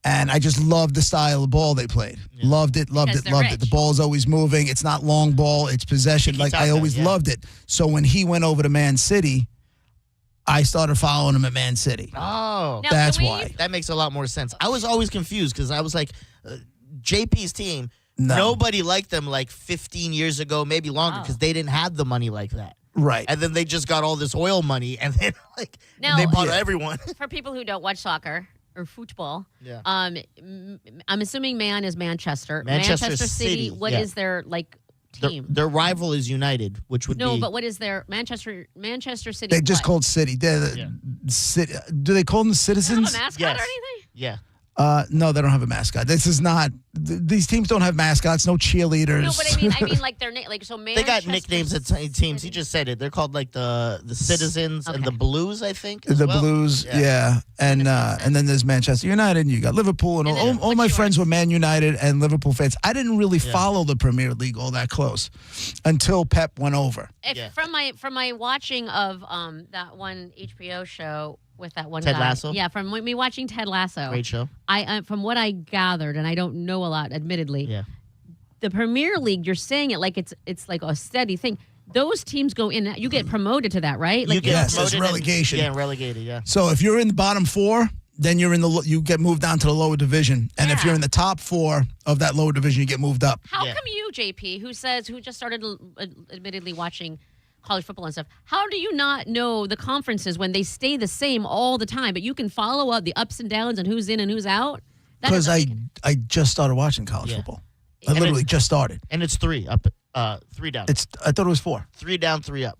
And I just loved the style of ball they played. Yeah. Loved it. The ball's always moving. It's not long ball. It's possession. I always loved it. So when he went over to Man City, I started following him at Man City. Oh. Now, that's why. That makes a lot more sense. I was always confused because I was like, JP's team, nobody liked them like 15 years ago, maybe longer, because they didn't have the money like that. Right. And then they just got all this oil money, and then they bought everyone. For people who don't watch soccer or football, yeah. I'm assuming Man is Manchester. Manchester City. What is their team? Their rival is United, which would be... No, but what is their Manchester City? They just called City. They're City. Do they call them the Citizens? They don't have a mascot or anything? Yeah. No, they don't have a mascot. This is not. These teams don't have mascots. No cheerleaders. No, but I mean, like their name. Like so, Manchester. They got nicknames at teams. He just said it. They're called like the Citizens and the Blues, I think. Blues, yeah. And then there's Manchester United, and you got Liverpool, and all my friends were Man United and Liverpool fans. I didn't really follow the Premier League all that close until Pep went over. From my watching of that one HBO show. With that one Ted guy. Lasso? Yeah, from me watching Ted Lasso. Great show. From what I gathered, and I don't know a lot, admittedly, the Premier League, you're saying it like it's like a steady thing. Those teams go in, you get promoted to that, right? Like, it's relegation. Relegated, yeah. So if you're in the bottom four, then you get moved down to the lower division. And if you're in the top four of that lower division, you get moved up. How come you, JP, who just started admittedly watching college football and stuff, how do you not know the conferences when they stay the same all the time, but you can follow up the ups and downs and who's in and who's out? Because I just started watching college football. I literally just started. And it's 3 up, 3 down. I thought it was 4. 3 down, 3 up.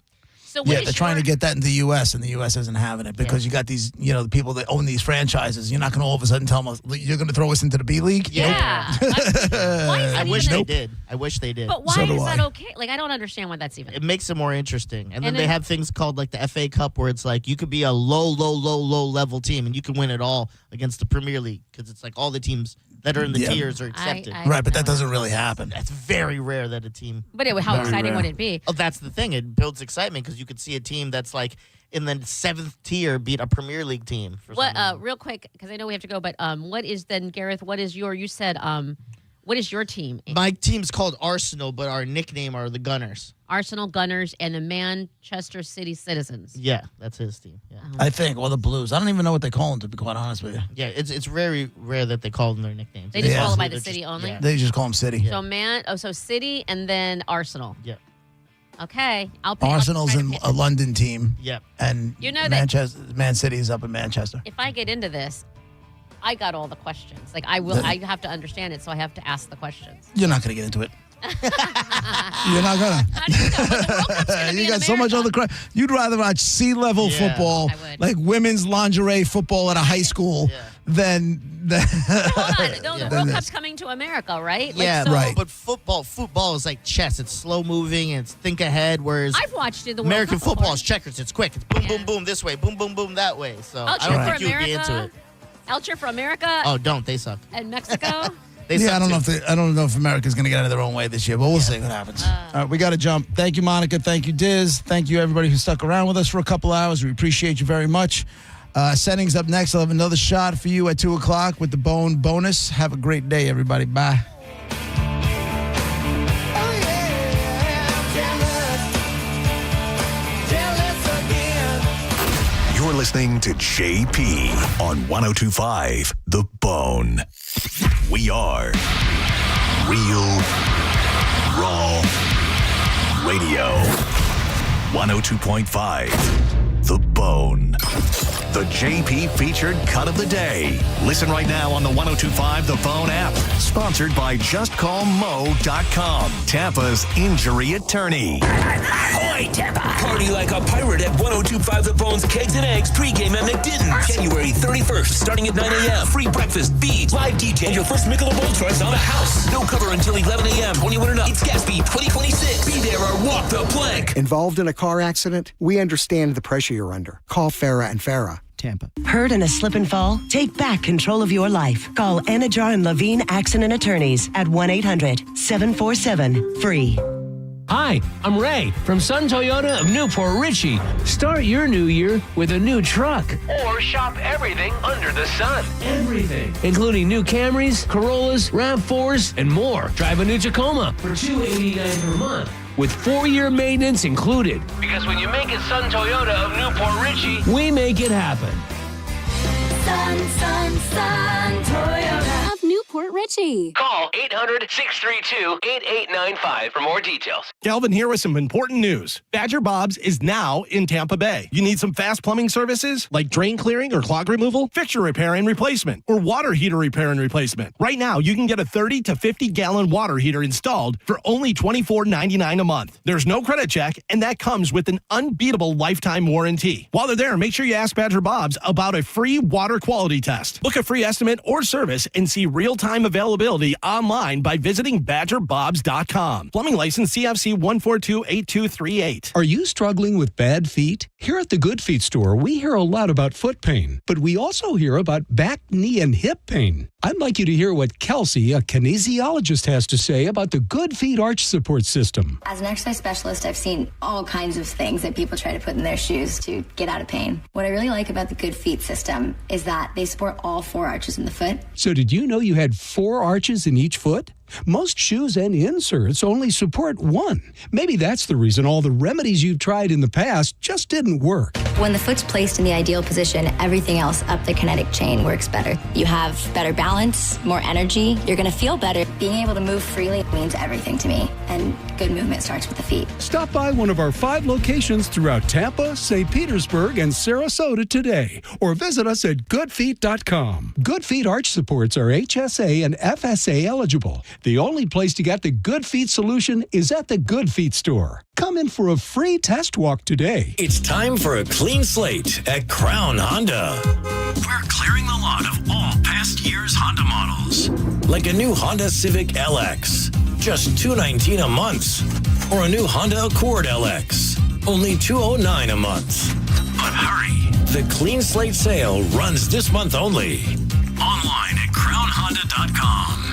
So what Yeah, is they're trying to your- get that in the U.S., and the U.S. isn't having it because you got these, the people that own these franchises. You're not going to all of a sudden tell them, you're going to throw us into the B League? Yeah. I wish they did. I wish they did. But why is that okay? Like, I don't understand why that's even. It makes it more interesting. And then And they then- have things called like the FA Cup where it's like you could be a low level team and you can win it all against the Premier League because it's like all the teams that are in the tiers are accepted. Right, but that doesn't really happen. That's very rare that a team. But how exciting would it be? Oh, that's the thing. It builds excitement because you could see a team that's like in the 7th tier beat a Premier League team. What? Real quick, because I know we have to go. But what is then, Gareth? What is your? You said what is your team? My team's called Arsenal, but our nickname are the Gunners. Arsenal Gunners and the Manchester City Citizens. Yeah, that's his team. Yeah. I think, or the Blues. I don't even know what they call them, to be quite honest with you. Yeah, it's very rare that they call them their nicknames. They just call it by the city only. They just call them City. So City and then Arsenal. Yeah. Okay, I'll pay. Arsenal's in a London team. Yep. And You know that- Man City is up in Manchester. If I get into this, I got all the questions. Like I will. I have to understand it, so I have to ask the questions. You're not going to get into it. You're not gonna. You got so much other crap. You'd rather watch C-level football, like women's lingerie football at a high school, than. Hold on, no, the World Cup's coming to America, right? Yeah, like, so, But football is like chess. It's slow moving and it's think ahead. Whereas I've watched it. The World American Cup football before. is checkers. It's quick. It's boom, boom, boom this way, boom, boom, boom that way. So I'll I cheer don't for think you would be into America. it. I'll cheer for America. Oh, don't they suck? And Mexico. I don't know if I don't know if America's going to get out of their own way this year, but we'll see what happens. All right, we got to jump. Thank you, Monica. Thank you, Diz. Thank you, everybody who stuck around with us for a couple hours. We appreciate you very much. Settings up next. I'll have another shot for you at 2 o'clock with the Bone bonus. Have a great day, everybody. Bye. You're listening to JP on 102.5 The Bone. We are Real Raw Radio. 102.5 The Bone. The JP featured cut of the day. Listen right now on the 102.5 The Bone app. Sponsored by JustCallMo.com, Tampa's injury attorney. Ahoy, Tampa! Party like a pirate at 102.5 The Bone's Kegs and Eggs pregame at McDitton's. January 31st, starting at 9 a.m. Free breakfast, feeds, live DJ, and your first Michelob Ultras on the house. No cover until 11 a.m. 21 and up. It's Gatsby 2026. Be there or walk the plank. Involved in a car accident? We understand the pressure you're under. Call Farah and Farah. Tampa. Hurt in a slip and fall? Take back control of your life. Call Anajar and Levine Accident Attorneys at 1-800-747-FREE. Hi, I'm Ray from Sun Toyota of Newport Richey. Start your new year with a new truck. Or shop everything under the sun. Everything. Including new Camrys, Corollas, RAV4s, and more. Drive a new Tacoma for $289 per month with 4-year maintenance included. Because when you make it Sun Toyota of Newport Richey, We make it happen. Sun Toyota of Newport Richey. call 800-632-8895 for more details. Galvin here with some important news. Badger Bob's is now in Tampa Bay. You need some fast plumbing services like drain clearing or clog removal, fixture repair and replacement, or water heater repair and replacement. Right now, you can get a 30 to 50-gallon water heater installed for only $24.99 a month. There's no credit check, and that comes with an unbeatable lifetime warranty. While they're there, make sure you ask Badger Bob's about a free water quality test. Book a free estimate or service and see real-time availability online by visiting badgerbobs.com. Plumbing license CFC 1428238. Are you struggling with bad feet? Here at the Good Feet store, we hear a lot about foot pain, but we also hear about back, knee, and hip pain. I'd like you to hear what Kelsey, a kinesiologist, has to say about the Good Feet arch support system. As an exercise specialist, I've seen all kinds of things that people try to put in their shoes to get out of pain. What I really like about the Good Feet system is that they support all 4 arches in the foot. So did you know you had 4 arches in each foot? Most shoes and inserts only support 1. Maybe that's the reason all the remedies you've tried in the past just didn't work. When the foot's placed in the ideal position, everything else up the kinetic chain works better. You have better balance, more energy, you're going to feel better. Being able to move freely means everything to me, and good movement starts with the feet. Stop by one of our 5 locations throughout Tampa, St. Petersburg, and Sarasota today, or visit us at goodfeet.com. Good Feet arch supports are HSA and FSA eligible The only place to get the Good Feet solution is at the Good Feet store. Come in for a free test walk today. It's time for a clean slate at Crown Honda. We're clearing the lot of all past year's Honda models, like a new Honda Civic LX, just $219 a month, or a new Honda Accord LX, only $209 a month. But hurry, the clean slate sale runs this month only. Online at crownhonda.com.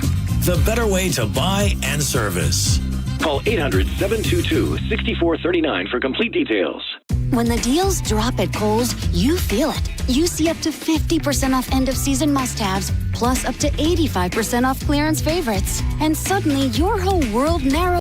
The better way to buy and service. Call 800-722-6439 for complete details. When the deals drop at Kohl's, you feel it. You see up to 50% off end-of-season must-haves, plus up to 85% off clearance favorites. And suddenly, your whole world narrows